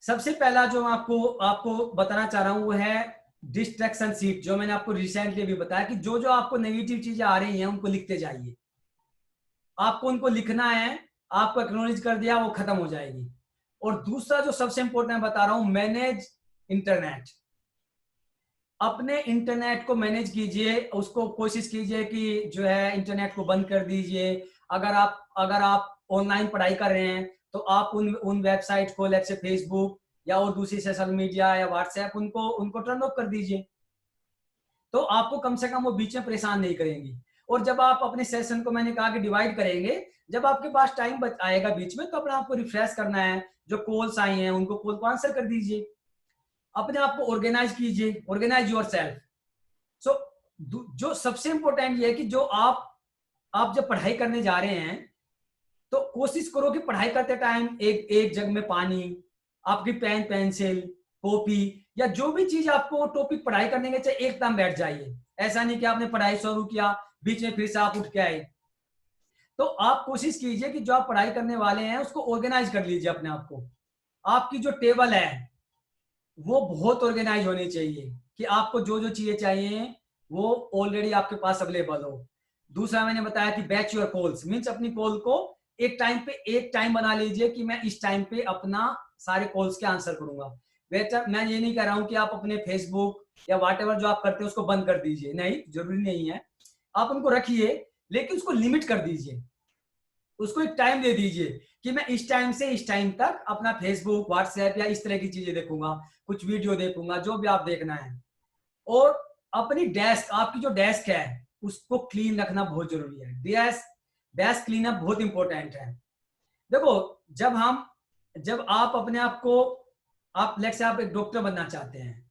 [SPEAKER 1] सबसे पहला जो मैं आपको आपको बताना चाह रहा हूं वो है डिस्ट्रैक्शन सीट, जो मैंने आपको रिसेंटली भी बताया कि जो जो आपको नेगेटिव चीजें आ रही हैं उनको लिखते जाइए। आपको उनको लिखना है, आपको एक्नॉलेज कर दिया वो खत्म हो जाएगी। और दूसरा जो सबसे इंपॉर्टेंट बता रहा हूं, मैनेज इंटरनेट। अपने इंटरनेट को मैनेज कीजिए, उसको कोशिश कीजिए कि जो है इंटरनेट को बंद कर दीजिए। अगर आप ऑनलाइन पढ़ाई कर रहे हैं तो आप उन वेबसाइट को, जैसे फेसबुक या और दूसरी सोशल मीडिया या व्हाट्सएप, उनको उनको टर्न ऑफ कर दीजिए। तो आपको कम से कम वो बीच में परेशान नहीं करेंगी। और जब आप अपने सेशन को, मैंने कहा कि डिवाइड करेंगे, जब आपके पास टाइम आएगा बीच में तो अपने आप को रिफ्रेश करना है, जो कॉल्स आई हैं उनको कॉल को आंसर कर दीजिए, अपने आप को ऑर्गेनाइज कीजिए, ऑर्गेनाइज योर सेल्फ। सो जो सबसे इंपॉर्टेंट ये है कि जो आप जब पढ़ाई करने जा रहे हैं तो कोशिश करो कि पढ़ाई करते टाइम एक एक जग में पानी, आपकी पेन पेंसिल कॉपी या जो भी चीज आपको टॉपिक पढ़ाई करने के चाहिए एकदम बैठ जाइए। ऐसा नहीं कि आपने पढ़ाई शुरू किया बीच में फिर से आप उठ के आए। तो आप कोशिश कीजिए कि जो आप पढ़ाई करने वाले हैं उसको ऑर्गेनाइज कर लीजिए अपने आप को। आपकी जो टेबल है वो बहुत ऑर्गेनाइज होनी चाहिए कि आपको जो जो चीजें चाहिए वो ऑलरेडी आपके पास अवेलेबल हो। दूसरा मैंने बताया कि बैच योर कॉल्स, मीन्स अपनी कॉल को एक टाइम पे एक टाइम बना लीजिए कि मैं इस टाइम पे अपना सारे कॉल्स के आंसर करूंगा। बेहतर, मैं ये नहीं कह रहा हूं कि आप अपने फेसबुक या व्हाट एवर जो आप करते हैं उसको बंद कर दीजिए, नहीं, जरूरी नहीं है। आप उनको रखिए लेकिन उसको लिमिट कर दीजिए, उसको एक टाइम दे दीजिए कि मैं इस टाइम से इस टाइम तक अपना फेसबुक, व्हाट्सएप या इस तरह की चीजें देखूंगा, कुछ वीडियो देखूंगा, जो भी आप देखना है। और अपनी डेस्क, आपकी जो डेस्क है उसको क्लीन रखना बहुत जरूरी है। डेस्क क्लीनअप बहुत इंपॉर्टेंट है। देखो, जब आप अपने आप को, आप लेट्स से आप एक डॉक्टर बनना चाहते हैं,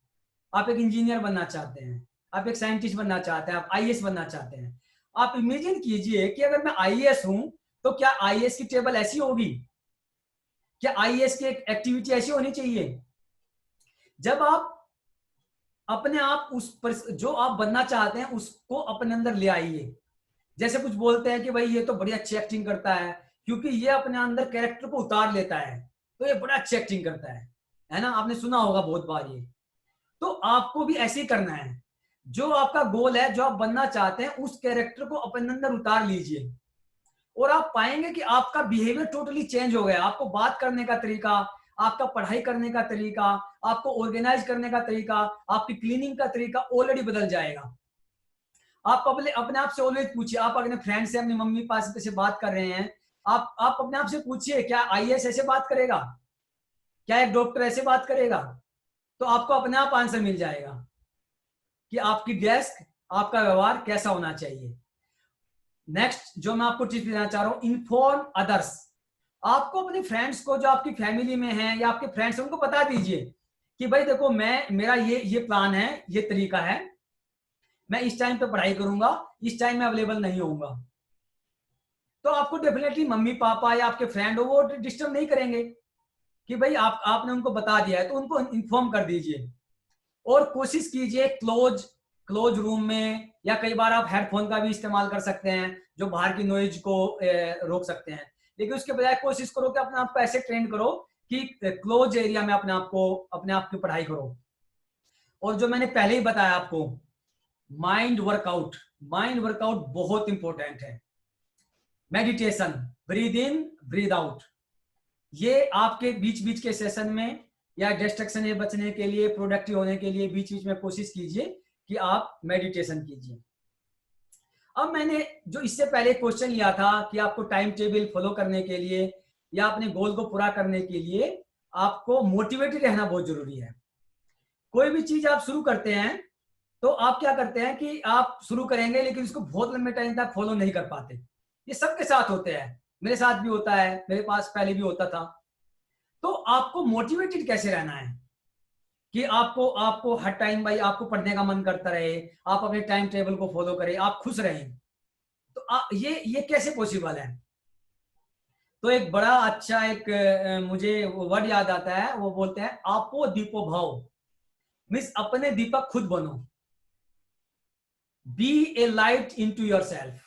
[SPEAKER 1] आप एक इंजीनियर बनना चाहते हैं, आप एक साइंटिस्ट बनना चाहते हैं, आप आईएएस बनना चाहते हैं। आप इमेजिन कीजिए कि अगर मैं आईएएस हूं तो क्या आईएएस की टेबल ऐसी होगी? क्या आईएएस की एक्टिविटी ऐसी होनी चाहिए जब आप अपने आप जो आप बनना चाहते हैं उसको अपने अंदर ले आइए। जैसे कुछ बोलते हैं कि भाई ये तो बड़ी अच्छी एक्टिंग करता है क्योंकि ये अपने अंदर कैरेक्टर को उतार लेता है, तो ये बड़ा अच्छी एक्टिंग करता है ना, आपने सुना होगा बहुत बार ये। तो आपको भी ऐसे ही करना है, जो आपका गोल है, जो आप बनना चाहते हैं, उस कैरेक्टर को अपने अंदर उतार लीजिए और आप पाएंगे कि आपका बिहेवियर टोटली चेंज हो गया। आपको बात करने का तरीका, आपका पढ़ाई करने का तरीका, आपको ऑर्गेनाइज करने का तरीका, आपकी क्लीनिंग का तरीका ऑलरेडी बदल जाएगा। आप अपने आप से ऑलवेज पूछिए, आप अपने फ्रेंड से, अपनी मम्मी पापा से बात कर रहे हैं, आप अपने आप से पूछिए क्या आईएएस ऐसे बात करेगा, क्या एक डॉक्टर ऐसे बात करेगा? तो आपको अपने आप आंसर मिल जाएगा कि आपकी डेस्क, आपका व्यवहार कैसा होना चाहिए। नेक्स्ट जो मैं आपको टिप देना चाह रहा हूं, इन्फॉर्म अदर्स। आपको अपने फ्रेंड्स को, जो आपकी फैमिली में है या आपके फ्रेंड्स, उनको बता दीजिए कि भाई देखो, मेरा ये प्लान है, ये तरीका है, मैं इस टाइम पे पढ़ाई करूंगा, इस टाइम में अवेलेबल नहीं होऊंगा। तो आपको डेफिनेटली मम्मी पापा या आपके फ्रेंड हो वो डिस्टर्ब नहीं करेंगे कि भाई आपने उनको बता दिया है, तो उनको इन्फॉर्म कर दीजिए। और कोशिश कीजिए क्लोज रूम में, या कई बार आप हेडफोन का भी इस्तेमाल कर सकते हैं जो बाहर की नॉइज को रोक सकते हैं। लेकिन उसके बजाय कोशिश करो कि अपने आप को ऐसे ट्रेन करो कि क्लोज एरिया में अपने आप की पढ़ाई करो। और जो मैंने पहले ही बताया आपको, माइंड वर्कआउट बहुत इंपॉर्टेंट है। Meditation, breathe in breathe out, ये आपके बीच बीच के सेशन में या डिस्ट्रक्शन से बचने के लिए, प्रोडक्टिव होने के लिए बीच बीच में कोशिश कीजिए कि आप मेडिटेशन कीजिए। अब मैंने जो इससे पहले क्वेश्चन लिया था कि आपको टाइम टेबल फॉलो करने के लिए या अपने गोल को पूरा करने के लिए आपको मोटिवेटेड रहना बहुत जरूरी है। कोई भी चीज आप शुरू करते हैं तो आप क्या करते हैं कि आप शुरू करेंगे लेकिन इसको बहुत लंबे टाइम तक फॉलो नहीं कर पाते। ये सबके साथ होते हैं, मेरे साथ भी होता है, मेरे पास पहले भी होता था। तो आपको मोटिवेटेड कैसे रहना है कि आपको हर टाइम भाई आपको पढ़ने का मन करता रहे, आप अपने टाइम टेबल को फॉलो करें, आप खुश रहें। तो ये कैसे पॉसिबल है? तो एक बड़ा अच्छा मुझे वर्ड याद आता है, वो बोलते हैं आपो दीपो भाव, मीन्स अपने दीपक खुद बनो। Be a light into yourself.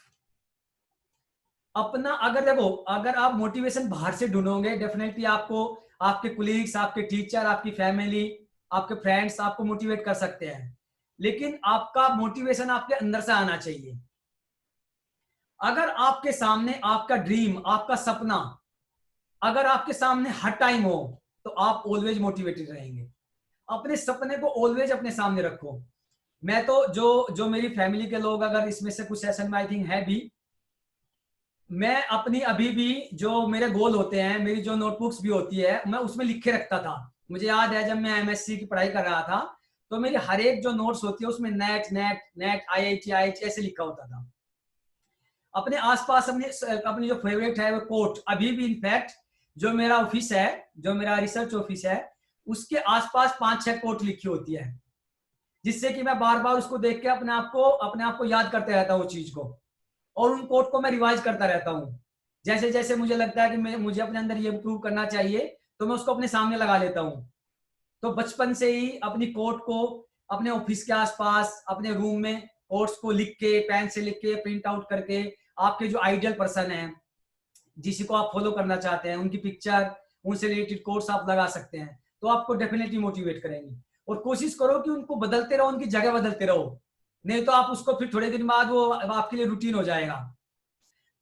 [SPEAKER 1] अपना अगर आप मोटिवेशन बाहर से ढूंढोगे, डेफिनेटली आपको आपके कुलीग्स, आपके टीचर, आपकी फैमिली, आपके फ्रेंड्स आपको मोटिवेट कर सकते हैं, लेकिन आपका मोटिवेशन आपके अंदर से आना चाहिए। अगर आपके सामने आपका ड्रीम, आपका सपना अगर आपके सामने हर टाइम हो तो आप ऑलवेज मोटिवेटेड रहेंगे। अपने सपने को ऑलवेज अपने सामने रखो। मैं तो जो मेरी फैमिली के लोग अगर इसमें से कुछ सेशन में आई थिंक है भी, मैं अपनी अभी भी जो मेरे गोल होते हैं, मेरी जो नोटबुक्स भी होती है, मैं उसमें लिखे रखता था। मुझे याद है जब मैं एमएससी की पढ़ाई कर रहा था तो मेरी हर एक जो नोट्स होती है उसमें नेट आईआईटी ऐसे लिखा होता था। अपने आसपास अपनी जो फेवरेट है वो कोट, अभी भी इनफैक्ट जो मेरा ऑफिस है, जो मेरा रिसर्च ऑफिस है, उसके आसपास 5-6 कोट लिखी होती है, जिससे कि मैं बार बार उसको देख के अपने आप को याद करते रहता हूँ चीज को, और उन कोट को मैं रिवाइज करता रहता हूँ। जैसे जैसे मुझे लगता है कि मुझे अपने अंदर ये इंप्रूव करना चाहिए तो मैं उसको अपने सामने लगा लेता हूँ। तो बचपन से ही अपनी कोट को अपने ऑफिस के आसपास, अपने रूम में कोट्स को लिख के, पेन से लिख के, प्रिंट आउट करके, आपके जो आइडियल पर्सन है, जिसको आप फॉलो करना चाहते हैं, उनकी पिक्चर, उनसे रिलेटेड कोट्स आप लगा सकते हैं, तो आपको डेफिनेटली मोटिवेट करेंगे। और कोशिश करो कि उनको बदलते रहो, उनकी जगह बदलते रहो, नहीं तो आप उसको फिर थोड़े दिन बाद वो आपके लिए रूटीन हो जाएगा।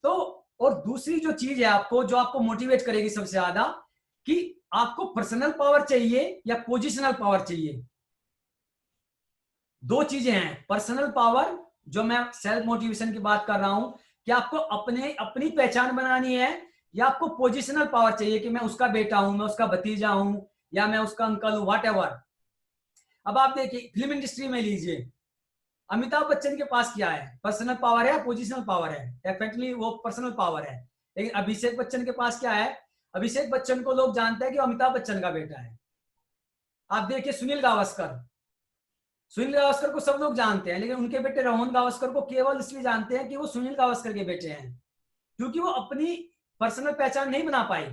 [SPEAKER 1] तो और दूसरी जो चीज है आपको, जो आपको मोटिवेट करेगी सबसे ज्यादा, कि आपको पर्सनल पावर चाहिए या पोजिशनल पावर चाहिए। दो चीजें हैं, पर्सनल पावर जो मैं सेल्फ मोटिवेशन की बात कर रहा हूं कि आपको अपनी पहचान बनानी है, या आपको पोजिशनल पावर चाहिए कि मैं उसका बेटा हूं, मैं उसका भतीजा हूं, या मैं उसका अंकल हूं, व्हाट एवर। अब आप देखिए फिल्म इंडस्ट्री में लीजिए, अमिताभ बच्चन के पास क्या है, पर्सनल पावर है, पोजिशनल पावर है? डेफिनेटली वो पर्सनल पावर है। लेकिन अभिषेक बच्चन के पास क्या है? अभिषेक बच्चन को लोग जानते हैं कि अमिताभ बच्चन का बेटा है। आप देखिए सुनील गावस्कर को सब लोग जानते हैं, लेकिन उनके बेटे रोहन गावस्कर को केवल इसलिए जानते हैं कि वो सुनील गावस्कर के बेटे हैं, क्योंकि वो अपनी पर्सनल पहचान नहीं बना पाए।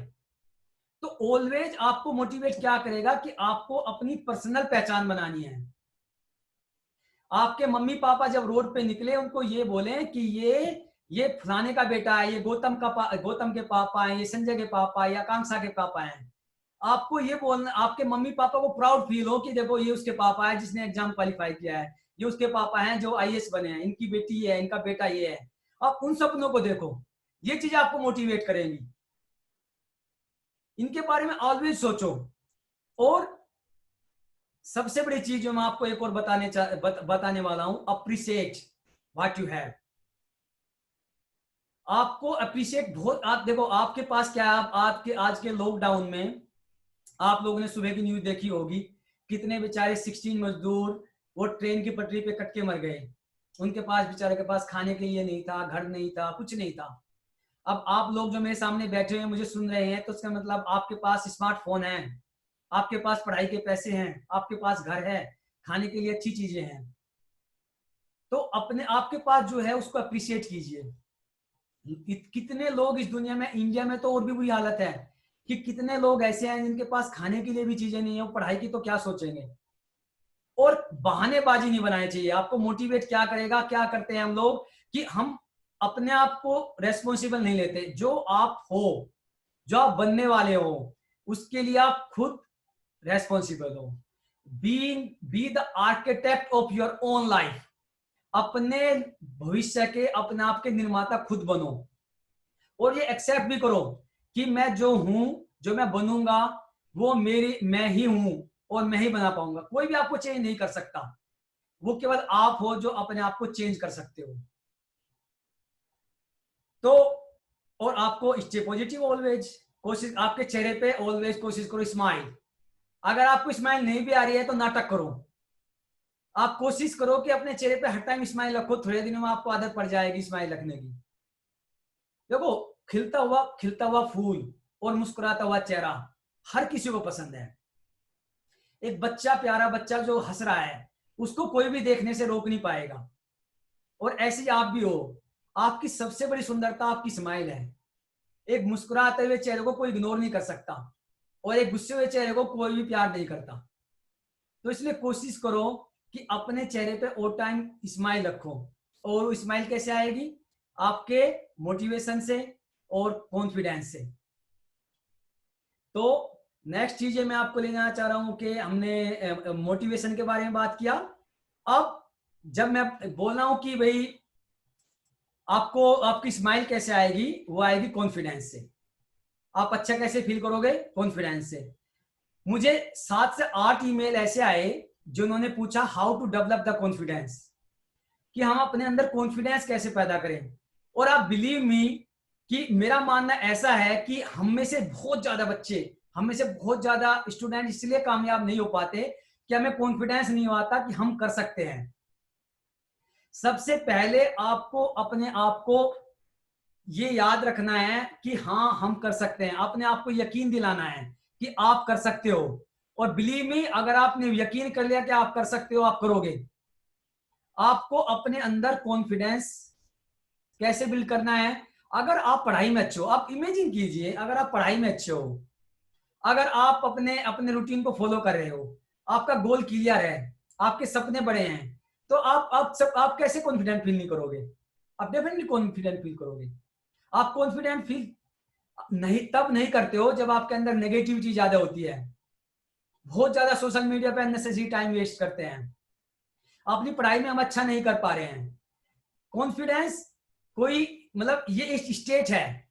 [SPEAKER 1] तो ऑलवेज आपको मोटिवेट क्या करेगा कि आपको अपनी पर्सनल पहचान बनानी है। आपके मम्मी पापा जब रोड पे निकले उनको ये बोले कि ये फलाने का बेटा है, ये गौतम के पापा हैं, ये संजय के पापा या आकांक्षा के पापा हैं। आपको ये बोलना, आपके मम्मी पापा को प्राउड फील हो कि देखो ये उसके पापा है जिसने एग्जाम क्वालिफाई किया है, ये उसके पापा हैं जो आईएएस बने हैं, इनकी बेटी है, इनका बेटा ये है। आप उन सपनों को देखो, ये चीजें आपको मोटिवेट करेंगी। इनके बारे में ऑलवेज सोचो। और सबसे बड़ी चीज जो मैं आपको एक और बताने वाला हूं, अप्रिशिएट व्हाट यू हैव। आपको अप्रिशिएट बहुत, आप देखो आपके पास क्या है। आपके आज के लॉकडाउन में आप लोगों ने सुबह की न्यूज देखी होगी, कितने बेचारे 16 मजदूर वो ट्रेन की पटरी पे कट के मर गए। उनके पास, बेचारे के पास खाने के लिए नहीं था, घर नहीं था, कुछ नहीं था। अब आप लोग जो मेरे सामने बैठे हैं मुझे सुन रहे हैं, तो इसका मतलब आपके पास स्मार्टफोन है, आपके पास पढ़ाई के पैसे हैं, आपके पास घर है, खाने के लिए अच्छी चीजें हैं। तो अपने आपके पास जो है उसको अप्रिशिएट कीजिए। कितने लोग इस दुनिया में, इंडिया में तो और भी बुरी हालत है कि कितने लोग ऐसे हैं जिनके पास खाने के लिए भी चीजें नहीं है, वो पढ़ाई की तो क्या सोचेंगे। और बहानेबाजी नहीं बनानी चाहिए। आपको मोटिवेट क्या करेगा, क्या करते हैं हम लोग कि हम अपने आप को रेस्पॉन्सिबल नहीं लेते। जो आप हो, जो आप बनने वाले हो, उसके लिए आप खुद रेस्पॉन्सिबल हो। Be the architect of your own life. अपने भविष्य के, अपने आप के निर्माता खुद बनो। और ये एक्सेप्ट भी करो कि मैं जो हूं, जो मैं बनूंगा, वो मैं ही हूं और मैं ही बना पाऊंगा। कोई भी आपको चेंज नहीं कर सकता। वो केवल आप हो जो अपने आप को चेंज कर सकते हो। तो और आपको स्टे पॉजिटिव ऑलवेज। कोशिश, आपके चेहरे पे ऑलवेज कोशिश करो स्माइल। अगर आपको स्माइल नहीं भी आ रही है तो नाटक करो। आप कोशिश करो कि अपने चेहरे पे हर टाइम स्माइल रखो। थोड़े दिनों में आपको आदत पड़ जाएगी स्माइल रखने की। देखो, खिलता हुआ फूल और मुस्कुराता हुआ चेहरा हर किसी को पसंद है। एक बच्चा, प्यारा बच्चा जो हंस रहा है, उसको कोई भी देखने से रोक नहीं पाएगा। और ऐसे ही आप भी हो। आपकी सबसे बड़ी सुंदरता आपकी स्माइल है। एक मुस्कुराते हुए चेहरे को कोई इग्नोर नहीं कर सकता, और एक गुस्से हुए चेहरे को कोई भी प्यार नहीं करता। तो इसलिए कोशिश करो कि अपने चेहरे पे ऑल टाइम स्माइल रखो। और स्माइल कैसे आएगी? आपके मोटिवेशन से और कॉन्फिडेंस से। तो नेक्स्ट चीजें मैं आपको ले जाना चाह रहा हूं कि हमने मोटिवेशन के बारे में बात किया। अब जब मैं बोल रहा हूं कि भाई आपको आपकी स्माइल कैसे आएगी, वो आएगी कॉन्फिडेंस से। आप अच्छा कैसे फील करोगे? कॉन्फिडेंस से। मुझे 7 से 8 ईमेल ऐसे आए जिन्होंने पूछा how to develop the confidence, कि हम अपने अंदर कॉन्फिडेंस कैसे पैदा करें। और आप बिलीव मी कि मेरा मानना ऐसा है कि हम में से बहुत ज्यादा बच्चे, हम में से बहुत ज्यादा स्टूडेंट इसलिए कामयाब नहीं हो पाते कि हमें कॉन्फिडेंस नहीं आता कि हम कर सकते हैं। सबसे पहले आपको अपने आप को ये याद रखना है कि हाँ हम कर सकते हैं। अपने आप को यकीन दिलाना है कि आप कर सकते हो। और बिलीव मी, अगर आपने यकीन कर लिया कि आप कर सकते हो, आप करोगे। आपको अपने अंदर कॉन्फिडेंस कैसे बिल्ड करना है? अगर आप पढ़ाई में अच्छे हो, आप इमेजिन कीजिए अगर आप पढ़ाई में अच्छे हो, अगर आप अपने अपने रूटीन को फॉलो कर रहे हो, आपका गोल क्लियर है, आपके सपने बड़े हैं, तो आप कैसे कॉन्फिडेंट फील नहीं करोगे? आप डेफिनेटली कॉन्फिडेंट फील करोगे। आप कॉन्फिडेंट फील नहीं तब नहीं करते हो जब आपके अंदर नेगेटिविटी ज्यादा होती है। बहुत ज्यादा सोशल मीडिया पे अननेसेसरी टाइम वेस्ट करते हैं, अपनी पढ़ाई में हम अच्छा नहीं कर पा रहे हैं। कॉन्फिडेंस कोई, मतलब ये एक स्टेट है,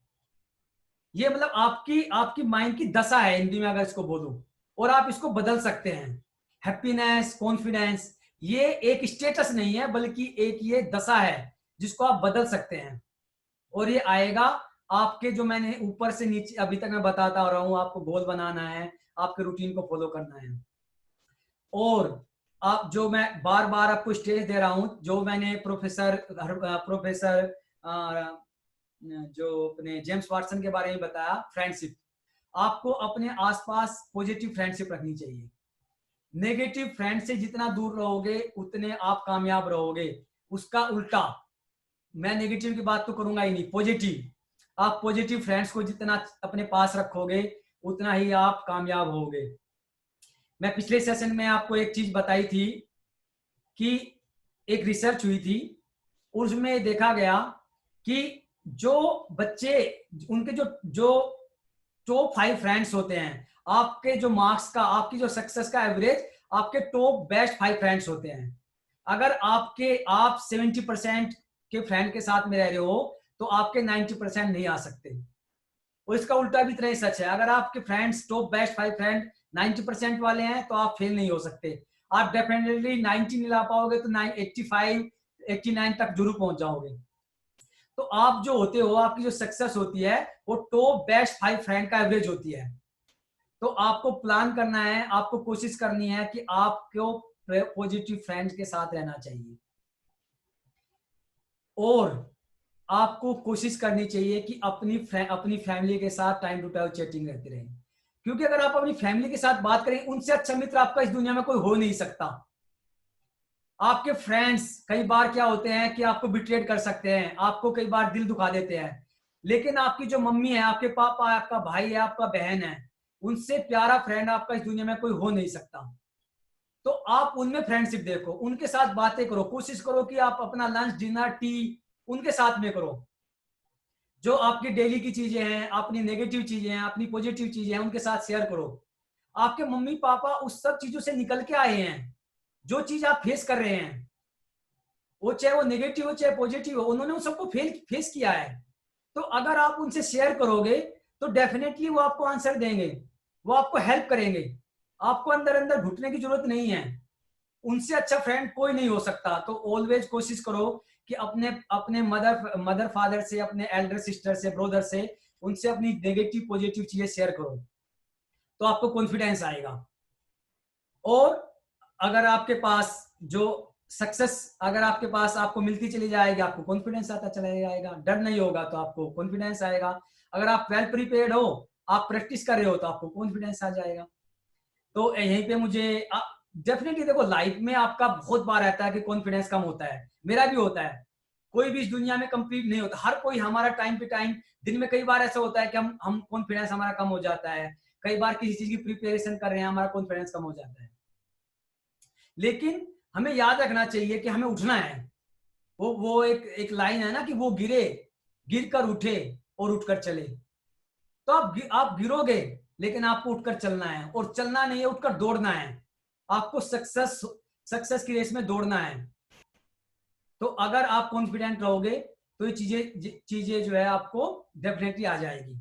[SPEAKER 1] ये मतलब आपकी आपकी माइंड की दशा है हिंदी में अगर इसको बोलूं, और आप इसको बदल सकते हैं। हैप्पीनेस, कॉन्फिडेंस, ये एक स्टेटस नहीं है बल्कि एक ये दशा है जिसको आप बदल सकते हैं। और ये आएगा आपके, जो मैंने ऊपर से नीचे अभी तक मैं बताता आ रहा हूं, आपको गोल बनाना है, आपके रूटीन को फॉलो करना है। और आप, जो मैं बार बार आपको स्टेज दे रहा हूं, जो मैंने प्रोफेसर जो अपने जेम्स वाटसन के बारे में बताया, फ्रेंडशिप। आपको अपने आसपास पॉजिटिव फ्रेंडशिप रखनी चाहिए। नेगेटिव फ्रेंड से जितना दूर रहोगे उतने आप कामयाब रहोगे। उसका उल्टा, मैं नेगेटिव की बात तो करूंगा ही नहीं, पॉजिटिव। आप पॉजिटिव फ्रेंड्स को जितना अपने पास रखोगे उतना ही आप कामयाब होगे। मैं पिछले सेशन में आपको एक चीज बताई थी कि एक रिसर्च हुई थी, उसमें देखा गया कि जो बच्चे, उनके जो जो टॉप 5 फ्रेंड्स होते हैं, आपके जो मार्क्स का, आपकी जो सक्सेस का एवरेज, आपके टॉप बेस्ट 5 फ्रेंड्स होते हैं। अगर आप 70% के फ्रेंड के साथ में रह रहे हो तो आपके 90% नहीं आ सकते। और इसका उल्टा भी इतना ही सच है, अगर आपके फ्रेंड्स टॉप बेस्ट 5 फ्रेंड 90% वाले हैं तो आप फेल नहीं हो सकते। आप डेफिनेटली 90 नहीं ला पाओगे तो 85 89 तक जरूर पहुंच जाओगे। तो आप जो होते हो, आपकी जो सक्सेस होती है वो टॉप बेस्ट 5 फ्रेंड का एवरेज होती है। तो आपको प्लान करना है, आपको कोशिश करनी है कि आपको पॉजिटिव फ्रेंड्स के साथ रहना चाहिए, और आपको कोशिश करनी चाहिए कि अपनी फैमिली के साथ टाइम टू टाइम चैटिंग करते रहें, क्योंकि अगर आप अपनी फैमिली के साथ बात करें, उनसे अच्छा मित्र आपका इस दुनिया में कोई हो नहीं सकता। आपके फ्रेंड्स कई बार क्या होते हैं कि आपको बिट्रेड कर सकते हैं, आपको कई बार दिल दुखा देते हैं, लेकिन आपकी जो मम्मी है, आपके पापा, आपका भाई है, आपका बहन है, उनसे प्यारा फ्रेंड आपका इस दुनिया में कोई हो नहीं सकता। तो आप उनमें फ्रेंडशिप देखो, उनके साथ बातें करो, कोशिश करो कि आप अपना लंच, डिनर, टी उनके साथ में करो। जो आपकी डेली की चीजें हैं, अपनी नेगेटिव चीजें हैं, अपनी पॉजिटिव चीजें हैं, उनके साथ शेयर करो। आपके मम्मी पापा उस सब चीजों से निकल के आए हैं, जो चीज आप फेस कर रहे हैं, वो चाहे वो नेगेटिव हो चाहे पॉजिटिव हो, उन्होंने उन सबको फेस किया है। तो अगर आप उनसे शेयर करोगे तो डेफिनेटली वो आपको आंसर देंगे, वो आपको हेल्प करेंगे। आपको अंदर अंदर घुटने की जरूरत नहीं है, उनसे अच्छा फ्रेंड कोई नहीं हो सकता। तो ऑलवेज कोशिश करो कि अपने अपने मदर फादर से, अपने एल्डर सिस्टर से, ब्रदर से, उनसे अपनी नेगेटिव पॉजिटिव चीजें शेयर करो, तो आपको कॉन्फिडेंस आएगा। और अगर आपके पास जो सक्सेस, अगर आपके पास आपको मिलती चली जाएगी, आपको कॉन्फिडेंस आता चला जाएगा, डर नहीं होगा तो आपको कॉन्फिडेंस आएगा। अगर आप वेल प्रिपेयर्ड हो, आप प्रैक्टिस कर रहे हो, तो आपको कॉन्फिडेंस आ जाएगा। तो यहीं पे मुझे डेफिनेटली देखो, लाइफ में आपका बहुत बार रहता है कि कॉन्फिडेंस कम होता है, मेरा भी होता है। कोई भी इस दुनिया में कंप्लीट नहीं होता, हर कोई हमारा टाइम पे टाइम, दिन में कई बार ऐसा होता है कि हम कॉन्फिडेंस हमारा कम हो जाता है। कई बार किसी चीज की प्रिपरेशन कर रहे हैं, हमारा कॉन्फिडेंस कम हो जाता है। लेकिन हमें याद रखना चाहिए कि हमें उठना है। वो एक लाइन है ना कि वो गिर कर उठे और उठकर चले। तो आप गिरोगे, लेकिन आपको उठकर चलना है, और चलना नहीं है, उठकर दौड़ना है। आपको सक्सेस की रेस में दौड़ना है। तो अगर आप कॉन्फिडेंट रहोगे तो ये चीजें जो है आपको डेफिनेटली आ जाएगी।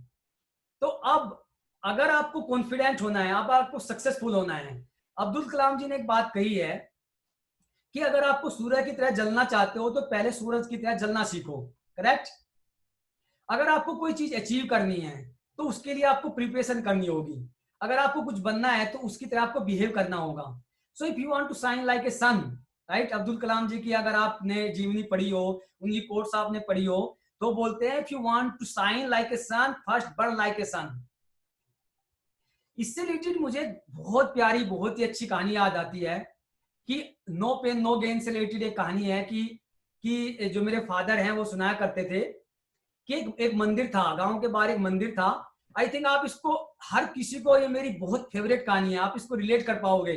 [SPEAKER 1] तो अब अगर आपको कॉन्फिडेंट होना है, अब आपको सक्सेसफुल होना है, अब्दुल कलाम जी ने एक बात कही है कि अगर आपको सूर्य की तरह जलना चाहते हो तो पहले सूरज की तरह जलना सीखो। करेक्ट? अगर आपको कोई चीज अचीव करनी है तो उसके लिए आपको प्रिपरेशन करनी होगी। अगर आपको कुछ बनना है तो उसकी तरह आपको बिहेव करना होगा। So if you want to shine like a sun, right, Abdul Kalam ji की अगर आपने जीवनी पढ़ी हो, उनकी कोट्स आपने पढ़ी हो, तो बोलते हैं if you want to shine like a sun, first burn like a sun. इससे रिलेटेड मुझे बहुत प्यारी, बहुत ही अच्छी कहानी याद आती है कि नो पेन नो गेन से रिलेटेड एक कहानी है कि जो मेरे फादर हैं वो सुनाया करते थे कि एक मंदिर था, गांव के बाहर एक मंदिर था। आई थिंक आप इसको, हर किसी को, ये मेरी बहुत फेवरेट कहानी है, आप इसको रिलेट कर पाओगे।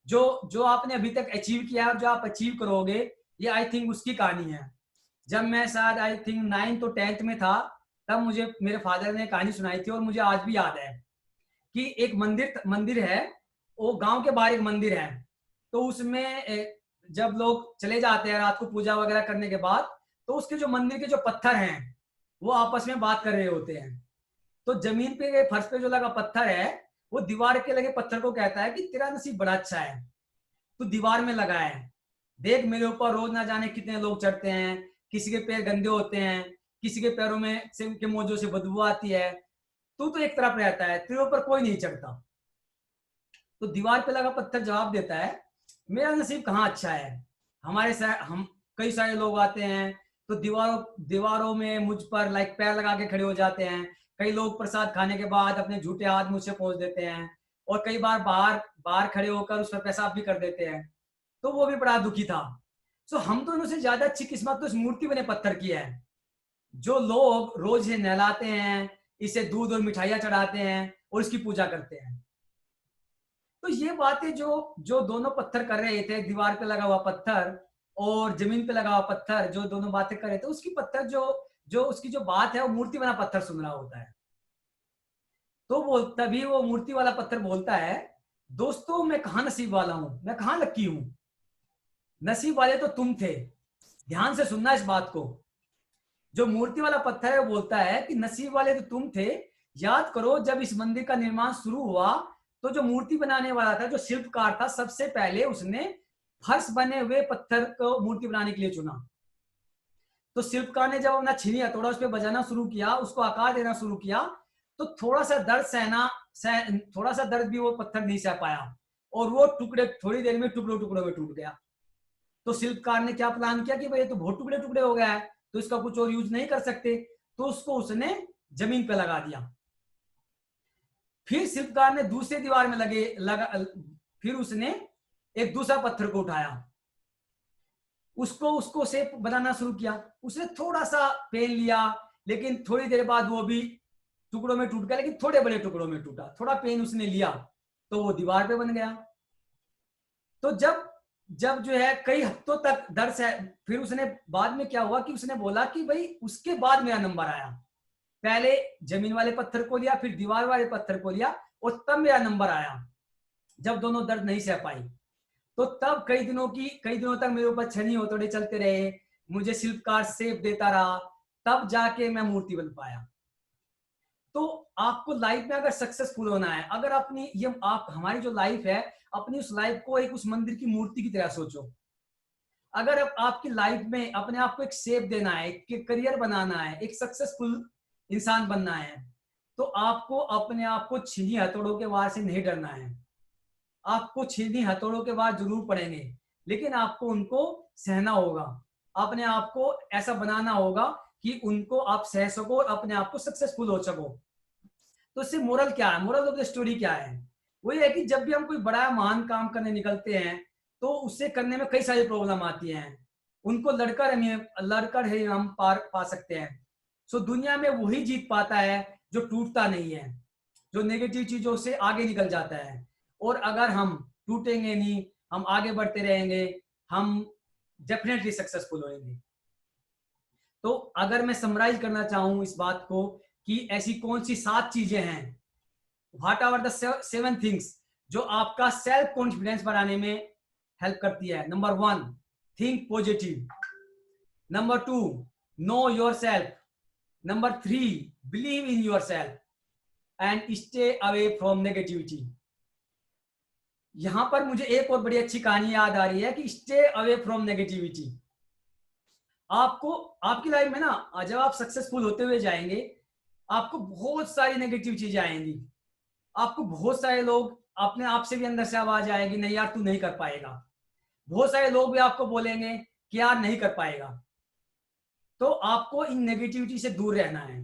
[SPEAKER 1] जो जो आपने अभी तक अचीव किया है और जो आप अचीव करोगे, ये आई थिंक उसकी कहानी है। जब मैं शायद आई थिंक 9th और 10th में था, तब मुझे मेरे फादर ने कहानी सुनाई थी, और मुझे आज भी याद है कि एक मंदिर है, वो गांव के बाहर एक मंदिर है। तो उसमें जब लोग चले जाते हैं रात को पूजा वगैरह करने के बाद, तो उसके जो मंदिर के जो पत्थर हैं वो आपस में बात कर रहे होते हैं। तो जमीन पे, फर्श पे जो लगा पत्थर है, वो दीवार के लगे पत्थर को कहता है कि तेरा नसीब बड़ा अच्छा है, तू दीवार में लगा है। देख, मेरे ऊपर रोज ना जाने कितने लोग चढ़ते हैं, किसी के पैर गंदे होते हैं, किसी के पैरों में से, के मोजों से बदबू आती है, तू तो एक तरफ रहता है, तेरे ऊपर कोई नहीं चढ़ता। तो दीवार पे लगा पत्थर जवाब देता है, मेरा नसीब कहाँ अच्छा है। हम कई सारे लोग आते हैं तो दीवारों दीवारों में मुझ पर लाइक पैर लगा के खड़े हो जाते हैं। कई लोग प्रसाद खाने के बाद अपने झूठे हाथ मुझसे पहुंच देते हैं, और कई बार बाहर बाहर खड़े होकर उस पर पेशाब भी कर देते हैं। तो वो भी बड़ा दुखी था। सो हम दोनों से ज्यादा अच्छी किस्मत तो इस मूर्ति बने पत्थर की है, जो लोग रोज ये नहलाते हैं, इसे दूध और मिठाइयाँ चढ़ाते हैं, और इसकी पूजा करते हैं। तो ये बातें जो दोनों पत्थर कर रहे थे, दीवार पे लगा हुआ पत्थर और जमीन पे लगा हुआ पत्थर, जो दोनों बातें कर रहे थे, उसकी पत्थर जो उसकी जो बात है वो मूर्ति बना पत्थर सुन रहा होता है। तो वो तभी वो मूर्ति वाला पत्थर बोलता है, दोस्तों मैं कहाँ नसीब वाला हूं, मैं कहाँ लक्की हूं, नसीब वाले तो तुम थे। ध्यान से सुनना इस बात को। जो मूर्ति वाला पत्थर है वो बोलता है कि नसीब वाले तो तुम थे। याद करो जब इस मंदिर का निर्माण शुरू हुआ तो जो मूर्ति बनाने वाला था, जो शिल्पकार था, सबसे पहले उसने फर्श बने हुए पत्थर को मूर्ति बनाने के लिए चुना। तो शिल्पकार ने जब अपना छीनी हथौड़ा उस पर बजाना शुरू किया, उसको आकार देना शुरू किया, तो थोड़ा सा दर्द भी वो पत्थर नहीं सह पाया और वो टुकड़े थोड़ी देर में टुकड़ों टुकड़ों में टूट गया। तो शिल्पकार ने क्या प्लान किया कि भाई ये तो बहुत टुकड़े टुकड़े हो गया है, तो इसका कुछ और यूज नहीं कर सकते, तो उसको उसने जमीन पे लगा दिया। फिर शिल्पकार ने दूसरी दीवार में फिर उसने एक दूसरा पत्थर को उठाया, उसको शेप बनाना शुरू किया। उसने थोड़ा सा पेन लिया, लेकिन थोड़ी देर बाद वो भी टुकड़ों में टूट गया, लेकिन थोड़े बड़े टुकड़ों में टूटा। थोड़ा पेन उसने लिया तो वो दीवार पे बन गया। तो जब जब जो है कई हफ्तों तक दर्द है, फिर उसने बाद में क्या हुआ कि उसने बोला कि भाई उसके बाद मेरा नंबर आया। पहले जमीन वाले पत्थर को लिया, फिर दीवार वाले पत्थर को लिया और तब मेरा नंबर आया, जब दोनों दर्द नहीं सह पाई। तो तब कई दिनों तक मेरे ऊपर छनी हथौड़े चलते रहे, मुझे शिल्पकार शेप देता रहा, तब जाके मैं मूर्ति बन पाया। तो आपको लाइफ में अगर सक्सेसफुल होना है, अगर अपनी ये आप हमारी जो लाइफ है, अपनी उस लाइफ को एक उस मंदिर की मूर्ति की तरह सोचो। अगर आपकी लाइफ में अपने आप को एक शेप देना है, एक करियर बनाना है, एक सक्सेसफुल इंसान बनना है, तो आपको अपने आप को छीनी हथौड़ों के वार से नहीं डरना है। आपको छीनी हथौड़ों के वार जरूर पड़ेंगे, लेकिन आपको उनको सहना होगा। अपने आप को ऐसा बनाना होगा कि उनको आप सह सको और अपने आप को सक्सेसफुल हो सको। तो इससे मोरल क्या है, मोरल ऑफ द स्टोरी क्या है? वो ये है कि जब भी हम कोई बड़ा महान काम करने निकलते हैं तो उससे करने में कई सारी प्रॉब्लम आती हैं, उनको लड़कर ही हम पार पा सकते हैं। सो दुनिया में वही जीत पाता है जो टूटता नहीं है, जो नेगेटिव चीजों से आगे निकल जाता है। और अगर हम टूटेंगे नहीं, हम आगे बढ़ते रहेंगे, हम डेफिनेटली सक्सेसफुल होंगे। तो अगर मैं समराइज करना चाहूं इस बात को कि ऐसी कौन सी 7 चीजें हैं, व्हाट आर द 7 थिंग्स जो आपका सेल्फ कॉन्फिडेंस बढ़ाने में हेल्प करती है। Number 1, think positive. Number 2, know your self. Number 3, believe in your self and stay away from negativity. यहां पर मुझे एक और बड़ी अच्छी कहानी याद आ रही है कि स्टे अवे फ्रॉम नेगेटिविटी। आपको आपकी लाइफ में ना, जब आप सक्सेसफुल होते हुए जाएंगे, आपको बहुत सारी नेगेटिव चीजें आएंगी। आपको बहुत सारे लोग, अपने आप से भी अंदर से आवाज आएगी, नहीं यार तू नहीं कर पाएगा। बहुत सारे लोग भी आपको बोलेंगे कि यार नहीं कर पाएगा। तो आपको इन नेगेटिविटी से दूर रहना है।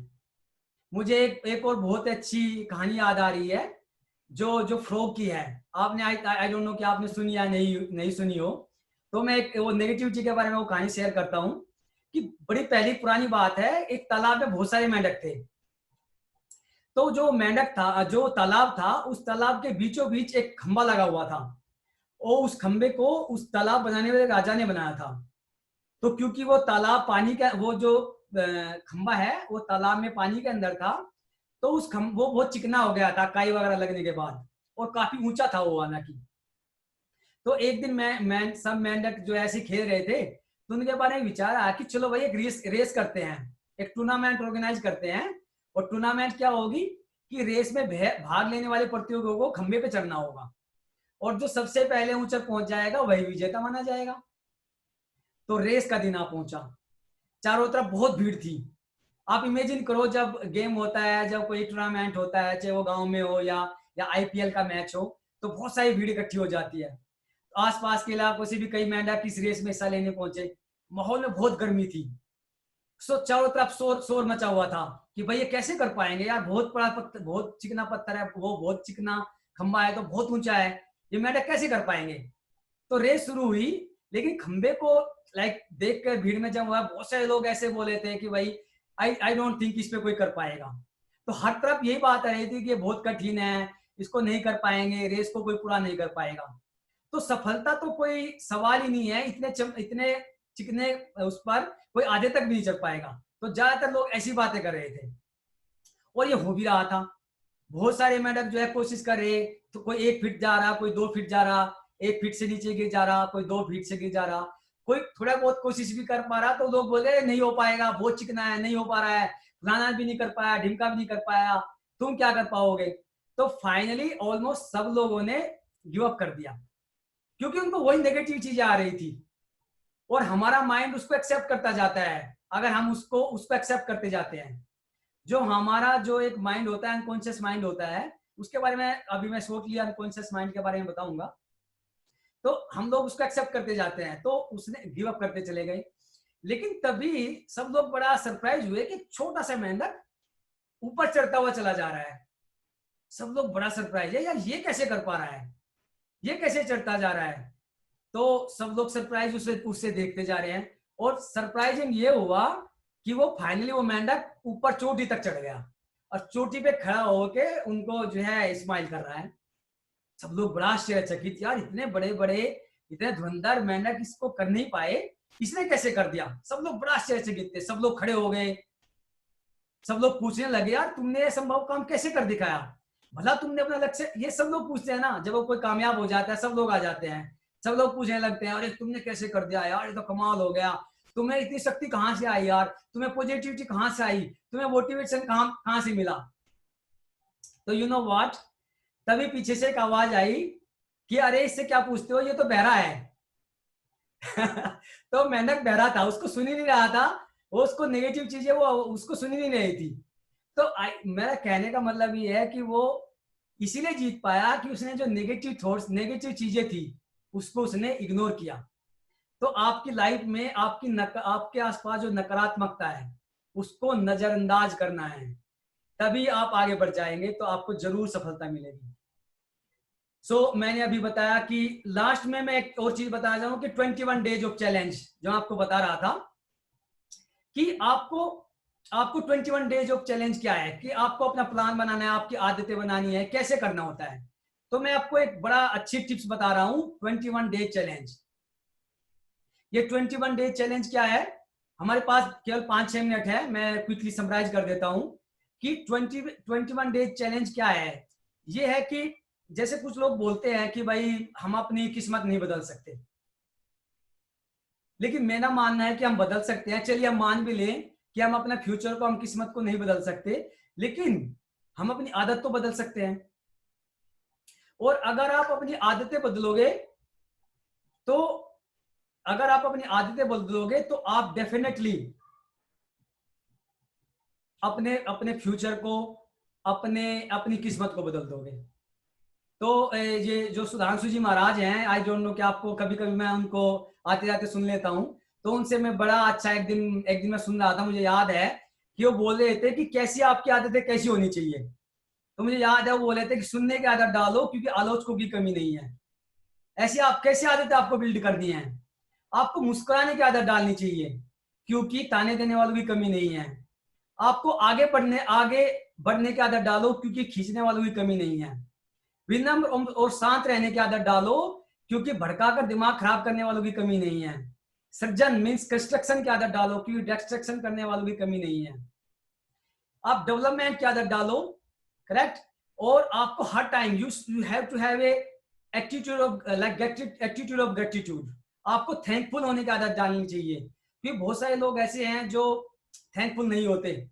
[SPEAKER 1] मुझे एक और बहुत अच्छी कहानी याद आ रही है जो फ्रॉग की है। आपने आई डोंट नो कि आपने सुनी या नहीं सुनी हो। तो मैं वो नेगेटिविटी के बारे में वो कहानी शेयर करता हूँ कि बड़ी पहली पुरानी बात है, एक तालाब में बहुत सारे मेंढक थे। तो जो मेंढक था, जो तालाब था, उस तालाब के बीचों बीच एक खंबा लगा हुआ था और उस खंबे को उस तालाब बनाने वाले राजा ने बनाया था। तो क्योंकि वो तालाब पानी का, वो जो खंबा है वो तालाब में पानी के अंदर था, तो वो बहुत चिकना हो गया था काई वगैरह लगने के बाद, और काफी ऊंचा था वो हालांकि। तो एक दिन सब मेंढक जो ऐसे खेल रहे थे, तो उनके बारे में विचार आया कि चलो भाई एक रेस करते हैं, एक टूर्नामेंट ऑर्गेनाइज करते हैं। और टूर्नामेंट क्या होगी कि रेस में भाग लेने वाले प्रतियोगियों को खंबे पे चढ़ना होगा और जो सबसे पहले ऊंचा पहुंच जाएगा वही विजेता माना जाएगा। तो रेस का दिन आ पहुंचा, चारों तरफ बहुत भीड़ थी। आप इमेजिन करो जब गेम होता है, जब कोई टूर्नामेंट होता है, चाहे वो गांव में हो या आईपीएल का मैच हो, तो बहुत सारी भीड़ इकट्ठी हो जाती है। आसपास के इलाकों से भी कई मेंढक इस रेस में हिस्सा लेने पहुंचे। माहौल में बहुत गर्मी थी, चारों तरफ शोर मचा हुआ था कि भाई ये कैसे कर पाएंगे यार, बहुत बड़ा पत्थर, बहुत चिकना पत्थर है, वो बहुत चिकना खंबा है, तो बहुत ऊंचा है, ये मेंढक कैसे कर पाएंगे। तो रेस शुरू हुई, लेकिन खंबे को देख कर भीड़ में जब हुआ, बहुत सारे लोग ऐसे बोले थे कि भाई आई डोंट थिंक इस पे कोई कर पाएगा। तो हर तरफ यही बात आ रही थी कि ये बहुत कठिन है, इसको नहीं कर पाएंगे, रेस को कोई पूरा नहीं कर पाएगा। तो सफलता तो कोई सवाल ही नहीं है, इतने चिकने उस पर कोई आधे तक भी नहीं चल पाएगा। तो ज्यादातर लोग ऐसी बातें कर रहे थे और ये हो भी रहा था। बहुत सारे मेंढक जो है कोशिश कर रहे, तो कोई 1 फीट जा रहा, कोई 2 फीट जा रहा, 1 फीट से नीचे गिर जा रहा, कोई 2 फीट से गिर जा रहा, कोई थोड़ा बहुत कोशिश भी कर पा रहा, तो लोग बोले नहीं हो पाएगा, बहुत चिकना है, नहीं हो पा रहा है, फलाना भी नहीं कर पाया, ढिमका भी नहीं कर पाया, तुम क्या कर पाओगे। तो फाइनली ऑलमोस्ट सब लोगों ने गिव अप कर दिया, क्योंकि उनको वही नेगेटिव चीजें आ रही थी और हमारा माइंड उसको एक्सेप्ट करता जाता है। अगर हम उसको एक्सेप्ट करते जाते हैं, जो हमारा जो एक माइंड होता है, अनकॉन्शियस माइंड होता है, उसके बारे में अभी मैं शॉर्टली अनकॉन्शियस माइंड के बारे में बताऊंगा। तो हम लोग उसको एक्सेप्ट करते जाते हैं, तो उसने गिव अप करते चले गए। लेकिन तभी सब लोग बड़ा सरप्राइज हुए कि छोटा सा मेंढक ऊपर चढ़ता हुआ चला जा रहा है। सब लोग बड़ा सरप्राइज है, यार ये कैसे कर पा रहा है, ये कैसे चढ़ता जा रहा है। तो सब लोग सरप्राइज उससे देखते जा रहे हैं और सरप्राइजिंग ये हुआ कि वो फाइनली वो मेंढक ऊपर चोटी तक चढ़ गया और चोटी पे खड़ा होके उनको जो है स्माइल कर रहा है। सब लोग बड़ा आश्चर्यचकित, यार इतने बड़े बड़े इतने धुरंधर मेंढक इसको कर नहीं पाए, इसने कैसे कर दिया। सब लोग बड़ा आश्चर्यचकित थे, सब लोग खड़े हो गए, सब लोग पूछने लगे यार तुमने ये संभव काम कैसे कर दिखाया, भला तुमने अपना लक्ष्य, ये सब लोग पूछते हैं ना, जब वो कोई कामयाब हो जाता है सब लोग आ जाते हैं, सब लोग पूछने लगते हैं अरे तुमने कैसे कर दिया यार, ये तो कमाल हो गया, तुम्हें इतनी शक्ति कहाँ से आई यार, तुम्हें पॉजिटिविटी कहाँ से आई, तुम्हें मोटिवेशन कहाँ से मिला। तो यू नो व्हाट, तभी पीछे से एक आवाज आई कि अरे इससे क्या पूछते हो, ये तो बहरा है। तो मेंढक बहरा था, उसको सुन ही नहीं रहा था, वो उसको नेगेटिव चीजें वो उसको सुन ही नहीं रही थी। तो मेरा कहने का मतलब ये है कि वो इसीलिए जीत पाया कि उसने जो नेगेटिव थॉट्स, नेगेटिव चीजें थी, उसको उसने इग्नोर किया। तो आपकी लाइफ में आपके आसपास जो नकारात्मकता है उसको नजरअंदाज करना है, तभी आप आगे बढ़ जाएंगे, तो आपको जरूर सफलता मिलेगी। मैंने अभी बताया कि लास्ट में मैं एक और चीज बता रहा हूं कि 21 डेज ऑफ चैलेंज जो आपको बता रहा था कि आपको 21 डेज ऑफ चैलेंज क्या है, कि आपको अपना प्लान बनाना है, आपकी आदतें बनानी है, कैसे करना होता है। तो मैं आपको एक बड़ा अच्छी टिप्स बता रहा हूं, 21 डेज चैलेंज। ये 21 डेज चैलेंज क्या है, हमारे पास केवल 5-6 मिनट है, मैं क्विकली समराइज कर देता हूं कि 21 डेज चैलेंज क्या है। ये है कि जैसे कुछ लोग बोलते हैं कि भाई हम अपनी किस्मत नहीं बदल सकते, लेकिन मेरा मानना है कि हम बदल सकते हैं। चलिए हम मान भी लें कि हम अपना फ्यूचर को, हम किस्मत को नहीं बदल सकते, लेकिन हम अपनी आदत तो बदल सकते हैं। और अगर आप अपनी आदतें बदलोगे तो तो आप डेफिनेटली अपने अपने फ्यूचर को, अपनी किस्मत को बदल दोगे। तो ये जो सुधांशु जी महाराज हैं, आई डोंट नो कि आपको, कभी कभी मैं उनको आते जाते सुन लेता हूँ, तो उनसे मैं बड़ा अच्छा एक दिन मैं सुन रहा था, मुझे याद है कि वो बोल रहे थे कि कैसी आपकी आदतें कैसी होनी चाहिए। तो मुझे याद है वो बोले थे कि सुनने की आदत डालो क्योंकि आलोचकों की कमी नहीं है। ऐसी आप कैसी आदतें आपको बिल्ड करनी है, आपको मुस्कुराने की आदत डालनी चाहिए क्योंकि ताने देने वालों की कमी नहीं है। आपको आगे बढ़ने की आदत डालो क्योंकि खींचने वालों की कमी नहीं है। विनम्र और शांत रहने की आदत डालो क्योंकि भड़काकर दिमाग खराब करने वालों की कमी नहीं है। सृजन मीन्स कंस्ट्रक्शन की आदत डालो क्योंकि डिस्ट्रक्शन करने वालों की कमी नहीं है। आप डेवलपमेंट की आदत डालो, करेक्ट। और आपको हर time you have to have a attitude of attitude of gratitude. आपको थैंकफुल होने की आदत डालनी चाहिए, क्योंकि बहुत सारे लोग ऐसे हैं जो थैंकफुल नहीं होते।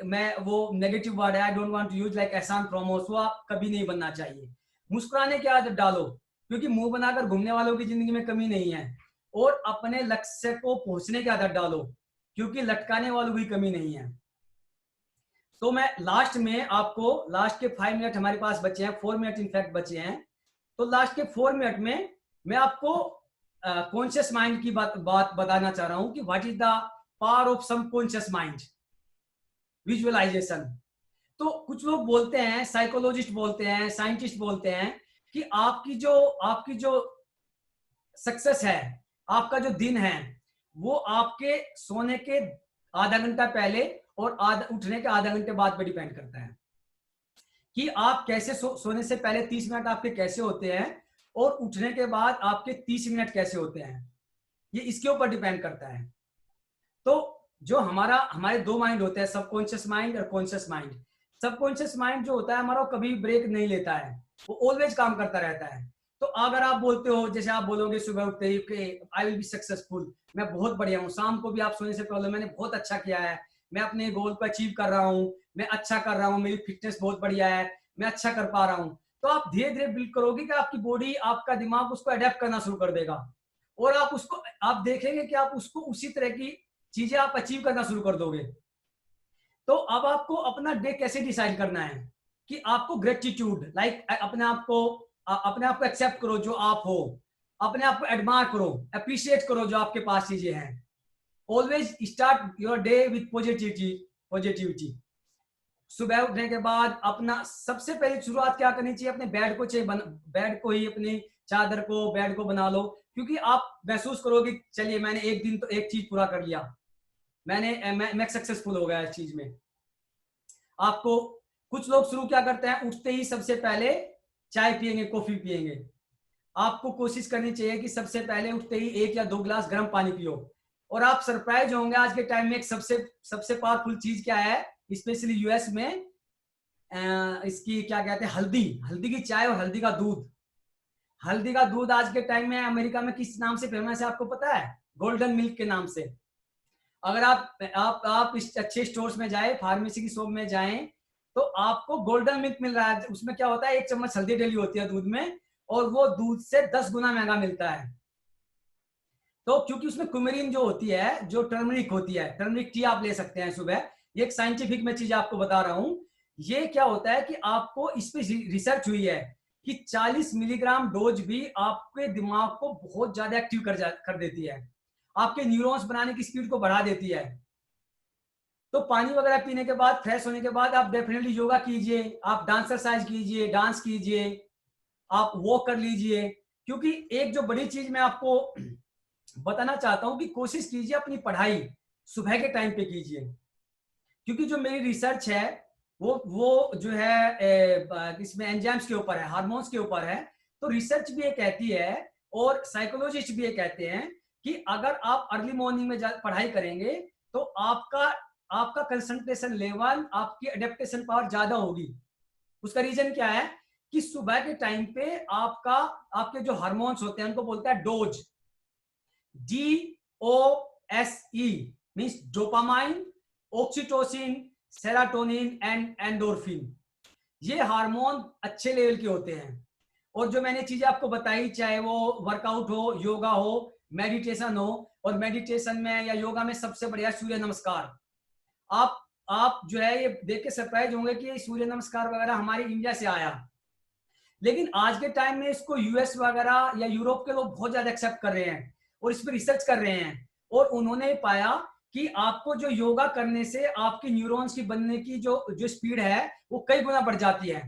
[SPEAKER 1] मैं वो नेगेटिव वर्ड है, I don't want to use like एहसान फ्रॉमोस, वो आप कभी नहीं बनना चाहिए। मुस्कुराने की आदत डालो क्योंकि मुंह बनाकर घूमने वालों की जिंदगी में कमी नहीं है। और अपने लक्ष्य को पहुंचने की आदत डालो क्योंकि लटकाने वालों की कमी नहीं है। तो मैं लास्ट में आपको, लास्ट के 5 मिनट हमारे पास बचे हैं, 4 मिनट इनफैक्ट बचे हैं, तो लास्ट के 4 मिनट में मैं आपको कॉन्शियस माइंड की बात बताना चाह रहा हूं कि what is the power of subconscious mind, visualisation. तो कुछ लोग बोलते हैं, साइकोलॉजिस्ट बोलते हैं, साइंटिस्ट बोलते हैं कि आपकी जो सक्सेस है, आपका जो दिन है, वो आपके सोने के आधा घंटा पहले और उठने के आधा घंटे बाद पे डिपेंड करता है कि आप कैसे सोने से पहले 30 मिनट आपके कैसे होते हैं और उठने के बाद आपके 30 मिनट कैसे होते हैं, ये इसके ऊपर डिपेंड करता है। तो जो हमारे दो माइंड होते हैं, सबकॉन्शियस माइंड और कॉन्शियस माइंड। सबकॉन्शियस माइंड जो होता है हमारा, कभी ब्रेक नहीं लेता है, वो ऑलवेज काम करता रहता है। तो अगर आप बोलते हो, जैसे आप बोलोगे सुबह उठते ही आई विल बी सक्सेसफुल, मैं बहुत बढ़िया हूँ, शाम को भी आप सोने से पहले मैंने बहुत अच्छा किया है, मैं अपने गोल को अचीव कर रहा हूँ, मैं अच्छा कर रहा हूँ, मेरी फिटनेस बहुत बढ़िया है, मैं अच्छा कर पा रहा हूँ, तो आप धीरे धीरे बिल्ड करोगे कि आपकी बॉडी, आपका दिमाग उसको अडेप्ट करना शुरू कर देगा और आप देखेंगे कि आप उसको उसी तरह की चीजें आप अचीव करना शुरू कर दोगे। तो अब आपको अपना डे कैसे डिसाइड करना है कि आपको ग्रेटिट्यूड अपने आप को एक्सेप्ट करो जो आप हो, अपने आप को एडमायर करो, अप्रिशिएट करो जो आपके पास चीजें हैं। Always start your day with positivity. सुबह उठने के बाद अपना सबसे पहले शुरुआत क्या करनी चाहिए, अपने बेड को ही, अपनी चादर को, बेड को बना लो, क्योंकि आप महसूस करोगे चलिए मैंने एक दिन तो एक चीज पूरा कर लिया, मैं सक्सेसफुल हो गया इस चीज में। आपको कुछ लोग शुरू क्या करते हैं, उठते ही सबसे पहले चाय पिएंगे, कॉफी पिएंगे। आपको कोशिश करनी चाहिए कि सबसे पहले उठते ही 1 या 2 गिलास गर्म पानी पियो। और आप सरप्राइज होंगे आज के टाइम में एक सबसे पावरफुल चीज क्या है, स्पेशली यूएस में, इसकी क्या कहते हैं, हल्दी की चाय और हल्दी का दूध। हल्दी का दूध आज के टाइम में अमेरिका में किस नाम से फेमस है आपको पता है? गोल्डन मिल्क के नाम से। अगर आप इस अच्छे स्टोर्स में जाए, फार्मेसी की शॉप में जाएं, तो आपको गोल्डन मिल्क मिल रहा है। उसमें क्या होता है, 1 चम्मच हल्दी डली होती है दूध में, और वो दूध से 10 गुना महंगा मिलता है। तो क्योंकि उसमें कुमेरिन जो होती है, जो टर्मरिक होती है, टर्मरिक टी आप ले सकते हैं सुबह। ये एक साइंटिफिक मैं चीज आपको बता रहा हूं। ये क्या होता है कि आपको इस पे रिसर्च हुई है कि 40 मिलीग्राम डोज भी आपके दिमाग को बहुत ज्यादा एक्टिव कर देती है, आपके न्यूरॉन्स बनाने की स्पीड को बढ़ा देती है। तो पानी वगैरह पीने के बाद, फ्रेश होने के बाद आप डेफिनेटली योगा कीजिए, आप डांस एक्सरसाइज कीजिए, डांस कीजिए, आप वॉक कर लीजिए। क्योंकि एक जो बड़ी चीज मैं आपको बताना चाहता हूं कि कोशिश कीजिए अपनी पढ़ाई सुबह के टाइम पे कीजिए। क्योंकि जो मेरी रिसर्च है वो जो है इसमें एंजाइम्स के ऊपर है, हार्मोन्स के ऊपर है। तो रिसर्च भी ये कहती है और साइकोलॉजिस्ट भी ये कहते हैं कि अगर आप अर्ली मॉर्निंग में पढ़ाई करेंगे तो आपका कंसंट्रेशन लेवल, आपकी अडेप्टेशन पावर ज्यादा होगी। उसका रीजन क्या है कि सुबह के टाइम पे आपके जो हार्मोन्स होते हैं उनको बोलते हैं dose, DOSE, means dopamine, oxytocin, serotonin and endorphin. ये हार्मोन अच्छे लेवल के होते हैं। और जो मैंने चीजें आपको बताई, चाहे वो वर्कआउट हो, योगा हो, मेडिटेशन हो, और मेडिटेशन में या योगा में सबसे बढ़िया सूर्य नमस्कार। आप जो है ये देख के सरप्राइज होंगे कि सूर्य नमस्कार वगैरह हमारे इंडिया से आया, लेकिन आज के टाइम में इसको यूएस वगैरह या यूरोप के लोग बहुत ज्यादा एक्सेप्ट कर रहे हैं और इस पर रिसर्च कर रहे हैं। और उन्होंने पाया कि आपको जो योगा करने से आपकी न्यूरॉन्स की बनने की जो स्पीड है वो कई गुना बढ़ जाती है।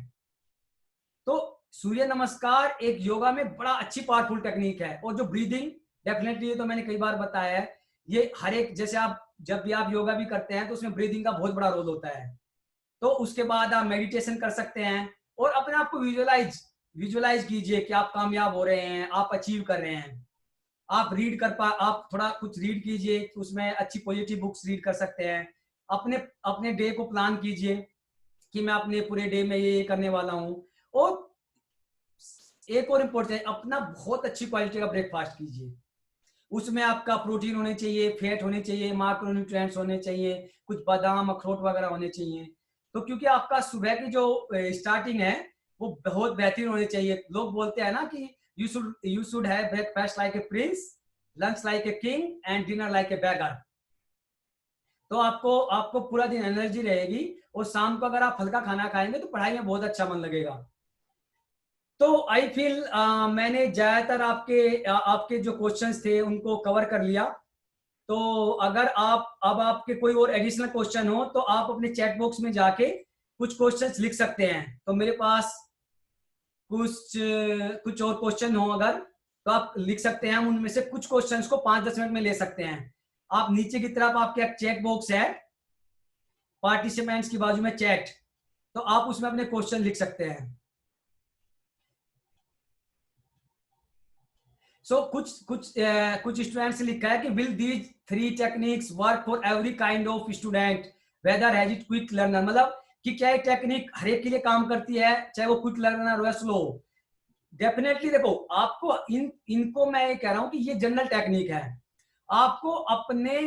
[SPEAKER 1] तो सूर्य नमस्कार एक योगा में बड़ा अच्छी पावरफुल टेक्निक है। और जो ब्रीदिंग, डेफिनेटली ये तो मैंने कई बार बताया है, ये हर एक, जैसे आप जब भी आप योगा भी करते हैं तो उसमें ब्रीदिंग का बहुत बड़ा रोल होता है। तो उसके बाद आप मेडिटेशन कर सकते हैं और अपने आप को विजुअलाइज कीजिए कि आप कामयाब हो रहे हैं, आप अचीव कर रहे हैं। आप थोड़ा कुछ रीड कीजिए, उसमें अच्छी पॉजिटिव बुक्स रीड कर सकते हैं। अपने डे को प्लान कीजिए कि मैं अपने पूरे डे में ये करने वाला हूं। और एक और इम्पोर्टेंट, अपना बहुत अच्छी क्वालिटी का ब्रेकफास्ट कीजिए। उसमें आपका प्रोटीन होने चाहिए, फैट होने चाहिए, माइक्रोन्यूट्रिएंट्स होने चाहिए, कुछ बादाम अखरोट वगैरह होने चाहिए। तो क्योंकि आपका सुबह की जो स्टार्टिंग है वो बहुत बेहतरीन होनी चाहिए। लोग बोलते हैं ना कि you should have breakfast like a prince, lunch like a king and dinner like a beggar। तो आपको पूरा दिन एनर्जी रहेगी और शाम को अगर आप हल्का खाना खाएंगे तो पढ़ाई में बहुत अच्छा मन लगेगा। तो आई फील मैंने ज्यादातर आपके जो क्वेश्चंस थे उनको कवर कर लिया। तो अगर अब आपके कोई और एडिशनल क्वेश्चन हो तो आप अपने चैट बॉक्स में जाके कुछ क्वेश्चंस लिख सकते हैं। तो मेरे पास कुछ और क्वेश्चन हो अगर तो आप लिख सकते हैं। हम उनमें से कुछ क्वेश्चंस को 5-10 मिनट में ले सकते हैं। आप नीचे की तरफ आपके चैट बॉक्स है, पार्टिसिपेंट्स की बाजू में चैट, तो आप उसमें अपने क्वेश्चन लिख सकते हैं। कुछ स्टूडेंट्स ने लिखा है कि will these 3 techniques work for every kind of student whether has it quick learner, मतलब कि क्या ये टेक्निक हर एक के लिए काम करती है, चाहे वो क्विक लर्नर हो या स्लो। डेफिनेटली देखो, आपको इनको मैं ये कह रहा हूं कि ये जनरल टेक्निक है, आपको अपने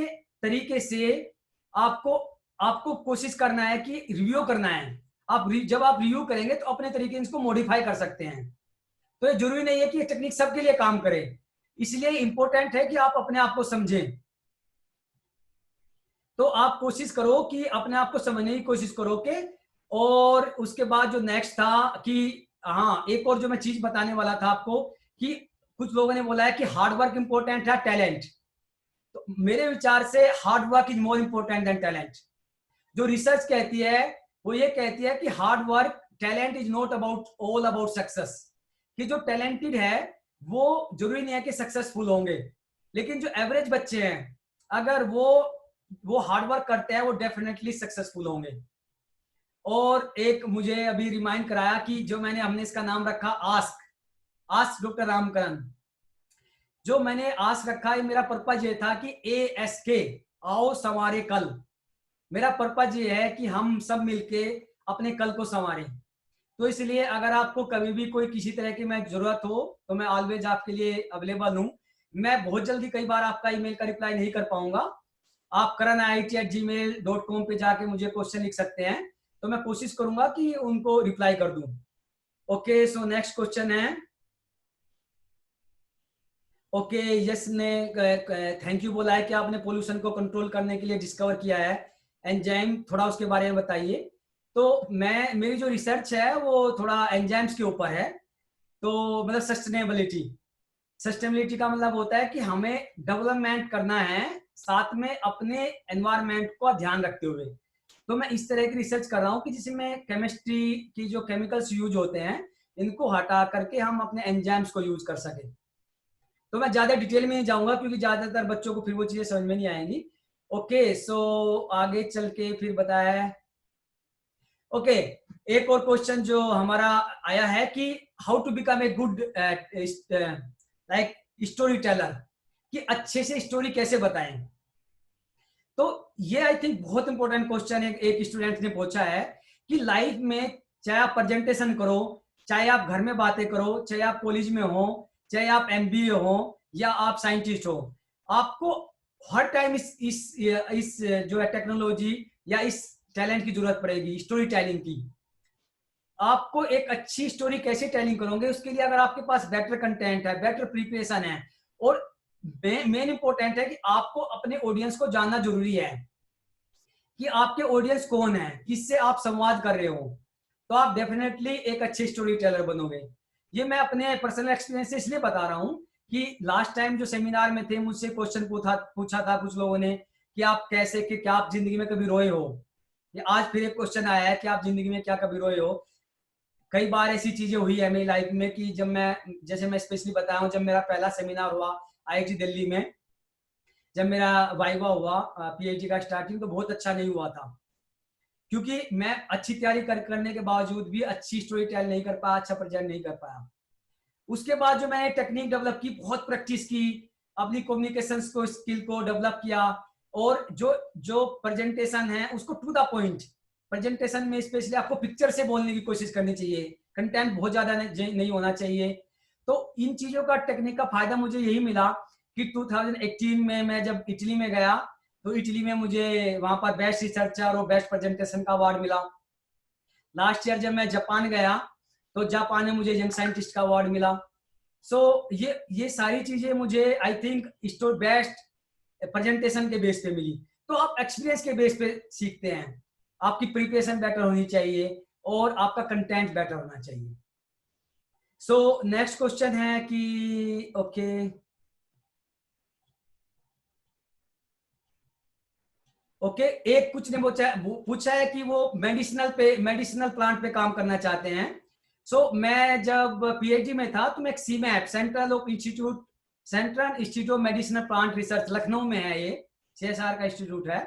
[SPEAKER 1] तरीके से आपको आपको कोशिश करना है कि रिव्यू करना है। जब आप रिव्यू करेंगे तो अपने तरीके से इसको मॉडिफाई कर सकते हैं। तो ये जरूरी नहीं है कि ये टेक्निक सबके लिए काम करे, इसलिए इंपॉर्टेंट है कि आप अपने आप को समझें। तो आप कोशिश करो कि अपने आप को समझने की कोशिश करो के। और उसके बाद जो नेक्स्ट था कि हाँ, एक और जो मैं चीज बताने वाला था आपको कि कुछ लोगों ने बोला है कि हार्ड वर्क इंपॉर्टेंट है टैलेंट, तो मेरे विचार से hard work is more important than talent. जो रिसर्च कहती है वो ये कहती है कि hard work, talent is not about all about success, कि जो टैलेंटेड है वो जरूरी नहीं है कि सक्सेसफुल होंगे, लेकिन जो एवरेज बच्चे हैं अगर वो हार्ड वर्क करते हैं वो डेफिनेटली सक्सेसफुल होंगे। और एक मुझे अभी रिमाइंड कराया कि जो हमने इसका नाम रखा आस्क, आस्क डॉक्टर रामकरण। जो मैंने आस्क रखा है, मेरा पर्पज ये था कि ASK, आओ संवारे कल। मेरा पर्पज ये है कि हम सब मिलके अपने कल को संवारें। तो इसलिए अगर आपको कभी भी कोई किसी तरह की मैं जरूरत हो तो मैं ऑलवेज आपके लिए अवेलेबल हूं। मैं बहुत जल्दी कई बार आपका ईमेल का रिप्लाई नहीं कर पाऊंगा, आप karan@gmail.com पे जाके मुझे क्वेश्चन लिख सकते हैं, तो मैं कोशिश करूंगा कि उनको रिप्लाई कर दूं। ओके, सो नेक्स्ट क्वेश्चन है। ओके, यस ने थैंक यू बोला है कि आपने पोल्यूशन को कंट्रोल करने के लिए डिस्कवर किया है एंजाइम, थोड़ा उसके बारे में बताइए। तो मेरी जो रिसर्च है वो थोड़ा एंजाइम्स के ऊपर है। तो मतलब सस्टेनेबिलिटी का मतलब होता है कि हमें डेवलपमेंट करना है साथ में अपने एनवायरनमेंट को ध्यान रखते हुए। तो मैं इस तरह की रिसर्च कर रहा हूँ कि जिसमें केमिस्ट्री की जो केमिकल्स यूज होते हैं इनको हटा करके हम अपने एंजाइम्स को यूज कर सके। तो मैं ज्यादा डिटेल में नहीं जाऊंगा क्योंकि ज्यादातर बच्चों को फिर वो चीजें समझ में नहीं आएंगी। ओके, सो आगे चल के फिर बताया है। ओके, एक और क्वेश्चन जो हमारा आया है कि how to become a good like storyteller, कि अच्छे से स्टोरी कैसे बताएं। तो ये आई थिंक बहुत इंपॉर्टेंट क्वेश्चन है, एक स्टूडेंट ने पूछा है कि लाइफ में चाहे आप प्रेजेंटेशन करो, चाहे आप घर में बातें करो, चाहे आप कॉलेज में हो, चाहे आप MBA हो या आप साइंटिस्ट हो, आपको हर टाइम इस जो है टेक्नोलॉजी या इस टैलेंट की जरूरत पड़ेगी, स्टोरी टेलिंग की। आपको एक अच्छी स्टोरी कैसे टेलिंग करोगे, उसके लिए अगर आपके पास बेटर कंटेंट है, बेटर प्रिपरेशन है, और मेन इंपॉर्टेंट है कि आपको अपने ऑडियंस को जानना जरूरी है कि आपके ऑडियंस कौन है, किससे आप संवाद कर रहे हो, तो आप डेफिनेटली एक अच्छे स्टोरी टेलर बनोगे। ये मैं अपने पर्सनल एक्सपीरियंस से इसलिए बता रहा हूं कि लास्ट टाइम जो सेमिनार में थे मुझसे क्वेश्चन पूछा था कुछ लोगों ने कि आप कैसे, कि क्या आप जिंदगी में कभी रोए हो। ये आज फिर एक क्वेश्चन आया है कि आप जिंदगी में क्या कभी रोए हो। कई बार ऐसी चीजें हुई है मेरी लाइफ में कि जब जैसे मैं स्पेशली बताया हूँ, जब मेरा पहला सेमिनार हुआ IIT दिल्ली में, जब मेरा वाइवा हुआ PhD का स्टार्टिंग, तो बहुत अच्छा नहीं हुआ था क्योंकि मैं अच्छी तैयारी करने के बावजूद भी अच्छी स्टोरी टेल नहीं कर पाया, अच्छा प्रेजेंट नहीं कर पाया। उसके बाद जो मैंने टेक्निक डेवलप की, बहुत प्रैक्टिस की, अपनी कम्युनिकेशन को स्किल को डेवलप किया, और जो जो प्रेजेंटेशन है उसको टू द पॉइंट, प्रेजेंटेशन में स्पेशली आपको पिक्चर से बोलने की कोशिश करनी चाहिए, कंटेंट बहुत ज्यादा नहीं होना चाहिए। तो इन चीजों का टेक्निक का फायदा मुझे यही मिला कि 2018 में मैं जब इटली में गया, तो इटली में मुझे वहां पर बेस्ट रिसर्चर और बेस्ट प्रेजेंटेशन का अवार्ड मिला। लास्ट ईयर जब मैं जापान गया तो जापान में मुझे यंग साइंटिस्ट का अवार्ड मिला। सो ये सारी चीजें मुझे I think store best presentation के बेस पे मिली। तो आप एक्सपीरियंस के बेस पे सीखते हैं, आपकी प्रिपरेशन बेटर होनी चाहिए और आपका कंटेंट बेटर होना चाहिए। सो नेक्स्ट क्वेश्चन है कि ओके ओके एक कुछ ने पूछा है कि वो मेडिसिनल प्लांट पे काम करना चाहते हैं। मैं जब PhD में था तो मैं एक CMAP, central institute of medicinal plant research, Lucknow में है, ये CSR का इंस्टीट्यूट है।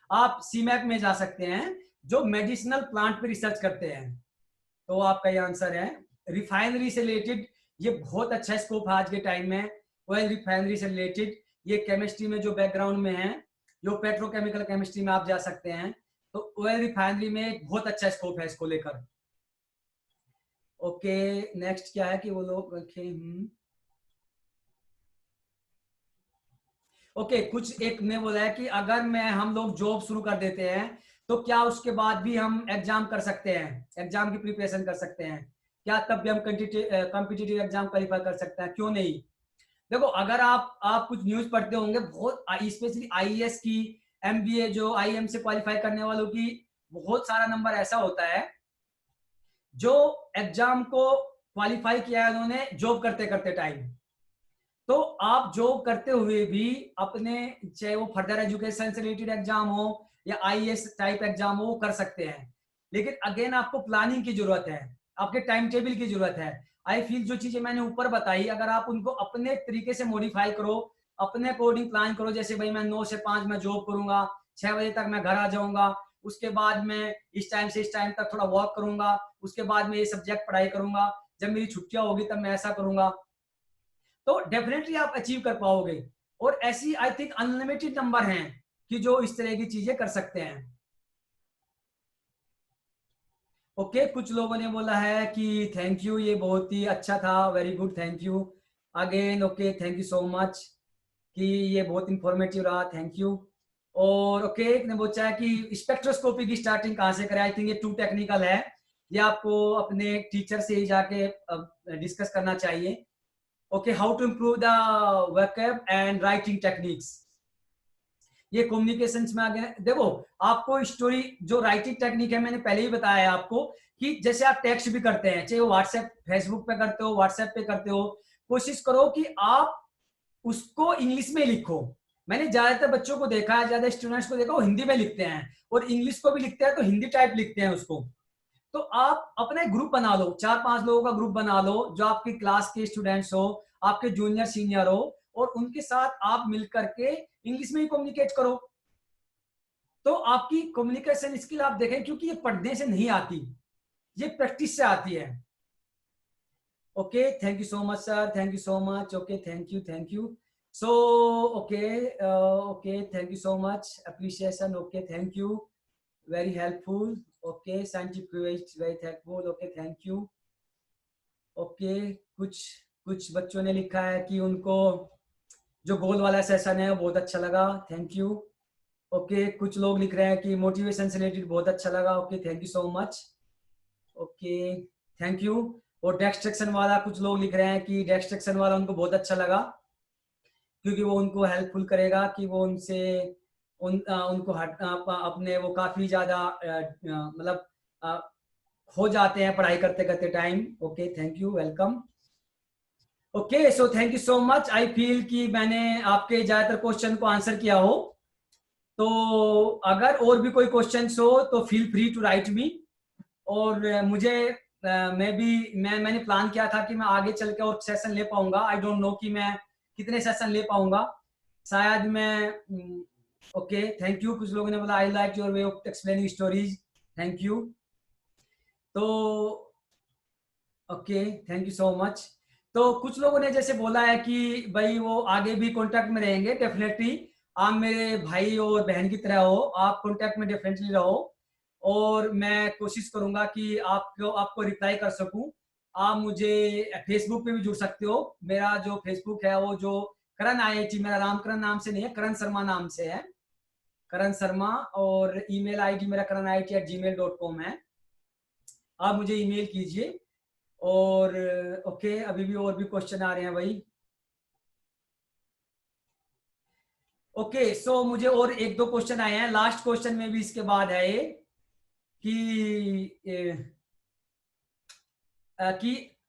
[SPEAKER 1] आप सीमैप में जा सकते हैं जो मेडिसिनल प्लांट पे रिसर्च करते हैं। तो आपका ये आंसर है। रिफाइनरी से रिलेटेड ये बहुत अच्छा स्कोप है आज के टाइम में। ऑयल रिफाइनरी से रिलेटेड ये केमिस्ट्री में जो बैकग्राउंड में है, जो पेट्रोकेमिकल केमिस्ट्री में आप जा सकते हैं, तो ऑयल रिफाइनरी में एक बहुत अच्छा स्कोप है इसको लेकर। ओके, नेक्स्ट क्या है कि वो लोग ओके, कुछ एक ने बोला है कि अगर हम लोग जॉब शुरू कर देते हैं तो क्या उसके बाद भी हम एग्जाम कर सकते हैं, एग्जाम की प्रिपरेशन कर सकते हैं, क्या तब भी हम कॉम्पिटिटिव एग्जाम क्वालिफाई कर सकते हैं, क्यों नहीं? देखो, अगर आप कुछ न्यूज पढ़ते होंगे, बहुत स्पेशली आईएएस की, एमबीए जो आईएम से क्वालिफाई करने वालों की बहुत सारा नंबर ऐसा होता है जो एग्जाम को क्वालिफाई किया है उन्होंने जॉब करते करते टाइम। तो आप जॉब करते हुए भी अपने, चाहे वो फर्दर एजुकेशन से रिलेटेड एग्जाम हो या आईएएस टाइप एग्जाम हो, वो कर सकते हैं। लेकिन अगेन आपको प्लानिंग की जरूरत है, आपके टाइम टेबल की जरूरत है। आई फील जो चीजें मैंने ऊपर बताई, अगर आप उनको अपने तरीके से मॉडिफाई करो, अपने अकॉर्डिंग प्लान करो, जैसे भाई मैं 9 से 5 में जॉब करूंगा, 6 बजे तक मैं घर आ जाऊंगा, उसके बाद मैं इस टाइम से इस टाइम तक थोड़ा वॉक करूंगा, उसके बाद मैं ये सब्जेक्ट पढ़ाई करूंगा, जब मेरी छुट्टियां होगी तब मैं ऐसा करूंगा, तो डेफिनेटली आप अचीव कर पाओगे। और ऐसी आई थिंक अनलिमिटेड नंबर हैं कि जो इस तरह की चीजें कर सकते हैं। ओके, कुछ लोगों ने बोला है कि थैंक यू, ये बहुत ही अच्छा था, very good, thank you again. Okay, thank you so much कि ये बहुत इंफॉर्मेटिव रहा, थैंक यू। और ओके, एक ने पूछा है कि स्पेक्ट्रोस्कोपी की स्टार्टिंग कहाँ से करें। आई थिंक ये टू टेक्निकल है, ये आपको अपने टीचर से ही जाके डिस्कस करना चाहिए। Okay, how to improve the vocab and writing techniques, ये कम्युनिकेशंस में आ गया। देखो, आपको स्टोरी जो राइटिंग टेक्निक है, मैंने पहले ही बताया है आपको कि जैसे आप टेक्स्ट भी करते हैं, चाहे वो व्हाट्सएप, फेसबुक पे करते हो, व्हाट्सएप पे करते हो, कोशिश करो कि आप उसको इंग्लिश में लिखो। मैंने ज्यादातर बच्चों को देखा है, ज्यादा स्टूडेंट्स को देखा, वो हिंदी में लिखते हैं और इंग्लिश को भी लिखते हैं तो हिंदी टाइप लिखते हैं उसको। तो आप अपना एक ग्रुप बना लो, 4-5 लोगों का ग्रुप बना लो, जो आपकी क्लास के स्टूडेंट्स हो, आपके जूनियर सीनियर हो, और उनके साथ आप मिलकर के इंग्लिश में ही कम्युनिकेट करो। तो आपकी कम्युनिकेशन स्किल आप देखें, क्योंकि ये पढ़ने से नहीं आती, ये प्रैक्टिस से आती है। Okay, thank you so much sir, thank you so much. Okay, thank you, thank you. So okay, okay, thank you so much, appreciation. Okay, thank you, very helpful. Okay, scientific, very thankful. Okay, thank you. Okay, कुछ कुछ बच्चों ने लिखा है कि उनको जो गोल वाला सेशन है वो बहुत अच्छा लगा, थैंक यू। ओके, कुछ लोग लिख रहे हैं कि मोटिवेशन से रिलेटेड बहुत अच्छा लगा। Okay, thank you so much. Okay, thank you. और डेक्स्ट्रक्शन वाला, कुछ लोग लिख रहे हैं कि डेक्स्ट्रक्शन वाला उनको बहुत अच्छा लगा, क्योंकि वो उनको हेल्पफुल करेगा कि वो उनसे उनको अपने वो काफी ज्यादा मतलब हो जाते हैं पढ़ाई करते करते time. Okay, thank you, welcome. Okay, so thank you so much. I feel कि मैंने आपके ज्यादातर क्वेश्चन को आंसर किया हो। तो अगर और भी कोई क्वेश्चन हो तो feel free to write me. और मैंने प्लान किया था कि मैं आगे चल के और सेशन ले पाऊंगा। आई डोंट नो कि मैं कितने सेशन ले पाऊंगा, शायद मैं। Okay, thank you. कुछ लोगों ने बोला I like your way of explaining stories, thank you. तो okay, thank you so much. तो कुछ लोगों ने जैसे बोला है कि भाई वो आगे भी कांटेक्ट में रहेंगे, डेफिनेटली आप मेरे भाई और बहन की तरह हो, आप कांटेक्ट में डेफिनेटली रहो, और मैं कोशिश करूंगा कि आपको रिप्लाई कर सकूं। आप मुझे फेसबुक पे भी जुड़ सकते हो। मेरा जो फेसबुक है वो जो करण आईआईटी, मेरा रामकरण नाम से नहीं है, करण शर्मा नाम से है, करण शर्मा। और ईमेल आईडी मेरा karanit@gmail.com है, आप मुझे ईमेल कीजिए। और ओके, अभी भी और भी क्वेश्चन आ रहे हैं भाई। ओके, सो मुझे और एक दो क्वेश्चन आए हैं, लास्ट क्वेश्चन में भी इसके बाद है ये कि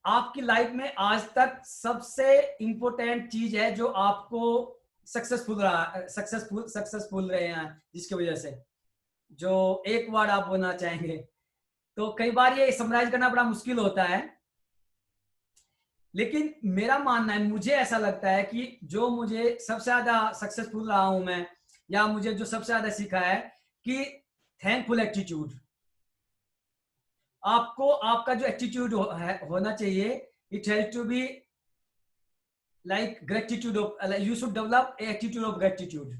[SPEAKER 1] आपकी लाइफ में आज तक सबसे इंपॉर्टेंट चीज है जो आपको सक्सेसफुल रहे हैं, जिसकी वजह से जो एक वर्ड आप बोलना चाहेंगे। तो कई बार ये समराइज करना बड़ा मुश्किल होता है, लेकिन मेरा मानना है, मुझे ऐसा लगता है कि जो मुझे सबसे ज्यादा सक्सेसफुल रहा हूं मैं, या मुझे जो सबसे ज्यादा सीखा है, कि थैंकफुल एटीट्यूड, आपको आपका जो एटीट्यूड होना चाहिए, it has to be like gratitude of, you should develop attitude of gratitude.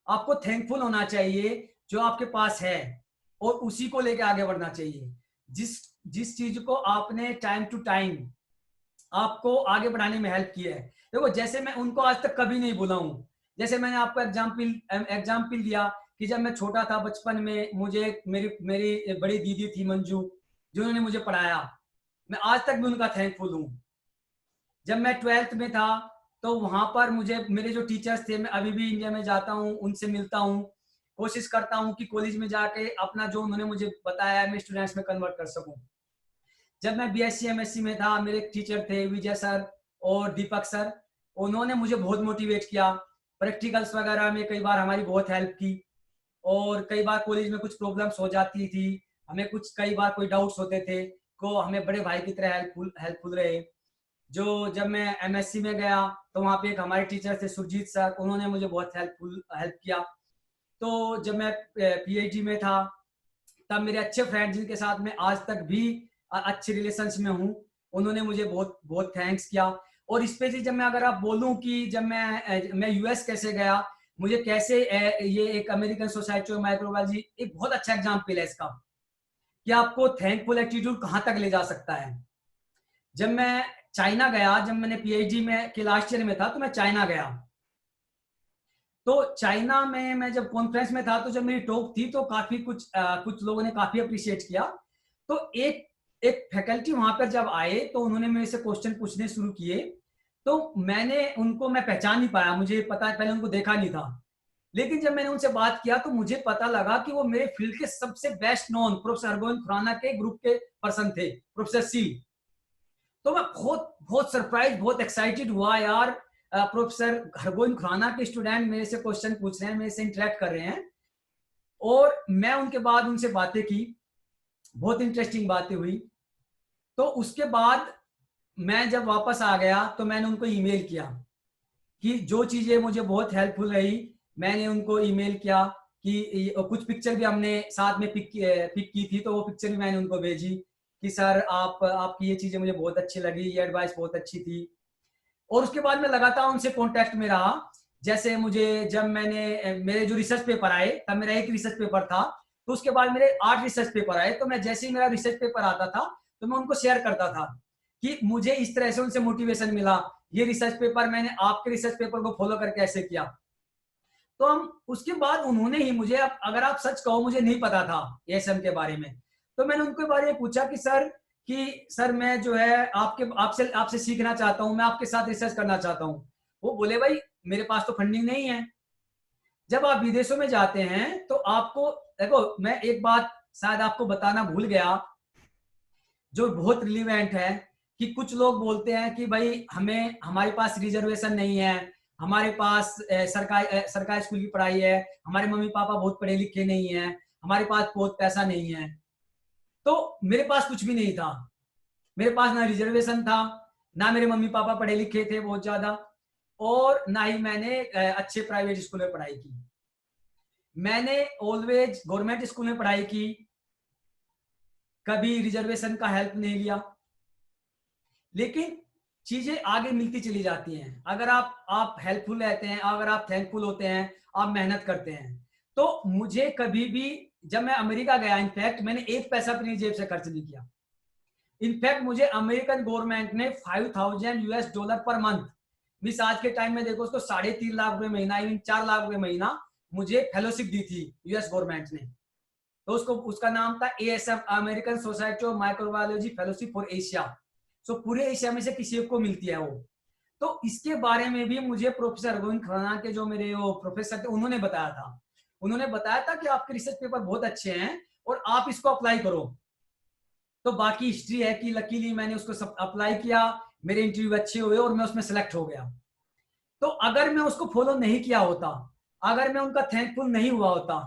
[SPEAKER 1] आपको थैंकफुल होना चाहिए जो आपके पास है और उसी को लेके आगे बढ़ना चाहिए। जिस जिस चीज को आपने टाइम टू टाइम आपको आगे बढ़ाने में हेल्प किया है। देखो जैसे मैं उनको आज तक कभी नहीं भूला हूं। जैसे मैंने आपको एग्जाम्पल दिया कि जब मैं छोटा था बचपन में, मुझे मेरी मेरी बड़ी दीदी थी मंजू, जिन्होंने मुझे पढ़ाया। मैं आज तक भी उनका थैंकफुल हूँ। जब मैं 12th में था तो वहां पर मुझे मेरे जो टीचर्स थे, मैं अभी भी इंडिया में जाता हूँ, उनसे मिलता हूँ, कोशिश करता हूँ कि कॉलेज में जाके अपना जो उन्होंने मुझे बताया है मैं स्टूडेंट्स में कन्वर्ट कर सकूं। जब मैं बीएससी एमएससी में था, मेरे टीचर थे विजय सर और दीपक सर, उन्होंने मुझे बहुत मोटिवेट किया। प्रैक्टिकल्स वगैरह में कई बार हमारी बहुत हेल्प की, और कई बार कॉलेज में कुछ प्रॉब्लम्स हो जाती थी, हमें कुछ कई बार कोई डाउट्स होते थे, को हमें बड़े भाई की तरह हेल्पफुल रहे। जो जब मैं एमएससी में गया तो वहाँ पे एक हमारे टीचर थे सुरजीत सर, उन्होंने मुझे बहुत हेल्प किया। तो जब मैं पीएचडी में था तब मेरे अच्छे फ्रेंड जिनके साथ मैं आज तक भी अच्छे रिलेशंस में हूँ, उन्होंने मुझे बहुत बहुत थैंक्स किया। और स्पेशली जब मैं अगर आप बोलूँ कि जब मैं यूएस कैसे गया, मुझे कैसे ये एक अमेरिकन सोसाइटी ऑफ माइक्रोबायोलॉजी एक बहुत अच्छा एग्जाम्पल है इसका कि आपको थैंकफुल एटीट्यूड कहाँ तक ले जा सकता है। जब मैं चाइना गया, जब मैंने पीएचडी में के लास्ट ईयर में था तो मैं चाइना गया। तो चाइना में मैं जब कॉन्फ्रेंस में था तो जब मेरी टॉक थी तो काफी कुछ लोगों ने काफी अप्रिशिएट किया। तो एक एक फैकल्टी वहां पर जब आए तो उन्होंने मेरे से क्वेश्चन पूछने शुरू किए। तो मैं पहचान नहीं पाया, मुझे पता पहले उनको देखा नहीं था। लेकिन जब मैंने उनसे बात किया तो मुझे पता लगा कि वो मेरे फील्ड के सबसे best known professor Hargobind Khorana के ग्रुप के पर्सन थे, प्रोफेसर सी। तो मैं बहुत बहुत सरप्राइज, बहुत एक्साइटेड हुआ यार। प्रोफेसर हरगोविंद खुराना के स्टूडेंट मेरे से क्वेश्चन पूछ रहे हैं, मेरे से इंटरेक्ट कर रहे हैं। और मैं उनके बाद उनसे बातें की, बहुत इंटरेस्टिंग बातें हुई। तो उसके बाद मैं जब वापस आ गया तो मैंने उनको ईमेल किया कि जो चीजें मुझे बहुत हेल्पफुल रही, मैंने उनको ईमेल किया कि कुछ पिक्चर भी हमने साथ में पिक की थी, तो वो पिक्चर भी मैंने उनको भेजी कि सर आपकी ये चीजें मुझे बहुत अच्छी लगी, ये एडवाइस बहुत अच्छी थी। और उसके बाद मैं लगातार उनसे कांटेक्ट में रहा। जैसे मुझे जब मैंने मेरे जो रिसर्च पेपर आए, तब मेरा एक रिसर्च पेपर था, तो उसके बाद मेरे 8 रिसर्च पेपर आए। तो मैं जैसे ही मेरा रिसर्च पेपर आता था तो मैं उनको शेयर करता था कि मुझे इस तरह से उनसे मोटिवेशन मिला, ये रिसर्च पेपर मैंने आपके रिसर्च पेपर को फॉलो करके ऐसे किया। तो हम उसके बाद उन्होंने ही मुझे, अगर आप सच कहो मुझे नहीं पता था एएसएम के बारे में, तो मैंने उनके बारे में पूछा कि सर मैं जो है आपसे आपसे सीखना चाहता हूं, मैं आपके साथ रिसर्च करना चाहता हूं। वो बोले भाई मेरे पास तो फंडिंग नहीं है। जब आप विदेशों में जाते हैं तो आपको, देखो मैं एक बात शायद आपको बताना भूल गया जो बहुत रिलीवेंट है, कि कुछ लोग बोलते हैं कि भाई हमें हमारे पास रिजर्वेशन नहीं है, हमारे पास सरकारी स्कूल की पढ़ाई है, हमारे मम्मी पापा बहुत पढ़े लिखे नहीं है, हमारे पास बहुत पैसा नहीं है। तो मेरे पास कुछ भी नहीं था। मेरे पास ना रिजर्वेशन था, ना मेरे मम्मी पापा पढ़े लिखे थे बहुत ज्यादा, और ना ही मैंने अच्छे प्राइवेट स्कूल में पढ़ाई की। मैंने ऑलवेज गवर्नमेंट स्कूल में पढ़ाई की, कभी रिजर्वेशन का हेल्प नहीं लिया। लेकिन चीजें आगे मिलती चली जाती हैं अगर आप हेल्पफुल रहते हैं, अगर आप थैंकफुल होते हैं, आप मेहनत करते हैं। तो मुझे कभी भी, जब मैं अमेरिका गया, इनफैक्ट मैंने एक पैसा अपनी जेब से खर्च नहीं किया। इनफैक्ट मुझे अमेरिकन गवर्नमेंट ने $5,000 पर मंथ, मिस आज के टाइम में देखो उसको 3.5 लाख रुपए महीना, इवन 4 लाख रुपए महीना मुझे फेलोशिप दी थी यूएस गवर्नमेंट ने। तो उसका नाम था ASM, American Society of Microbiology fellowship for Asia. So पूरे एशिया में से किसी को मिलती है वो। तो इसके बारे में भी मुझे प्रोफेसर गोविंद खुराना के जो मेरे वो प्रोफेसर थे उन्होंने बताया था। उन्होंने बताया था कि आपके रिसर्च पेपर बहुत अच्छे हैं और आप इसको अप्लाई करो। तो बाकी हिस्ट्री है कि लकीली मैंने उसको सब अप्लाई किया, मेरे इंटरव्यू अच्छे हुए और मैं उसमें सेलेक्ट हो गया। तो अगर मैं उसको फॉलो नहीं किया होता, अगर मैं उनका थैंकफुल नहीं हुआ होता,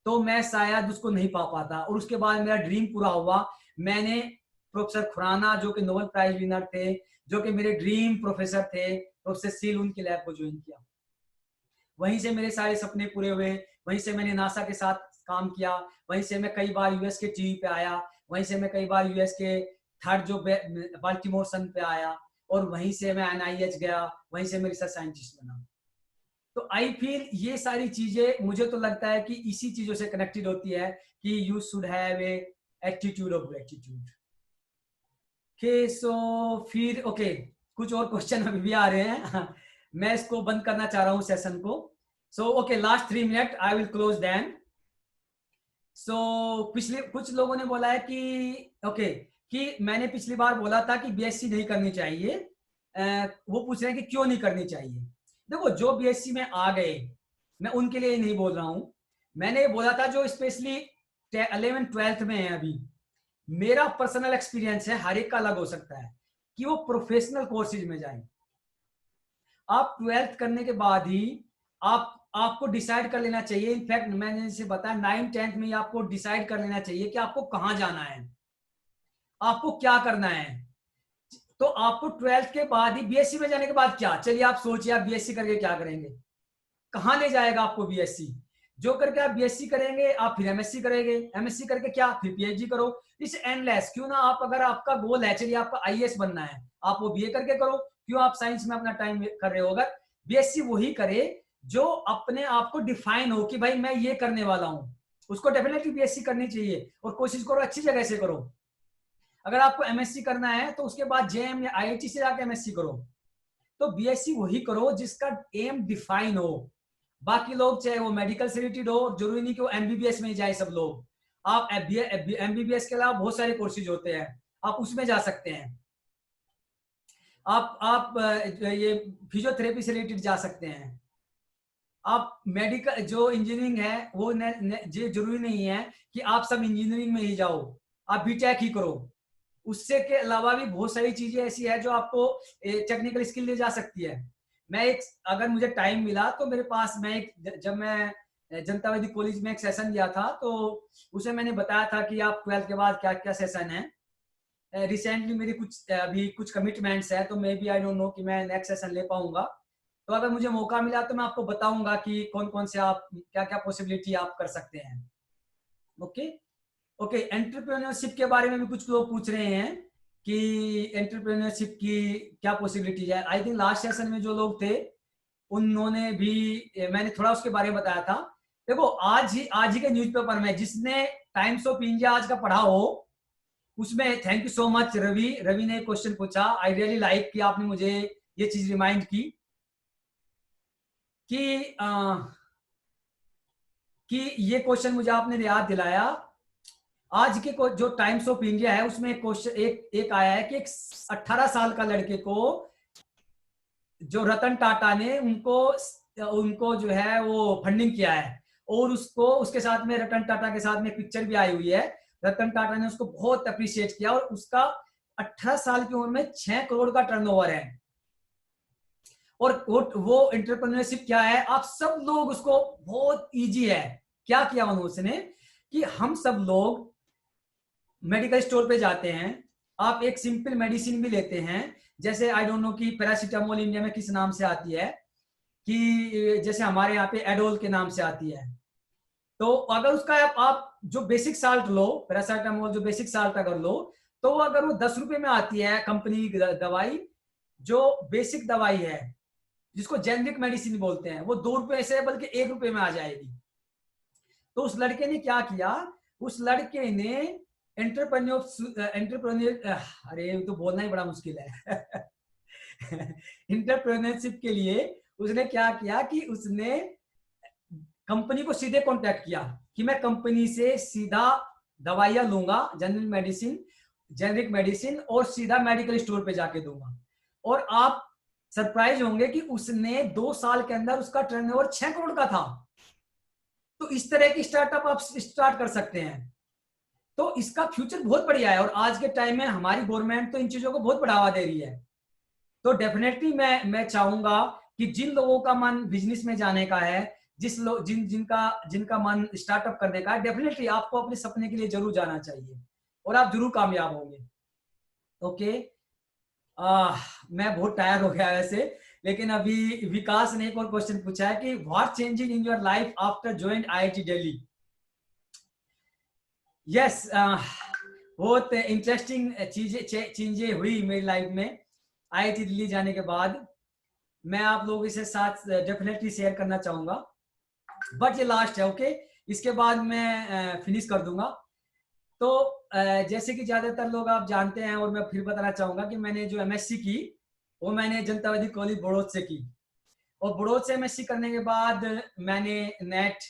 [SPEAKER 1] तो मैं शायद उसको नहीं पा पाता। और उसके बाद मेरा ड्रीम पूरा हुआ। मैंने प्रोफेसर खुराना जो कि नोबेल प्राइज विनर थे, जो कि मेरे ड्रीम प्रोफेसर थे, प्रोफेसर सील, उनकी लैब को ज्वाइन किया। वहीं से मेरे सारे सपने पूरे हुए। वहीं से मैंने नासा के साथ काम किया, वहीं से मैं कई बार यूएस के टीवी पे आया, वहीं से मैं कई बार यूएस के थर्ड जो बाल्टीमोर सन पे आया, और वहीं से मैं एनआईएच गया, वहीं से मैं रिसर्च साइंटिस्ट बना। तो आई फील ये सारी चीजें मुझे तो लगता है कि इसी चीजों से कनेक्टेड होती है कि you should have a attitude of gratitude. Okay, so फिर ओके, कुछ और क्वेश्चन अभी भी आ रहे हैं मैं इसको बंद करना चाह रहा हूँ सेशन को। So okay, last 3 minute I will close then. So पिछले कुछ लोगों ने बोला है कि ओके कि मैंने पिछली बार बोला था कि बीएससी नहीं करनी चाहिए, वो पूछ रहे हैं कि क्यों नहीं करनी चाहिए। देखो, जो बीएससी में आ गए, मैं उनके लिए नहीं बोल रहा हूं। मैंने बोला था जो स्पेशली 11th-12th में है अभी, मेरा पर्सनल एक्सपीरियंस है, हर एक का अलग हो सकता है, कि वो प्रोफेशनल कोर्सेज में जाएं। आप 12th करने के बाद ही आपको डिसाइड कर लेना चाहिए। इनफैक्ट मैंने जैसे बताया 9th-10th में आपको डिसाइड कर लेना चाहिए कि आपको कहां जाना है, आपको क्या करना है। तो आपको 12th के बाद ही बीएससी में जाने के बाद क्या, चलिए आप सोचिए आप बीएससी करके क्या करेंगे, कहां ले जाएगा आपको बीएससी। जो करके आप बीएससी करेंगे, आप फिर एमएससी करेंगे, एमएससी करके क्या, फिर पीएचडी करो। इस एंडलेस, क्यों ना आप, अगर आपका गोल है चलिए आपका आईएएस बनना है, आप वो बीए करके करो, क्यों आप साइंस में अपना टाइम कर रहे हो। अगर बीएससी वही करे जो अपने आप को डिफाइन हो कि भाई मैं ये करने वाला हूं, उसको डेफिनेटली बीएससी करनी चाहिए, और कोशिश करो अच्छी जगह से करो। अगर आपको एमएससी करना है तो उसके बाद जेएम या आईआईटी से जाकर एमएससी करो। तो बीएससी वही करो जिसका एम डिफाइन हो। बाकी लोग चाहे वो मेडिकल से रिलेटेड हो, जरूरी नहीं कि वो एमबीबीएस में जाए सब लोग। आप एमबीबीएस के अलावा बहुत सारे कोर्सेज होते हैं, आप उसमें जा सकते हैं। आप ये फिजियोथेरेपी से रिलेटेड जा सकते हैं। आप मेडिकल जो इंजीनियरिंग है वो ये जरूरी नहीं है कि आप सब इंजीनियरिंग में ही जाओ, आप बीटेक ही करो। उससे के अलावा भी बहुत सारी चीजें ऐसी है जो आपको टेक्निकल स्किल ले जा सकती है। मैं एक, अगर मुझे टाइम मिला तो मेरे पास, मैं एक, जब मैं जनतावादी कॉलेज में एक सेशन दिया था तो उसे मैंने बताया था कि आप 12th के बाद क्या क्या सेशन है। रिसेंटली मेरी अभी कुछ कमिटमेंट्स है, तो maybe I don't know कि मैं नेक्स्ट सेशन ले पाऊंगा। तो अगर मुझे मौका मिला तो मैं आपको बताऊंगा कि कौन कौन से आप क्या क्या पॉसिबिलिटी आप कर सकते हैं। ओके ओके, एंटरप्रेन्योरशिप के बारे में भी कुछ लोग पूछ रहे हैं कि एंटरप्रेन्योरशिप की क्या पॉसिबिलिटी है। आई थिंक लास्ट सेशन में जो लोग थे उन्होंने भी, मैंने थोड़ा उसके बारे में बताया था। देखो, आज ही के न्यूज़पेपर में जिसने टाइम्स ऑफ इंडिया आज का पढ़ा हो, उसमें thank you so much Ravi ने क्वेश्चन पूछा। आई रियली लाइक कि आपने मुझे ये चीज रिमाइंड की कि ये क्वेश्चन मुझे आपने याद दिलाया। आज के जो टाइम्स ऑफ इंडिया है उसमें क्वेश्चन एक आया है कि एक 18 साल का लड़के को जो रतन टाटा ने उनको जो है वो फंडिंग किया है, और उसको उसके साथ में रतन टाटा के साथ में पिक्चर भी आई हुई है। रतन टाटा ने उसको बहुत अप्रिशिएट किया, और उसका 18 साल की उम्र में 6 करोड़ का टर्नओवर है। और वो एंटरप्रेन्योरशिप क्या है, आप सब लोग उसको, बहुत इजी है। क्या किया उसने कि हम सब लोग मेडिकल स्टोर पे जाते हैं, आप एक सिंपल मेडिसिन भी लेते हैं, जैसे आई डोंट नो कि पैरासीटामोल इंडिया में किस नाम से आती है, कि जैसे हमारे यहाँ पे एडोल के नाम से आती है। तो अगर उसका आप जो बेसिक साल्ट लो, पैरासीटामोल जो बेसिक साल्ट अगर लो, तो अगर वो 10 रुपए में आती है कंपनी की दवाई, जो बेसिक दवाई है जिसको जेनरिक मेडिसिन बोलते हैं, वो 2 रुपए से बल्कि 1 रुपए में आ जाएगी। तो उस लड़के ने क्या किया, उस लड़के ने एंटरप्रेन्योर अरे तो बोलना ही बड़ा मुश्किल है एंटरप्रेन्योरशिप के लिए उसने क्या किया कि उसने कंपनी को सीधे कांटेक्ट किया कि मैं कंपनी से सीधा दवाइयां लूंगा, जेनरिक मेडिसिन, और सीधा मेडिकल स्टोर पे जाके दूंगा। और आप सरप्राइज होंगे कि उसने 2 साल के अंदर उसका टर्नओवर 6 करोड़ का था। तो इस तरह की स्टार्टअप आप स्टार्ट कर सकते हैं। तो इसका फ्यूचर बहुत बढ़िया है, और आज के टाइम में हमारी गवर्नमेंट तो इन चीजों को बहुत बढ़ावा दे रही है। तो डेफिनेटली मैं चाहूंगा कि जिन लोगों का मन बिजनेस में जाने का है, जिनका मन स्टार्टअप करने का है, डेफिनेटली आपको अपने सपने के लिए जरूर जाना चाहिए, और आप जरूर कामयाब होंगे। ओके, मैं बहुत टायर हो गया वैसे, लेकिन अभी विकास ने एक और क्वेश्चन पूछा है कि what changes in your life after join IIT Delhi. Yes, बहुत इंटरेस्टिंग चीजें हुई मेरी लाइफ में आईआईटी दिल्ली जाने के बाद। मैं आप लोगों के साथ डेफिनेटली शेयर करना चाहूंगा, बट ये लास्ट है, ओके। इसके बाद मैं फिनिश कर दूंगा। तो जैसे कि ज्यादातर लोग आप जानते हैं, और मैं फिर बताना चाहूंगा कि मैंने जो एमएससी की वो मैंने जनतावादी कॉलेज बड़ौद से की, और बड़ौद से एमएससी करने के बाद मैंने नेट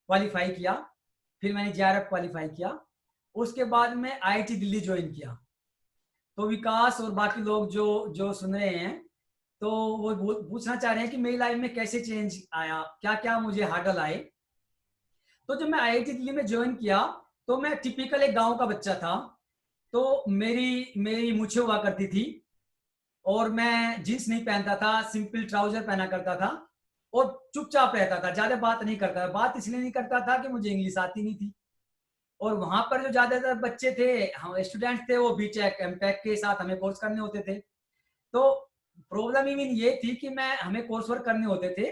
[SPEAKER 1] क्वालिफाई किया, फिर मैंने जेआरएफ क्वालिफाई किया, उसके बाद मैं आईआईटी दिल्ली ज्वाइन किया। तो विकास और बाकी लोग जो जो सुन रहे हैं, तो वो पूछना चाह रहे हैं कि मेरी लाइफ में कैसे चेंज आया, क्या क्या मुझे हार्डल आए। तो जब मैं आईआईटी दिल्ली में ज्वाइन किया, तो मैं टिपिकल एक गांव का बच्चा था। तो मेरी मेरी मूछें हुआ करती थी, और मैं जींस नहीं पहनता था, सिंपल ट्राउजर पहना करता था, और चुपचाप रहता था, ज्यादा बात नहीं करता था। बात इसलिए नहीं करता था कि मुझे इंग्लिश आती नहीं थी। और वहां पर जो ज्यादातर बच्चे थे, हम स्टूडेंट थे, वो बीटेक एमटेक के साथ हमें कोर्स करने होते थे। तो प्रॉब्लम इवन ये थी कि हमें कोर्स वर्क करने होते थे।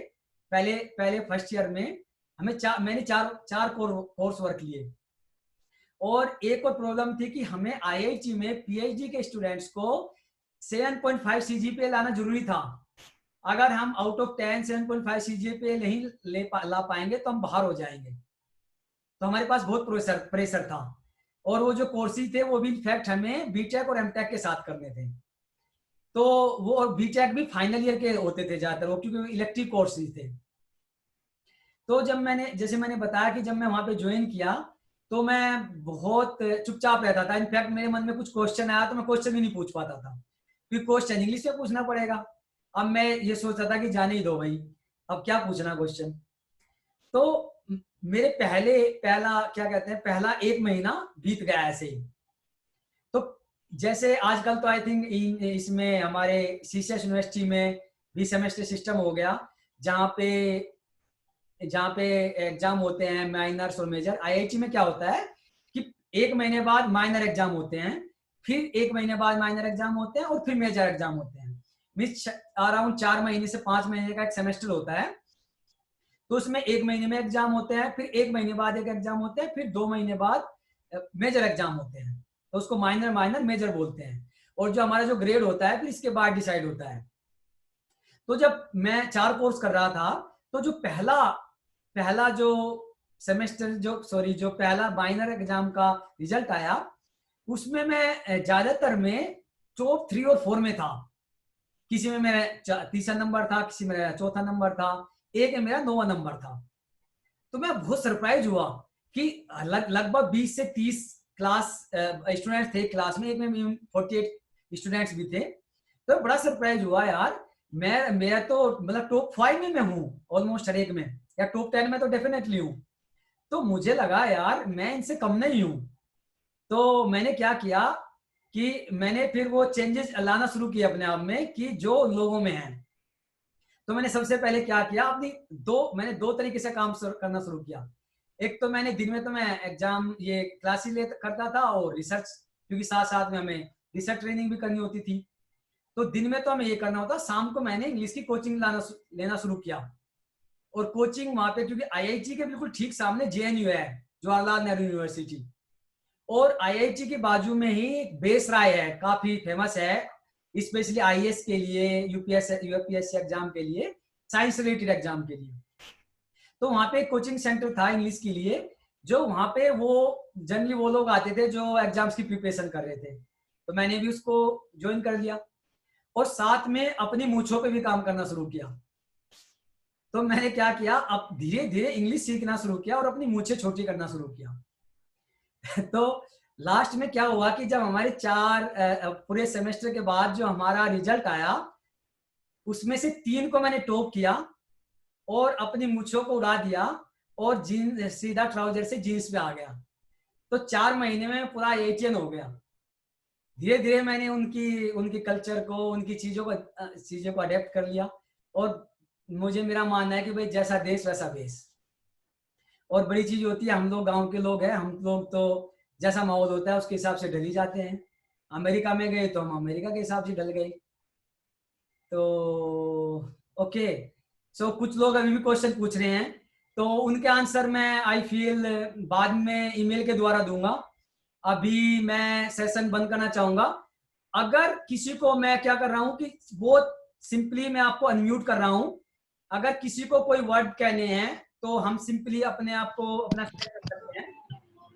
[SPEAKER 1] पहले पहले फर्स्ट ईयर में मैंने चार चार कोर्स वर्क लिए। और एक और प्रॉब्लम थी कि हमें आईआईटी में पीएचडी के स्टूडेंट्स को 7.5 सीजीपीए लाना जरूरी था। अगर हम आउट ऑफ 10 7.5 सीजीपीए नहीं ला पाएंगे तो हम बाहर हो जाएंगे। तो हमारे पास बहुत प्रेशर था। और वो जो कोर्सेज थे वो भी इनफैक्ट हमें बीटेक और एमटेक के साथ करने थे। तो वो बीटेक भी फाइनल ईयर के होते थे ज्यादातर, वो क्योंकि इलेक्ट्रिक कोर्सेज थे। तो जब जैसे मैंने बताया कि जब मैं वहां पे ज्वाइन किया, तो मैं बहुत चुपचाप रहता था। इनफैक्ट मेरे मन में कुछ क्वेश्चन आया तो मैं क्वेश्चन भी नहीं पूछ पाता था, क्योंकि क्वेश्चन इंग्लिश में पूछना पड़ेगा। अब मैं ये सोचता था कि जाने ही दो भाई, अब क्या पूछना क्वेश्चन। तो मेरे पहला क्या कहते हैं, पहला एक महीना बीत गया ऐसे ही। तो जैसे आजकल तो आई थिंक इसमें हमारे सीसीएस यूनिवर्सिटी में भी सेमेस्टर सिस्टम हो गया, जहाँ पे एग्जाम होते हैं माइनर्स और मेजर। आईआईटी में क्या होता है कि एक महीने बाद माइनर एग्जाम होते हैं, फिर एक महीने बाद माइनर एग्जाम होते हैं, और फिर मेजर एग्जाम होते हैं। मीन्स अराउंड 4 महीने से 5 महीने का एक सेमेस्टर होता है। तो उसमें एक महीने में एग्जाम होते हैं, फिर एक महीने बाद एक एग्जाम होते हैं, फिर 2 महीने बाद मेजर एग्जाम होते हैं। तो उसको माइनर माइनर मेजर बोलते हैं। और जो हमारा जो ग्रेड होता है फिर इसके बाद डिसाइड होता है। तो जब मैं 4 कोर्स कर रहा था, तो जो पहला पहला जो सेमेस्टर जो सॉरी जो पहला माइनर एग्जाम का रिजल्ट आया, उसमें मैं ज्यादातर में टॉप 3 और 4 में था। किसी में मेरा तीसरा नंबर था, किसी में मेरा चौथा नंबर था, एक में मेरा 9वां नंबर था। तो मैं बहुत सरप्राइज हुआ कि लगभग 20 से 30 क्लास स्टूडेंट्स थे क्लास में, एक में 48 स्टूडेंट्स भी थे। तो बड़ा सरप्राइज हुआ यार, मेरा तो मतलब टॉप 5 में मैं हूँ ऑलमोस्ट हर एक में, या टॉप 10 में तो डेफिनेटली हूँ। तो मुझे लगा यार मैं इनसे कम नहीं हूँ। तो मैंने क्या किया कि मैंने फिर वो चेंजेस लाना शुरू किया अपने आप में कि जो लोगों में है। तो मैंने सबसे पहले क्या किया, मैंने दो तरीके से काम करना शुरू किया। एक तो मैंने दिन में तो मैं एग्जाम ये क्लासेस करता था, और रिसर्च, क्योंकि साथ साथ में हमें रिसर्च ट्रेनिंग भी करनी होती थी। तो दिन में तो हमें ये करना होता, शाम को मैंने इंग्लिश की कोचिंग लेना शुरू किया। और कोचिंग वहां पे, क्योंकि आईआईटी के बिल्कुल ठीक सामने जेएनयू है, जवाहरलाल नेहरू यूनिवर्सिटी। और आईआईटी के बाजू में ही बेसराय है, काफी फेमस है, स्पेशली आईएएस के लिए, यूपीएससी एग्जाम के लिए, साइंस रिलेटेड एग्जाम के लिए। तो वहां पे एक कोचिंग सेंटर था इंग्लिश के लिए, जो वहां पे वो जनरली वो लोग आते थे जो एग्जाम्स की प्रिपरेशन कर रहे थे। तो मैंने भी उसको ज्वाइन कर लिया, और साथ में अपनी मूंछों पे भी काम करना शुरू किया। तो मैंने क्या किया, अब धीरे धीरे इंग्लिश सीखना शुरू किया और अपनी मूछें छोटी करना शुरू किया। तो लास्ट में क्या हुआ कि जब हमारे पूरे सेमेस्टर के बाद जो हमारा रिजल्ट आया, उसमें से 3 को मैंने टॉप किया, और अपनी मूछों को उड़ा दिया, और जीन्स सीधा ट्राउजर से जीन्स पे आ गया। तो 4 महीने में पूरा एशियन हो गया। धीरे धीरे मैंने उनकी उनकी कल्चर को, उनकी चीजों को अडेप्ट कर लिया। और मुझे मेरा मानना है कि भाई जैसा देश वैसा भेष। और बड़ी चीज होती है, हम लोग गांव के लोग हैं, हम लोग तो जैसा माहौल होता है उसके हिसाब से ढल ही जाते हैं। अमेरिका में गए तो हम अमेरिका के हिसाब से ढल गए। तो ओके, सो कुछ लोग अभी भी क्वेश्चन पूछ रहे हैं तो उनके आंसर मैं आई फील बाद में ईमेल के द्वारा दूंगा। अभी मैं सेशन बंद करना चाहूंगा। अगर किसी को, मैं क्या कर रहा हूं कि वो सिंपली मैं आपको अनम्यूट कर रहा हूं। अगर किसी को कोई वर्ड कहने हैं तो हम सिंपली अपने आप को अपना शेयर कर सकते हैं।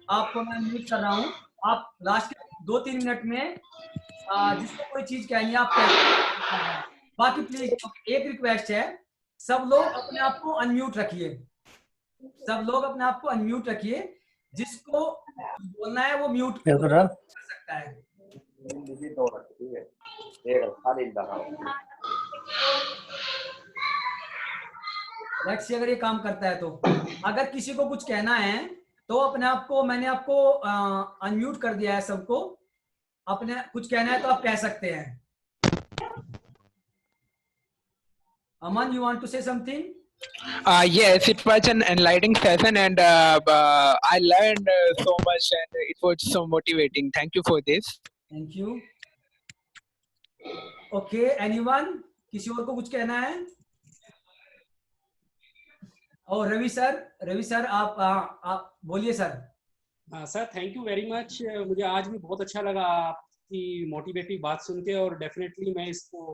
[SPEAKER 1] आपको मैं अनम्यूट कर रहा हूं, आप लास्ट के 2-3 मिनट में जिसको कोई चीज कहनी है आप कह सकते हैं। बाकी प्लीज एक रिक्वेस्ट है, सब लोग अपने आप को अनम्यूट रखिए, सब लोग अपने आप को अनम्यूट रखिए। जिसको बोलना है वो म्यूट कर सकता है। लेट्स सी अगर ये काम करता है तो। अगर किसी को कुछ कहना है तो अपने आप को, मैंने आपको अनम्यूट कर दिया है सबको। अपने कुछ कहना है तो आप कह सकते हैं। अमन, you want to say something?
[SPEAKER 2] Yes, it was an enlightening session, and I learned so much, and it was so motivating. Thank you for this.
[SPEAKER 1] Thank you. Okay, anyone? किसी और को कुछ कहना है? और रवि सर आप बोलिए sir.
[SPEAKER 3] Sir thank you very much. मुझे आज भी बहुत अच्छा लगा आपकी मोटिवेटिव बात सुन के, और डेफिनेटली मैं इसको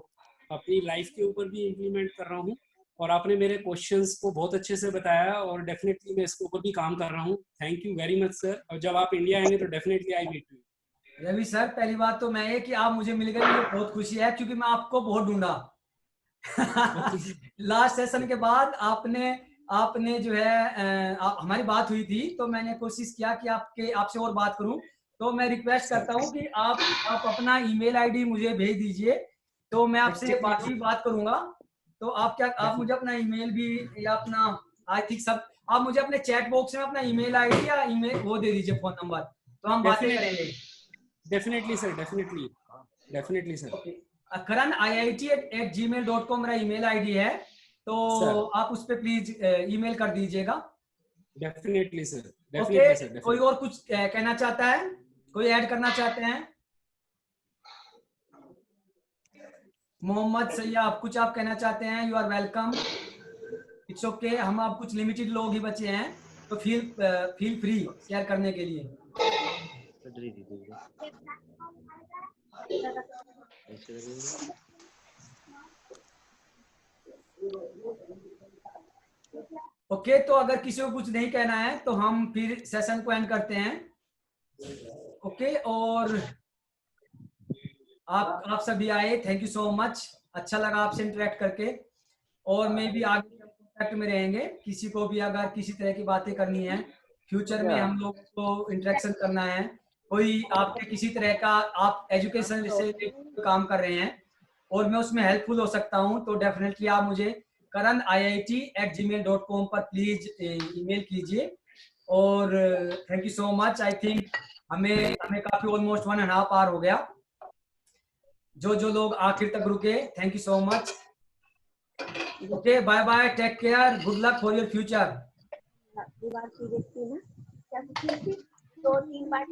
[SPEAKER 3] अपनी लाइफ के ऊपर भी इम्प्लीमेंट कर रहा हूँ। और आपने मेरे क्वेश्चंस को बहुत अच्छे से बताया, और डेफिनेटली मैं इसके ऊपर भी काम कर रहा हूँ। Thank you very much sir. और जब आप इंडिया आएंगे तो definitely I meet you.
[SPEAKER 1] Ravi sir, पहली बात तो मैं ये कि आप मुझे मिल गए, मुझे बहुत खुशी है, क्योंकि मैं आपको बहुत ढूंढा। लास्ट सेशन के बाद आपने जो है हमारी बात हुई थी, तो मैंने कोशिश किया कि आपसे और बात करूं। तो मैं रिक्वेस्ट करता हूं कि आप अपना ईमेल आईडी मुझे भेज दीजिए, तो मैं आपसे बात करूंगा। तो आप मुझे अपना ईमेल भी, या अपना, आई थिंक सब, आप मुझे अपने चैट बॉक्स में अपना ईमेल आईडी या ईमेल वो दे दीजिए, फोन नंबर, तो हम बातें करेंगे।
[SPEAKER 3] Definitely sir, definitely sir.
[SPEAKER 1] Karan IIT@gmail.com मेरा ईमेल आईडी है, तो आप उस पर प्लीज ईमेल कर दीजिएगा।
[SPEAKER 3] Definitely sir,
[SPEAKER 1] definitely sir. कोई और कुछ कहना चाहता है? कोई ऐड करना चाहते हैं? मोहम्मद सैयद, कुछ आप कहना चाहते हैं? You are welcome. It's okay, हम आप कुछ लिमिटेड लोग ही बचे हैं, तो फील फ्री शेयर करने के लिए। ओके, तो अगर किसी को कुछ नहीं कहना है तो हम फिर सेशन को एंड करते हैं। ओके, और आप सभी आए, थैंक यू सो मच। अच्छा लगा आपसे इंटरेक्ट करके, और मैं भी आगे कॉन्टेक्ट में रहेंगे। किसी को भी अगर किसी तरह की बातें करनी है, फ्यूचर में हम लोग को इंटरेक्शन करना है, कोई आपके किसी तरह का, आप एजुकेशन से काम कर रहे हैं और मैं उसमें हेल्पफुल हो सकता हूं, तो डेफिनेटली आप मुझे करण IIT@gmail.com पर प्लीज ईमेल कीजिए। और thank you so much. I think हमें काफी ऑलमोस्ट 1.5 आवर हो गया। जो लोग आखिर तक रुके, thank you so much. Okay, bye bye, take care, good luck for your future.
[SPEAKER 4] 2 बार देखती है ना, क्या 2-3 बार